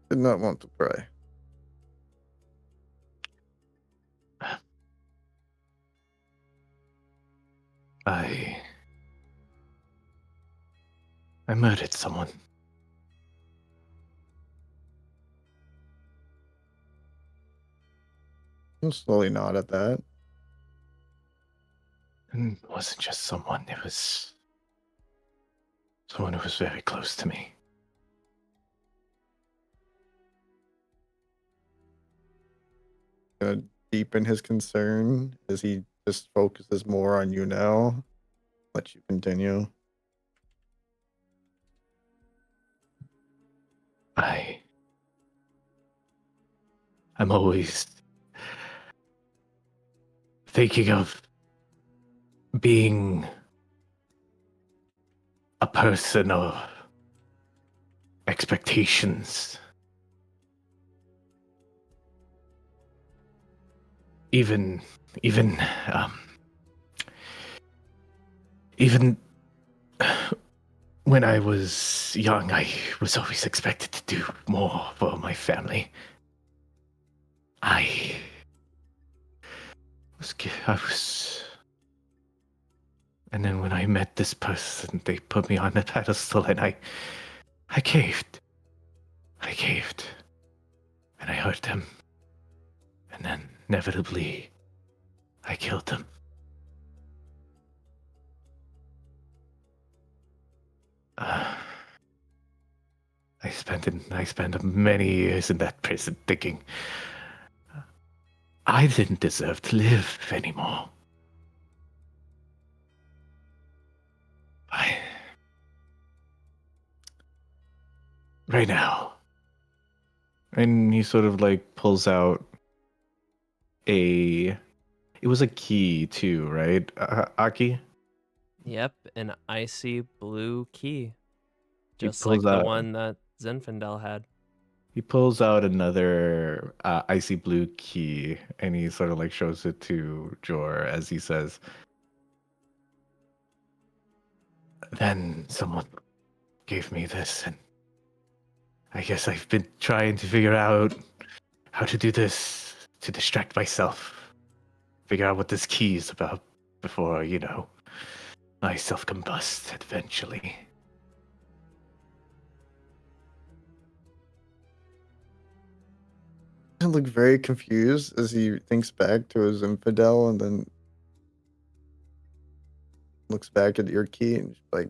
Did not want to pry. I murdered someone. He'll slowly nod at that. And it wasn't just someone, it was someone who was very close to me. Gonna deepen his concern as he just focuses more on you now. Let you continue. I'm always thinking of being a person of expectations. Even when I was young, I was always expected to do more for my family. I was, and then when I met this person, they put me on a pedestal, and I caved. I caved, and I hurt them, and then inevitably, I killed them. I I spent many years in that prison thinking I didn't deserve to live anymore. Right now. And he sort of like pulls out it was a key too, right? Aki? Yep, an icy blue key. He Just like pulls the out one that Zinfandel had. he pulls out another icy blue key and he sort of like shows it to Jor as he says, then someone gave me this, and I guess I've been trying to figure out how to do this to distract myself. Figure out what this key is about before, I self-combust eventually. I look very confused as he thinks back to his infidel and then looks back at your key and is like,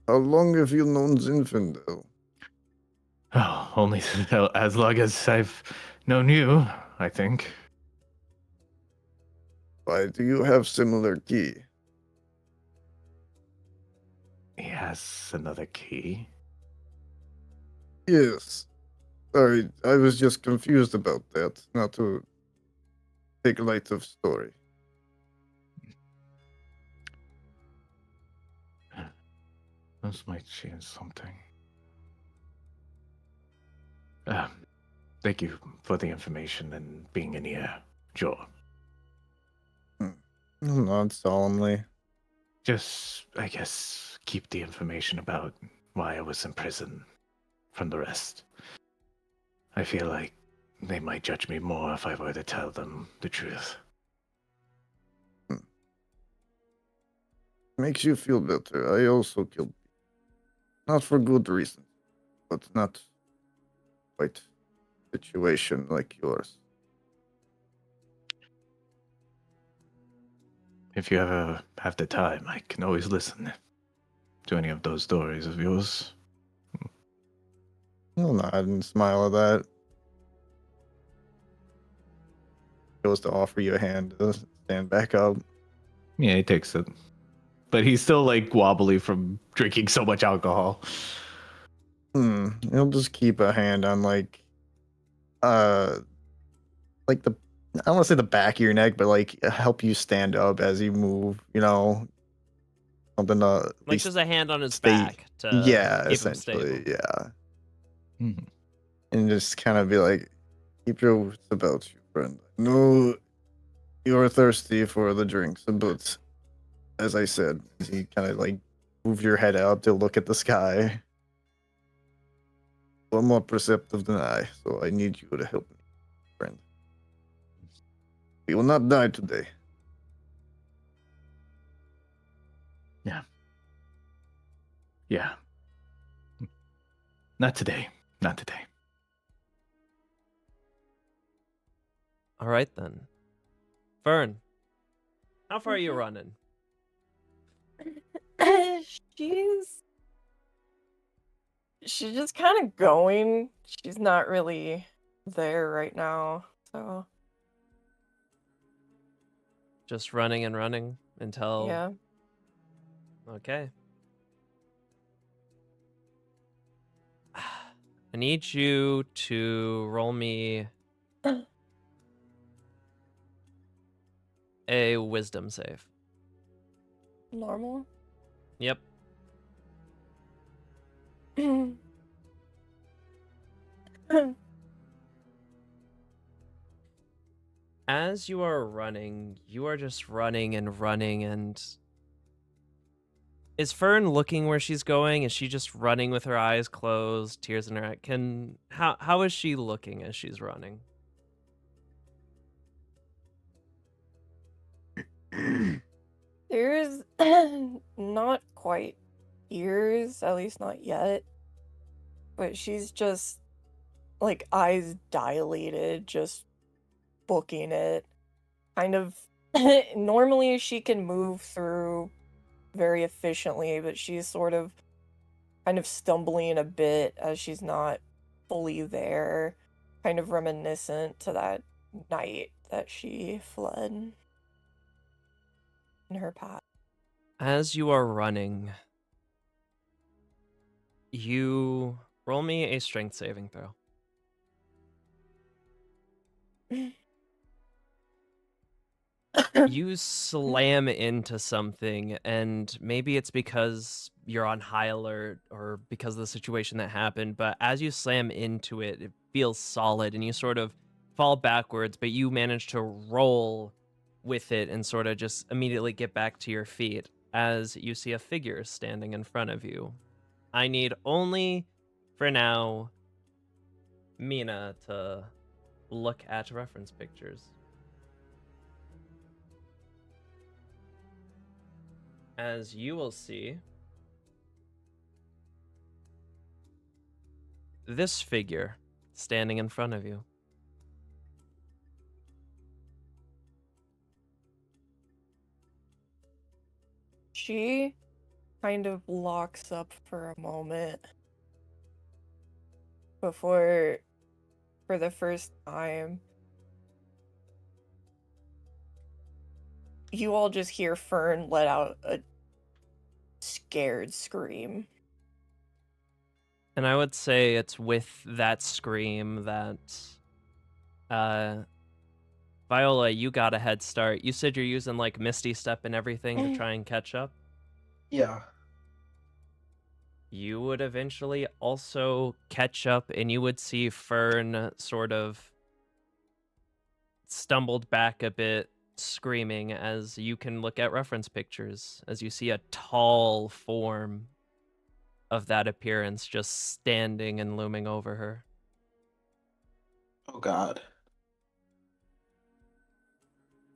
how long have you known Zinfandel? Oh, only as long as I've known you, I think. Why do you have similar key? He has another key. Yes. Sorry, I was just confused about that. Not to take light of story. This might change something. Thank you for the information and being in here, Joe. Not solemnly. Just, I guess, keep the information about why I was in prison from the rest. I feel like they might judge me more if I were to tell them the truth. Makes you feel better. I also killed people. Not for good reason, but not quite situation like yours. If you ever have the time, I can always listen to any of those stories of yours. He'll nod and smile at that. Goes to offer you a hand to stand back up. Yeah, he takes it. But he's still like wobbly from drinking so much alcohol. He'll just keep a hand on like the I don't want to say the back of your neck, but like help you stand up as you move, something to at Like least just a hand on his stay- back to yeah, keep him essentially, stable. yeah. Mhm. And just kind of be like, keep your wits about you, friend. No, you're thirsty for the drinks, but as I said, you kind of like move your head out to look at the sky. One more perceptive than I, so I need you to help me, friend. We will not die today. Yeah. Not today. Not today. All right then. Fern, how far are you running? She's just kind of going. She's not really there right now. So, Just running and running until. yeah. Okay. I need you to roll me a wisdom save. Normal. Yep. As you are running, you are just running and running, and is Fern looking where she's going? Is she just running with her eyes closed, tears in her eye? How is she looking as she's running? There's not quite ears, at least not yet. But she's just like eyes dilated, just booking it. Kind of normally she can move through very efficiently, but she's sort of kind of stumbling a bit as she's not fully there, kind of reminiscent to that night that she fled in her path. As you are running, you roll me a strength saving throw. You slam into something, and maybe it's because you're on high alert or because of the situation that happened, but as you slam into it, it feels solid and you sort of fall backwards, but you manage to roll with it and sort of just immediately get back to your feet as you see a figure standing in front of you. I need only, for now, Mina to look at reference pictures. As you will see, this figure standing in front of you. She kind of locks up for a moment before, for the first time, you all just hear Fern let out a scared scream. And I would say it's with that scream that Viola, you got a head start. You said you're using like Misty Step and everything to try and catch up. Yeah. You would eventually also catch up, and you would see Fern sort of stumbled back a bit, screaming, as you can look at reference pictures, as you see a tall form of that appearance just standing and looming over her. Oh God.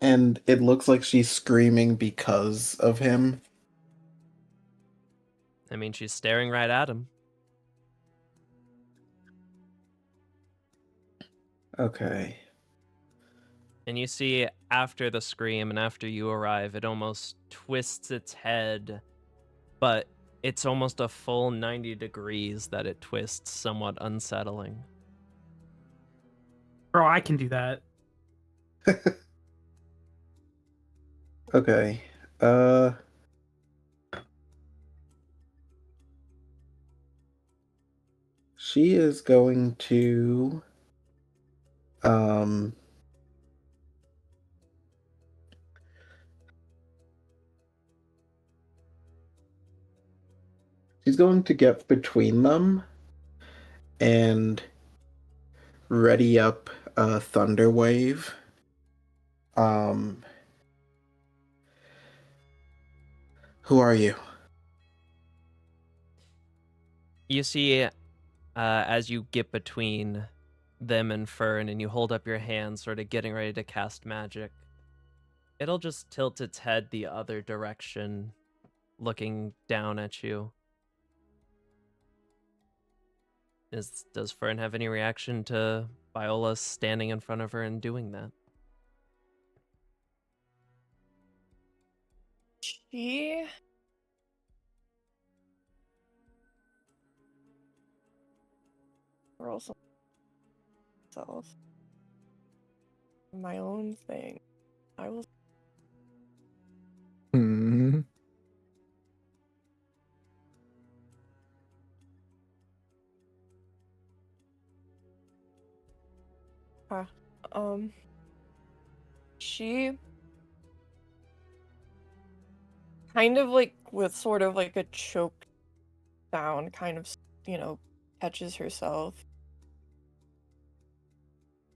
And it looks like she's screaming because of him. I mean, she's staring right at him. Okay. And you see after the scream and after you arrive, it almost twists its head, but it's almost a full 90 degrees that it twists, somewhat unsettling. Bro, I can do that. Okay. She is going to she's going to get between them and ready up a thunder wave. Who are you? You see, as you get between them and Fern and you hold up your hand, sort of getting ready to cast magic, it'll just tilt its head the other direction, looking down at you. Does Fern have any reaction to Viola standing in front of her and doing that? She rolls myself. My own thing. I will. Hmm. She kind of like with sort of like a choke sound, kind of, catches herself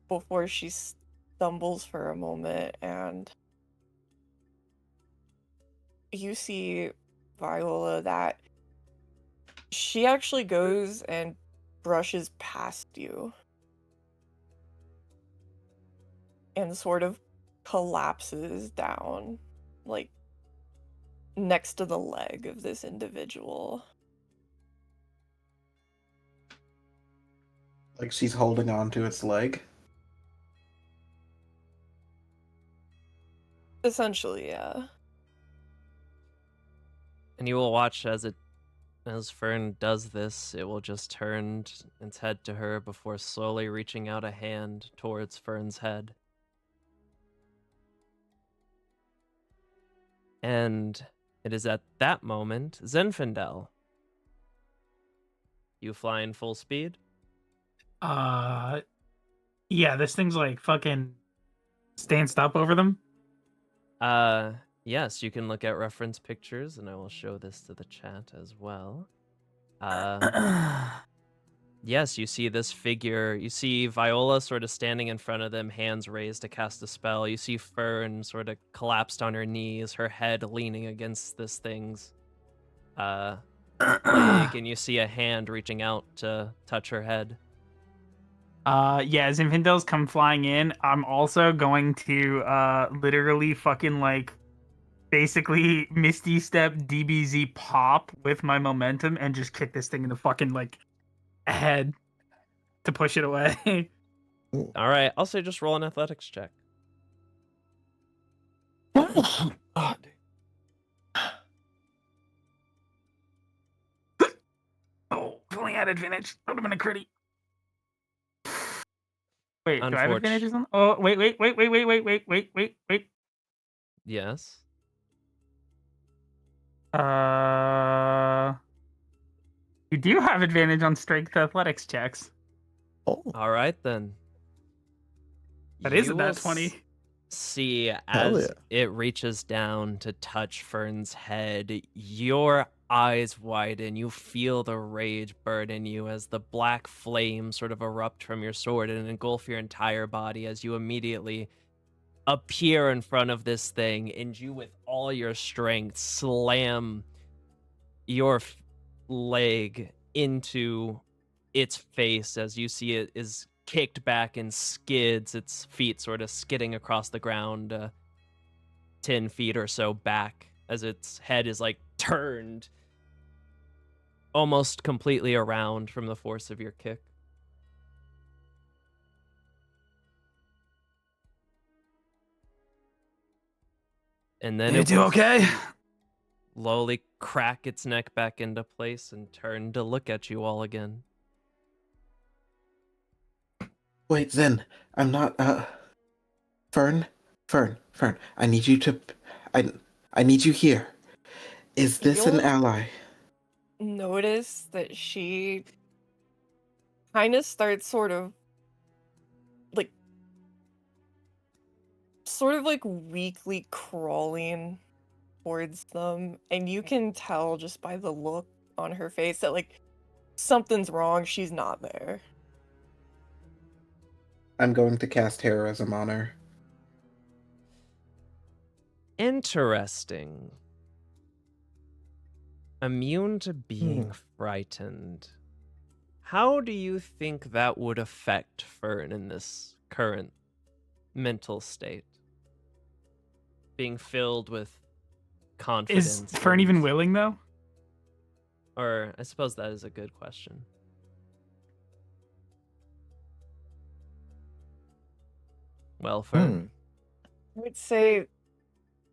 before she stumbles for a moment, and you see Viola that she actually goes and brushes past you and sort of collapses down, like next to the leg of this individual. Like she's holding on to its leg? Essentially, yeah. And you will watch as it As Fern does this, it will just turn its head to her before slowly reaching out a hand towards Fern's head. And it is at that moment, Zinfandel, you fly in full speed? Yeah, this thing's like fucking stanced up over them. Yes, you can look at reference pictures, and I will show this to the chat as well. Yes, you see this figure. You see Viola sort of standing in front of them, hands raised to cast a spell. You see Fern sort of collapsed on her knees, her head leaning against this thing's leg, and you see a hand reaching out to touch her head. Yeah, as Infandel's come flying in, I'm also going to literally fucking like basically Misty Step DBZ pop with my momentum and just kick this thing in the fucking like head to push it away. All right, I'll say just roll an athletics check. God. Oh, if only I had advantage. That would have been a critty. Wait, do I have advantages on? Oh, wait. Yes. You do have advantage on strength athletics checks. Oh, All right, then. That is You a bad will 20. See, Hell as yeah. it reaches down to touch Fern's head, your eyes widen. You feel the rage burn in you as the black flames sort of erupt from your sword and engulf your entire body as you immediately appear in front of this thing, and you, with all your strength, slam your leg into its face as you see it is kicked back and skids, its feet sort of skidding across the ground 10 feet or so back as its head is like turned almost completely around from the force of your kick. And then You it do will okay? slowly crack its neck back into place and turn to look at you all again. Wait, Zen, I'm not, Fern, I need you to, I need you here. Is this an You'll ally? notice that she kind of starts sort of weakly crawling towards them, and you can tell just by the look on her face that like something's wrong. She's not there. I'm going to cast Heroism on her. Interesting. Immune to being frightened. How do you think that would affect Fern in this current mental state? Being filled with confidence. Is Fern even willing though? Or I suppose that is a good question. Well, Fern. I would say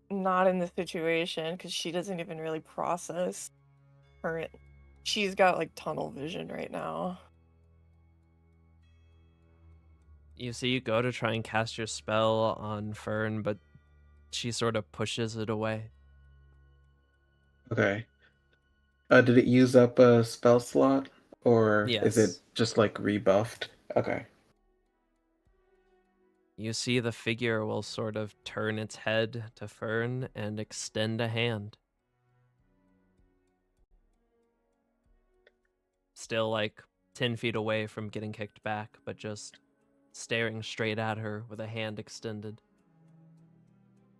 not in the situation because she doesn't even really process current. She's got like tunnel vision right now. You see, you go to try and cast your spell on Fern, but she sort of pushes it away. Okay. Did it use up a spell slot? Or is it Yes. just like rebuffed? Okay. You see the figure will sort of turn its head to Fern and extend a hand. Still like 10 feet away from getting kicked back, but just staring straight at her with a hand extended.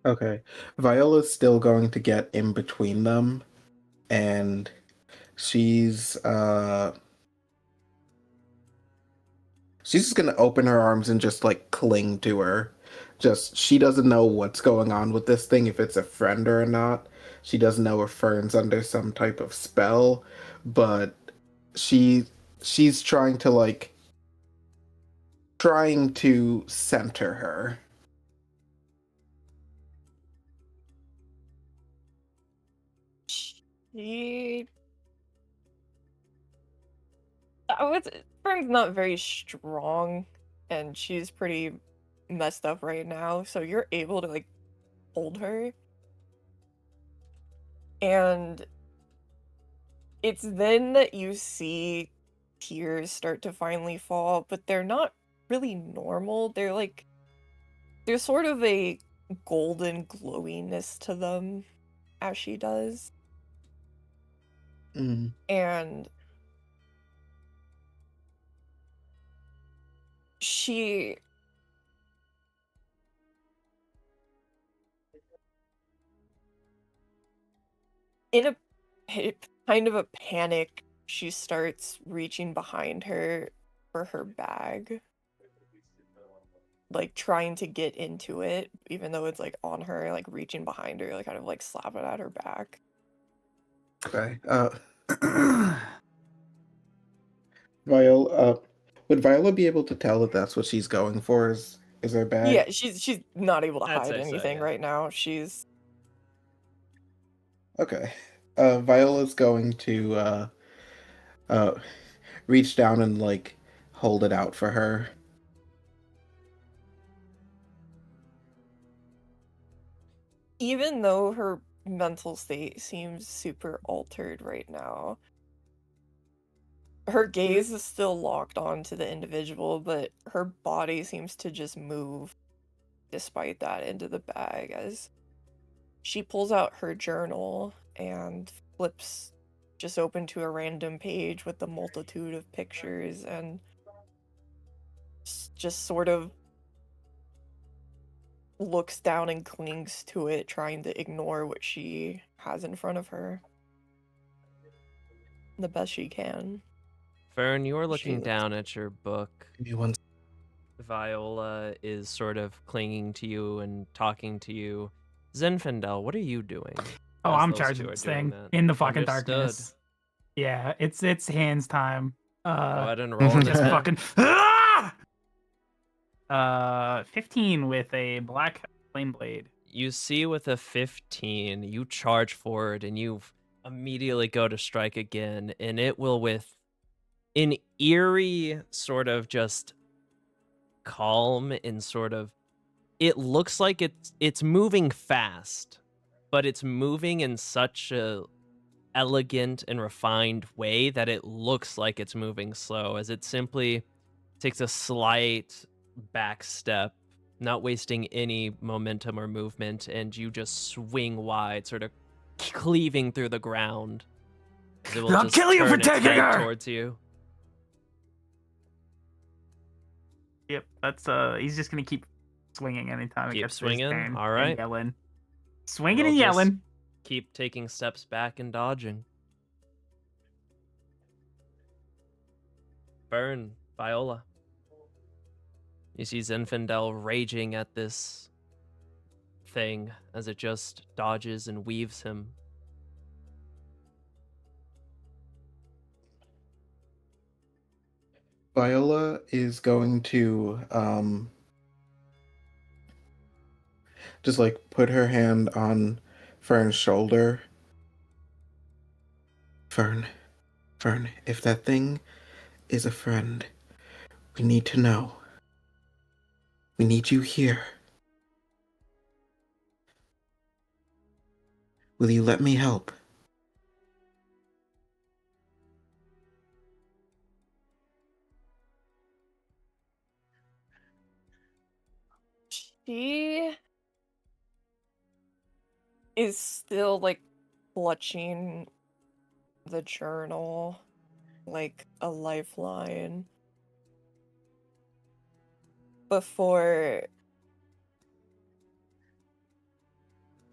Okay. Viola's still going to get in between them, and she's just gonna open her arms and just like cling to her. Just she doesn't know what's going on with this thing, if it's a friend or not. She doesn't know if Fern's under some type of spell, but she's trying to center her. She Fern's not very strong, and she's pretty messed up right now, so you're able to, like, hold her. And it's then that you see tears start to finally fall, but they're not really normal. They're like, there's sort of a golden glowiness to them as she does. Mm. And she in a kind of a panic, she starts reaching behind her for her bag, like trying to get into it, even though it's like on her, like reaching behind her, like kind of like slapping at her back. Okay. Viola, would Viola be able to tell that that's what she's going for? Is her bag? Yeah, she's not able to I'd hide say so, anything yeah. right now. She's Okay. Viola's going to reach down and like hold it out for her. even though her mental state seems super altered right now, her gaze is still locked onto the individual, but her body seems to just move despite that into the bag as she pulls out her journal and flips just open to a random page with a multitude of pictures and just sort of looks down and clings to it, trying to ignore what she has in front of her the best she can. Fern, you're She looking looks- down at your book. Give me one. Viola is sort of clinging to you and talking to you. Zinfandel, what are you doing? Oh, as I'm those two charging are this doing thing that? in the fucking Understood. darkness. Yeah, it's hands time. Go ahead and roll an Just attack. fucking 15 with a black flame blade. You see with a 15, you charge forward and you immediately go to strike again, and it will with an eerie sort of just calm and sort of it looks like it's moving fast, but it's moving in such a elegant and refined way that it looks like it's moving slow as it simply takes a slight back step, not wasting any momentum or movement, and you just swing wide, sort of cleaving through the ground. It will I'll just kill you for turn its taking head her! towards you. Yep, that's he's just gonna keep swinging anytime it Keep gets to his swinging, turn all right. and yelling. Swinging It'll and just yelling. Keep taking steps back and dodging. Burn, Viola. You see Zinfandel raging at this thing as it just dodges and weaves him. Viola is going to just like put her hand on Fern's shoulder. Fern, if that thing is a friend, we need to know. We need you here. Will you let me help? She is still like clutching the journal like a lifeline before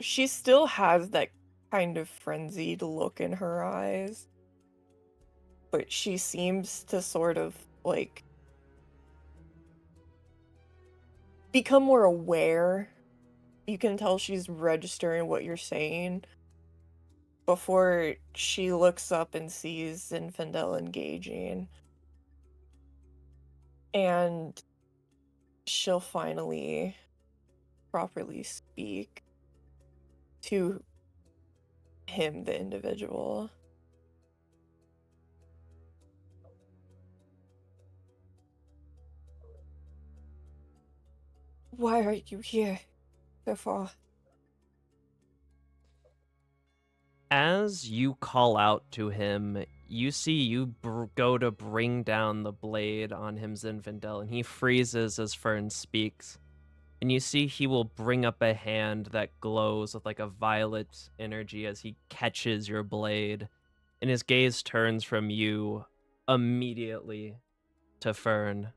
she still has that kind of frenzied look in her eyes, but she seems to sort of like become more aware. You can tell she's registering what you're saying before she looks up and sees Zinfandel engaging. And she'll finally properly speak to him, the individual. why are you here so far? As you call out to him, you see you go to bring down the blade on him, Zinfandel, and he freezes as Fern speaks. And you see he will bring up a hand that glows with like a violet energy as he catches your blade. And his gaze turns from you immediately to Fern.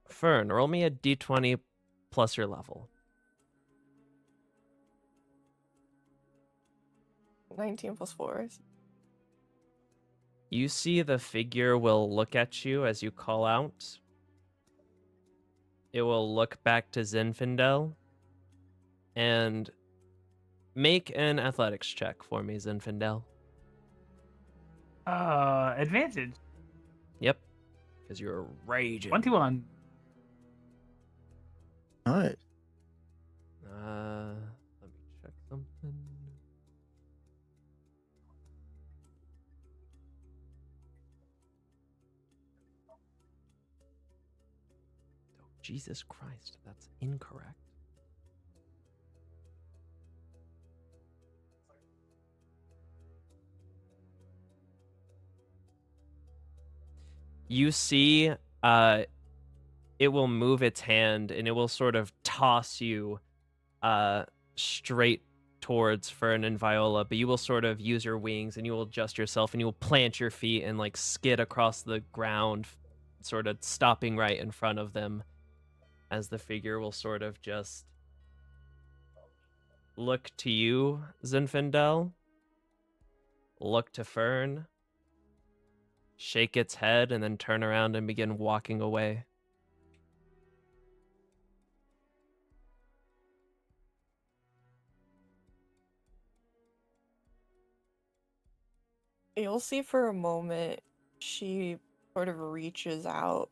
Fern, roll me a d20 plus your level. 19 plus 4. You see the figure will look at you as you call out. It will look back to Zinfandel and make an athletics check for me, Zinfandel. Advantage. Yep, because you're raging. 21. Nice. Let me check something. Oh, Jesus Christ, that's incorrect. You see, it will move its hand and it will sort of toss you straight towards Fern and Viola, but you will sort of use your wings and you will adjust yourself and you will plant your feet and like skid across the ground, sort of stopping right in front of them as the figure will sort of just look to you, Zinfandel, look to Fern, shake its head, and then turn around and begin walking away. You'll see for a moment she sort of reaches out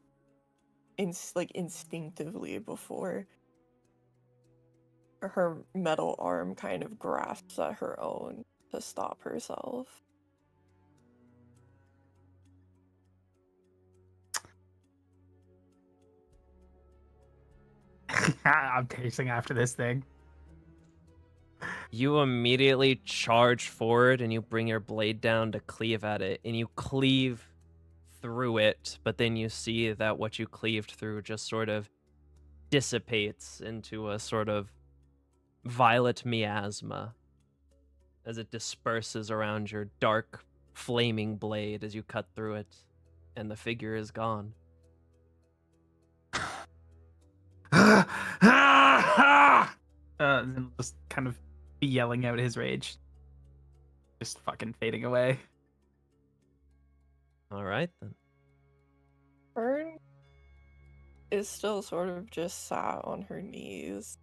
instinctively before her metal arm kind of grasps at her own to stop herself. I'm chasing after this thing. You immediately charge forward and you bring your blade down to cleave at it, and you cleave through it, but then you see that what you cleaved through just sort of dissipates into a sort of violet miasma as it disperses around your dark, flaming blade as you cut through it, and the figure is gone. Then just kind of be yelling out his rage. Just fucking fading away. All right, then. Fern is still sort of just sat on her knees.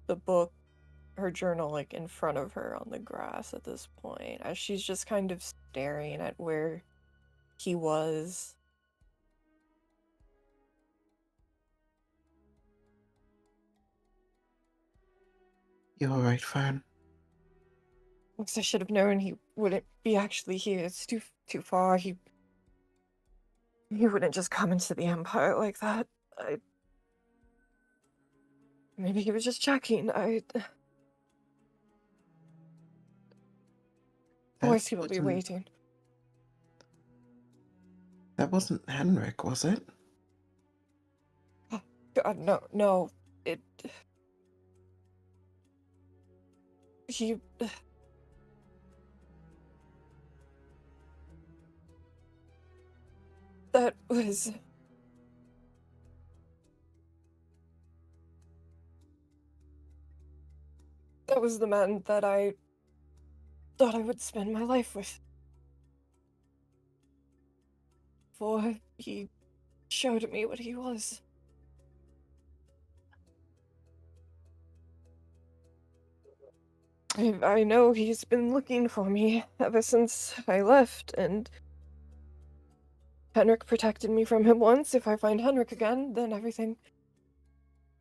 The book, her journal, like in front of her on the grass at this point, as she's just kind of staring at where he was. You alright, Fern? Because I should have known he wouldn't be actually here. It's too far. He wouldn't just come into the Empire like that. Maybe he was just checking. Of course he will be waiting. That wasn't Henrik, was it? God, no. He... That was... That was the man that I thought I would spend my life with. For he showed me what he was. I know he's been looking for me ever since I left, and Henrik protected me from him once. If I find Henrik again, then everything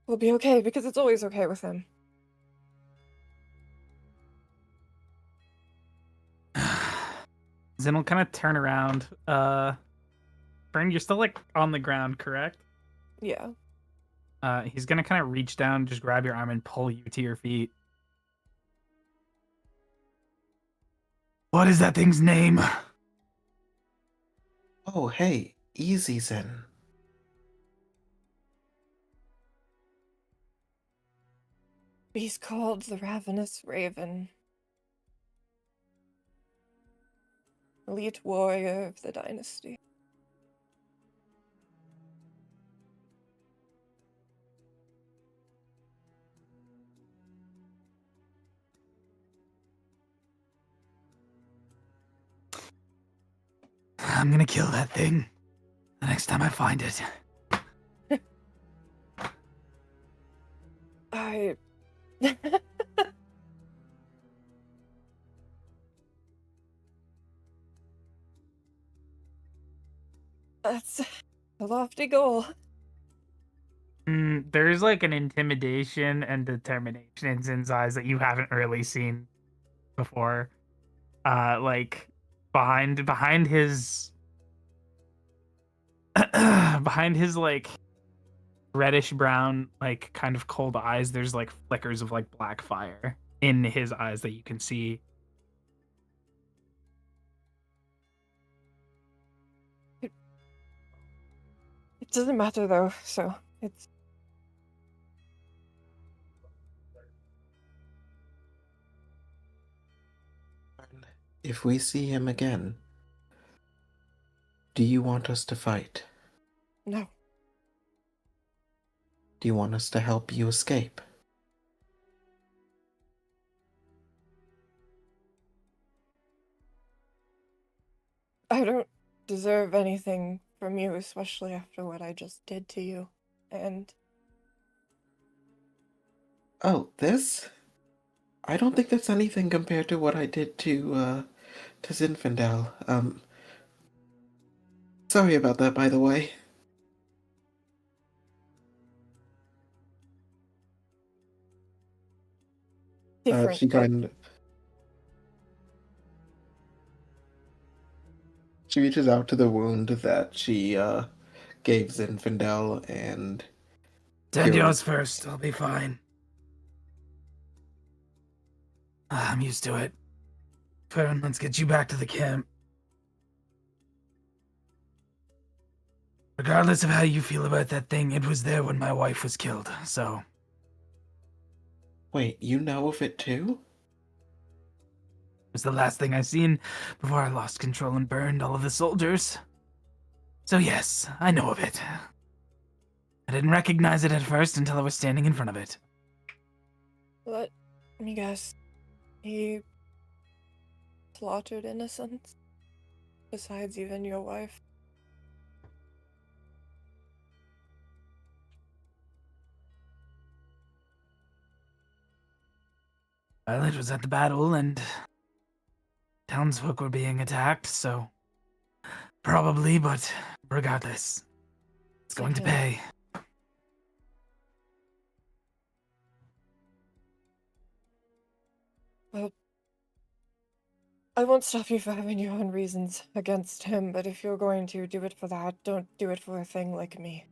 will be okay, because it's always okay with him. Zen will kind of turn around. Fern, you're still like on the ground, correct? Yeah. He's gonna kind of reach down, just grab your arm, and pull you to your feet. What is that thing's name? Oh, hey, easy, Zen. He's called the Ravenous Raven. Elite warrior of the dynasty. I'm gonna kill that thing the next time I find it. I... That's a lofty goal. There's like an intimidation and determination in Zin's eyes that you haven't really seen before. Like behind his behind his like reddish brown, like kind of cold eyes, there's like flickers of like black fire in his eyes that you can see. It doesn't matter though, so it's... If we see him again, do you want us to fight? No. Do you want us to help you escape? I don't deserve anything from you, especially after what I just did to you. And Oh, this? I don't think that's anything compared to what I did to Zinfandel. Sorry about that, by the way. different. She reaches out to the wound that she gave Zinfandel and Send Hero. yours first. I'll be fine. I'm used to it. Fern, let's get you back to the camp. Regardless of how you feel about that thing, it was there when my wife was killed, so... Wait, you know of it too? It was the last thing I seen before I lost control and burned all of the soldiers. So yes, I know of it. I didn't recognize it at first until I was standing in front of it. Let me guess. He slaughtered innocents? Besides even your wife? Violet was at the battle and townsfolk were being attacked, so probably, but regardless, it's going to pay. Well, I won't stop you for having your own reasons against him, but if you're going to do it for that, don't do it for a thing like me.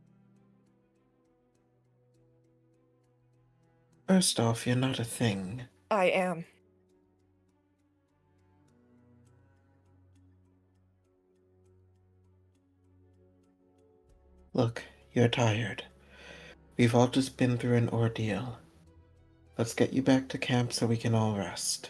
First off, you're not a thing. I am. Look, you're tired. We've all just been through an ordeal. Let's get you back to camp so we can all rest.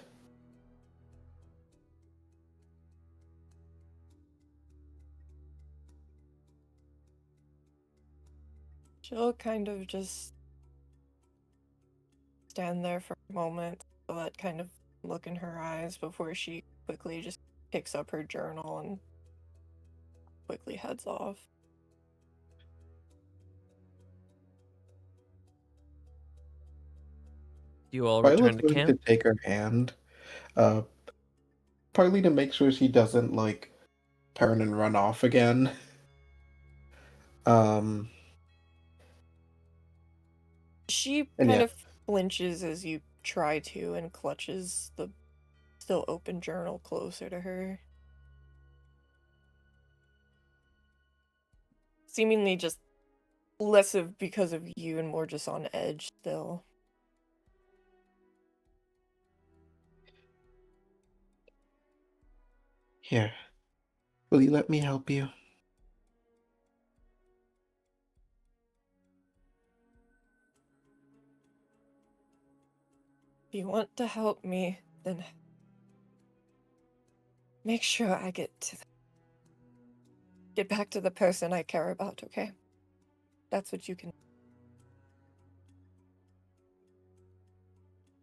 She'll kind of just stand there for a moment, that kind of look in her eyes before she quickly just picks up her journal and quickly heads off. You all return Violet's to going camp? to take her hand, partly to make sure she doesn't, like, turn and run off again. She And kind yeah. of flinches as you try to and clutches the still open journal closer to her. seemingly just less of because of you and more just on edge still. Here, will you let me help you? If you want to help me, then make sure I get back to the person I care about, okay? That's what you can.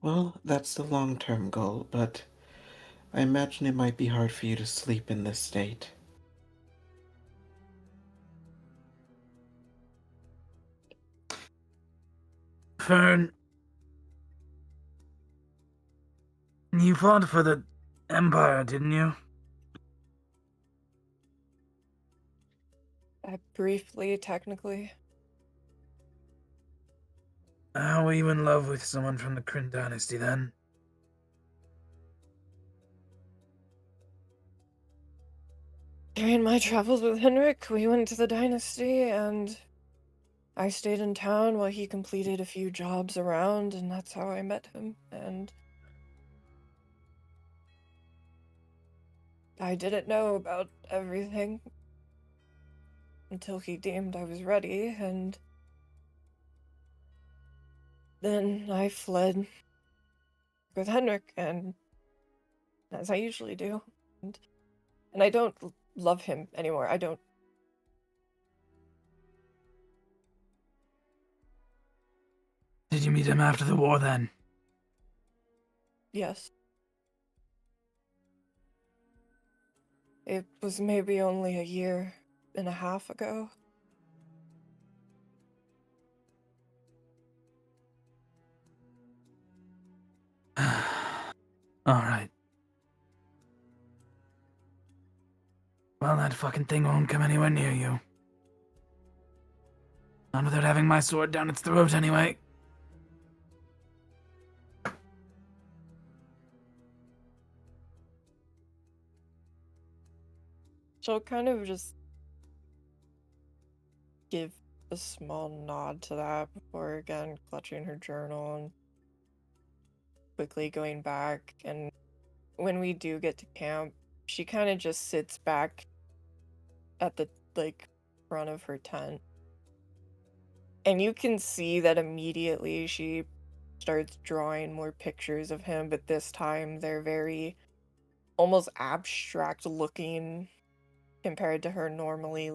Well, that's the long-term goal, but I imagine it might be hard for you to sleep in this state. Fern, you fought for the Empire, didn't you? Briefly, technically. How were you in love with someone from the Kryn dynasty then? During my travels with Henrik, we went to the dynasty, and I stayed in town while he completed a few jobs around, and that's how I met him. And I didn't know about everything until he deemed I was ready, and then I fled with Henrik, and as I usually do. And I don't love him anymore. I don't. Did you meet him after the war then? Yes. It was maybe only a year and a half ago. Alright. Well, that fucking thing won't come anywhere near you. Not without having my sword down its throat, anyway. She'll kind of just give a small nod to that before again clutching her journal and quickly going back. And when we do get to camp, she kind of just sits back at the front of her tent. And you can see that immediately she starts drawing more pictures of him, but this time they're very almost abstract looking compared to her normally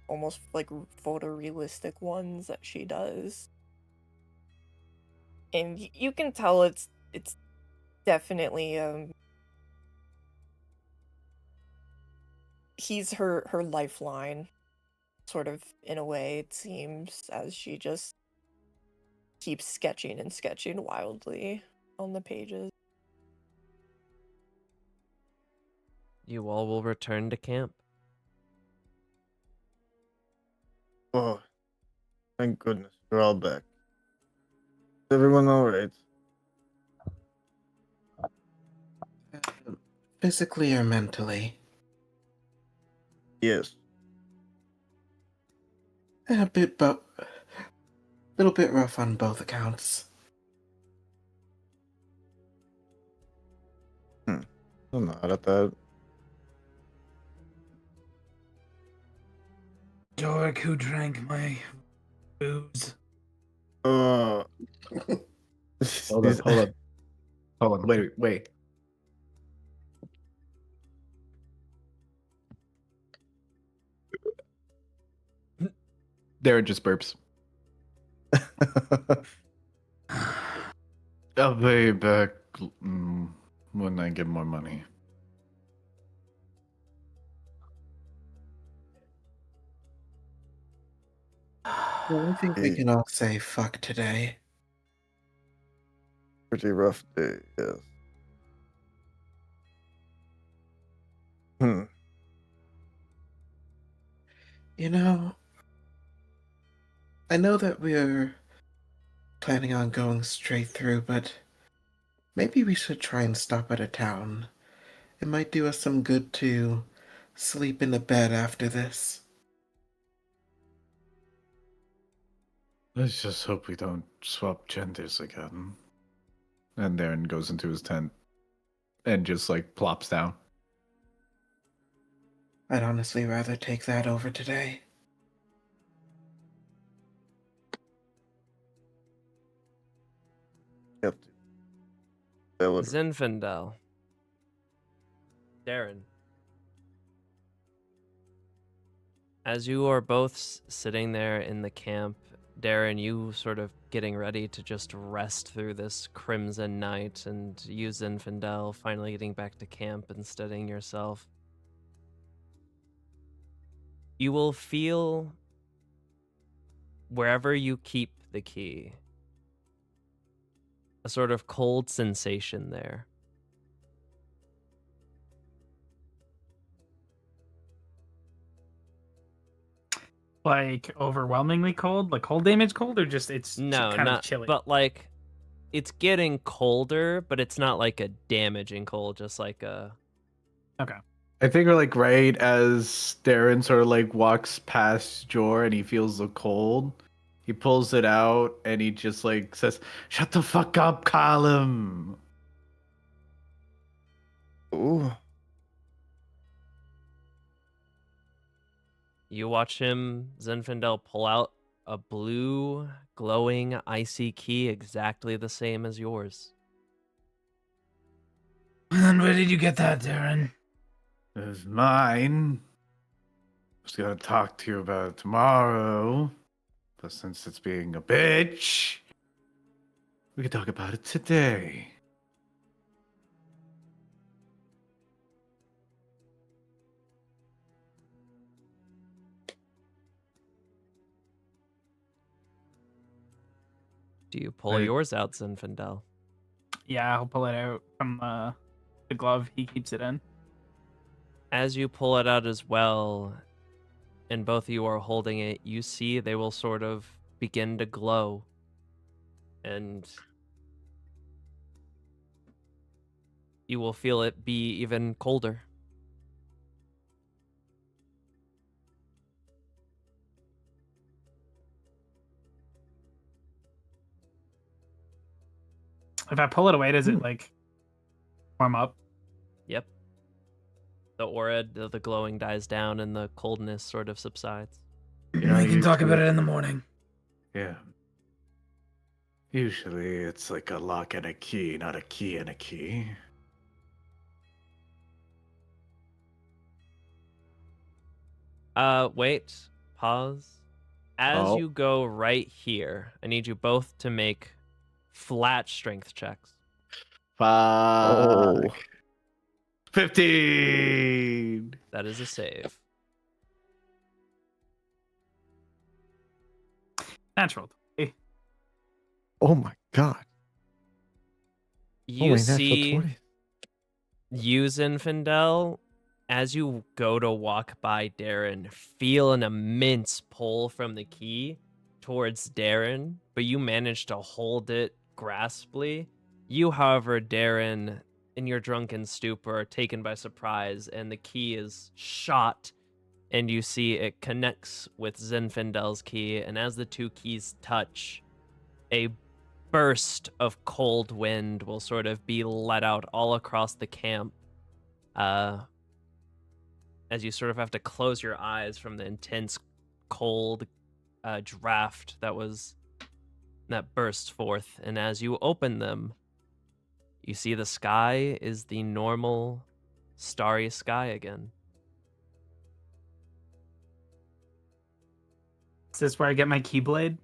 almost photorealistic ones that she does. And you can tell it's definitely he's her lifeline, sort of, in a way, it seems, as she just keeps sketching and sketching wildly on the pages. You all will return to camp. Oh, thank goodness we're all back. Is everyone all right? Physically or mentally? Yes. A little bit rough on both accounts. I'm not at that. Dork who drank my booze. Uh, Hold on. Wait. Darren just burps. I'll pay you back when I get more money. Well, I think we can all say fuck today. Pretty rough day, yes. Hmm. You know, I know that we're planning on going straight through, but maybe we should try and stop at a town. It might do us some good to sleep in the bed after this. Let's just hope we don't swap genders again. And Darren goes into his tent and just like plops down. I'd honestly rather take that over today. Yep. Tell it. Zinfandel. Darren. As you are both sitting there in the camp, Darren, you sort of getting ready to just rest through this crimson night, and you, Zinfandel, finally getting back to camp and steadying yourself. You will feel, wherever you keep the key, a sort of cold sensation there. Like overwhelmingly cold, like cold damage cold, or just it's No, kind not of chilly. but like it's getting colder, but it's not like a damaging cold, just like a Okay. I think we're like right as Darren sort of like walks past Jor and he feels the cold. He pulls it out and he just like says, "Shut the fuck up, Column." Ooh. You watch him, Zinfandel, pull out a blue, glowing, icy key exactly the same as yours. And where did you get that, Darren? It was mine. I was gonna talk to you about it tomorrow. But since it's being a bitch, we can talk about it today. Do you pull Right. yours out, Zinfandel? Yeah, I'll pull it out from the glove he keeps it in. As you pull it out as well, and both of you are holding it, you see they will sort of begin to glow. And you will feel it be even colder. If I pull it away, does it like warm up? Yep. The aura, the glowing dies down and the coldness sort of subsides. Yeah, we can talk usually- about it in the morning. Yeah. Usually it's like a lock and a key, not a key and a key. Wait. Pause. As Oh. you go right here, I need you both to make flat strength checks. Fuck. Oh. 15. That is a save. Natural. Oh my god. You Only natural see 20. you, Zinfandel, as you go to walk by Darren, feel an immense pull from the key towards Darren, but you manage to hold it graspably. You, however, Darren, in your drunken stupor, are taken by surprise, and the key is shot, and you see it connects with Zinfandel's key, and as the two keys touch, a burst of cold wind will sort of be let out all across the camp. As you sort of have to close your eyes from the intense cold draft that burst forth, and as you open them, you see the sky is the normal starry sky again. Is this where I get my keyblade?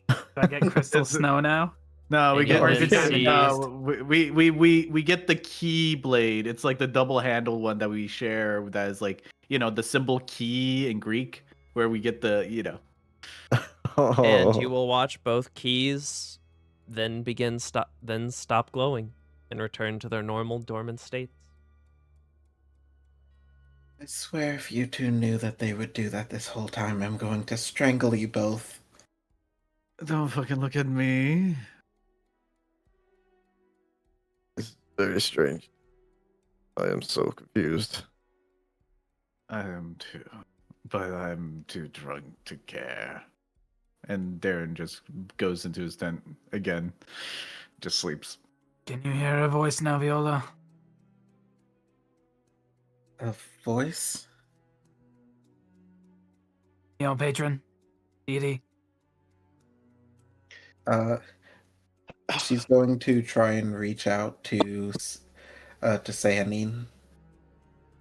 Do I get crystal snow now? No, we And get you then see- we get the key blade. It's like the double handle one that we share that is like, the symbol key in Greek where we get the. Oh. And you will watch both keys then stop glowing and return to their normal dormant states. I swear if you two knew that they would do that this whole time, I'm going to strangle you both. Don't fucking look at me. It's very strange. I am so confused. I am too, but I'm too drunk to care. And Darren just goes into his tent again, just sleeps. Can you hear a voice now, Viola? A voice? Patron? Deity? She's going to try and reach out to Sanin.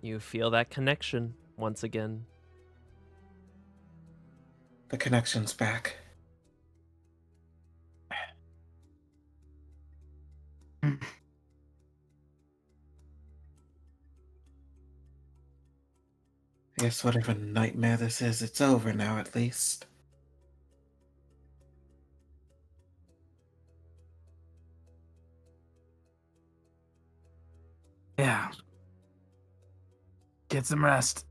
You feel that connection once again. The connection's back. I guess whatever nightmare this is, it's over now at least. Yeah. Get some rest.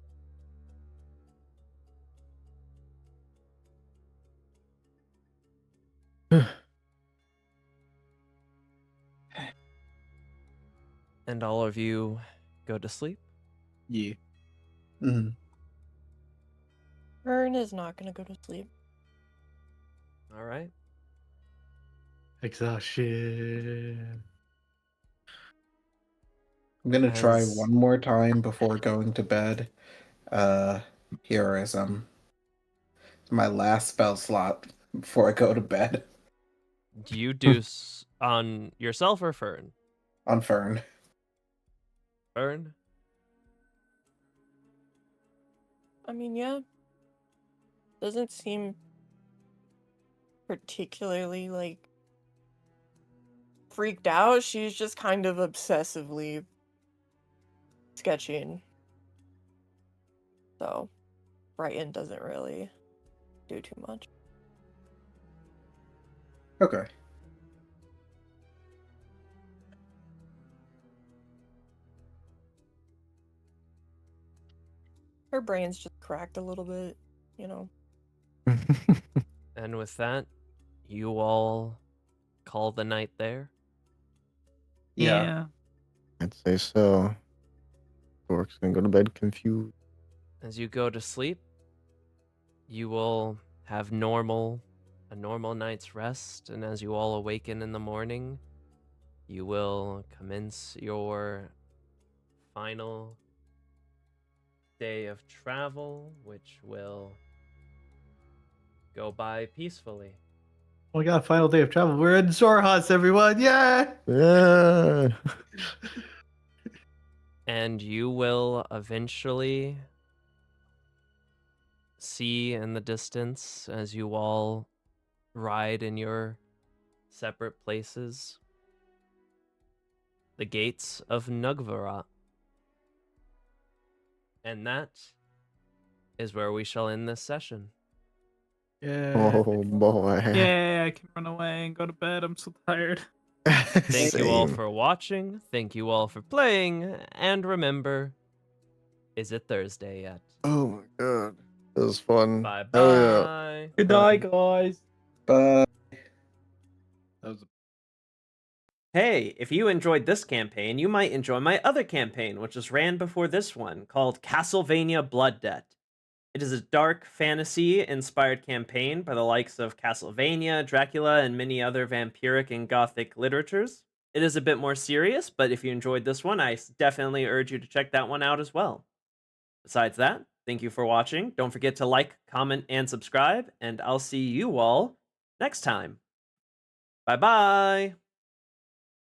And all of you go to sleep. Yeah. Mm. Fern is not gonna go to sleep. All right. Exhaustion. I'm gonna try As- one more time before going to bed. Heroism. My last spell slot before I go to bed. Do you do on yourself or Fern? On Fern. Fern? I mean, yeah. Doesn't seem particularly, like, freaked out. She's just kind of obsessively sketching. So, Brighton doesn't really do too much. Okay. Her brain's just cracked a little bit, you know. And with that, you all call the night there. Yeah. I'd say so. Orc's gonna go to bed confused. As you go to sleep, you will have a normal night's rest, and as you all awaken in the morning, you will commence your final day of travel, which will go by peacefully. Oh my god, final day of travel. We're in Zorhas, everyone. Yeah. Yeah. And you will eventually see in the distance, as you all ride in your separate places, the gates of Nugvarat. And that is where we shall end this session. Yeah. Oh boy. Yeah, I can run away and go to bed. I'm so tired. Thank you all Same. for watching. Thank you all for playing. And remember, is it Thursday yet? Oh my god. That was fun. Bye Hell yeah. bye. Good night, guys. But That was Hey, if you enjoyed this campaign, you might enjoy my other campaign, which was ran before this one, called Castlevania Blood Debt. It is a dark fantasy-inspired campaign by the likes of Castlevania, Dracula, and many other vampiric and gothic literatures. It is a bit more serious, but if you enjoyed this one, I definitely urge you to check that one out as well. Besides that, thank you for watching. Don't forget to like, comment, and subscribe, and I'll see you all next time. Bye-bye!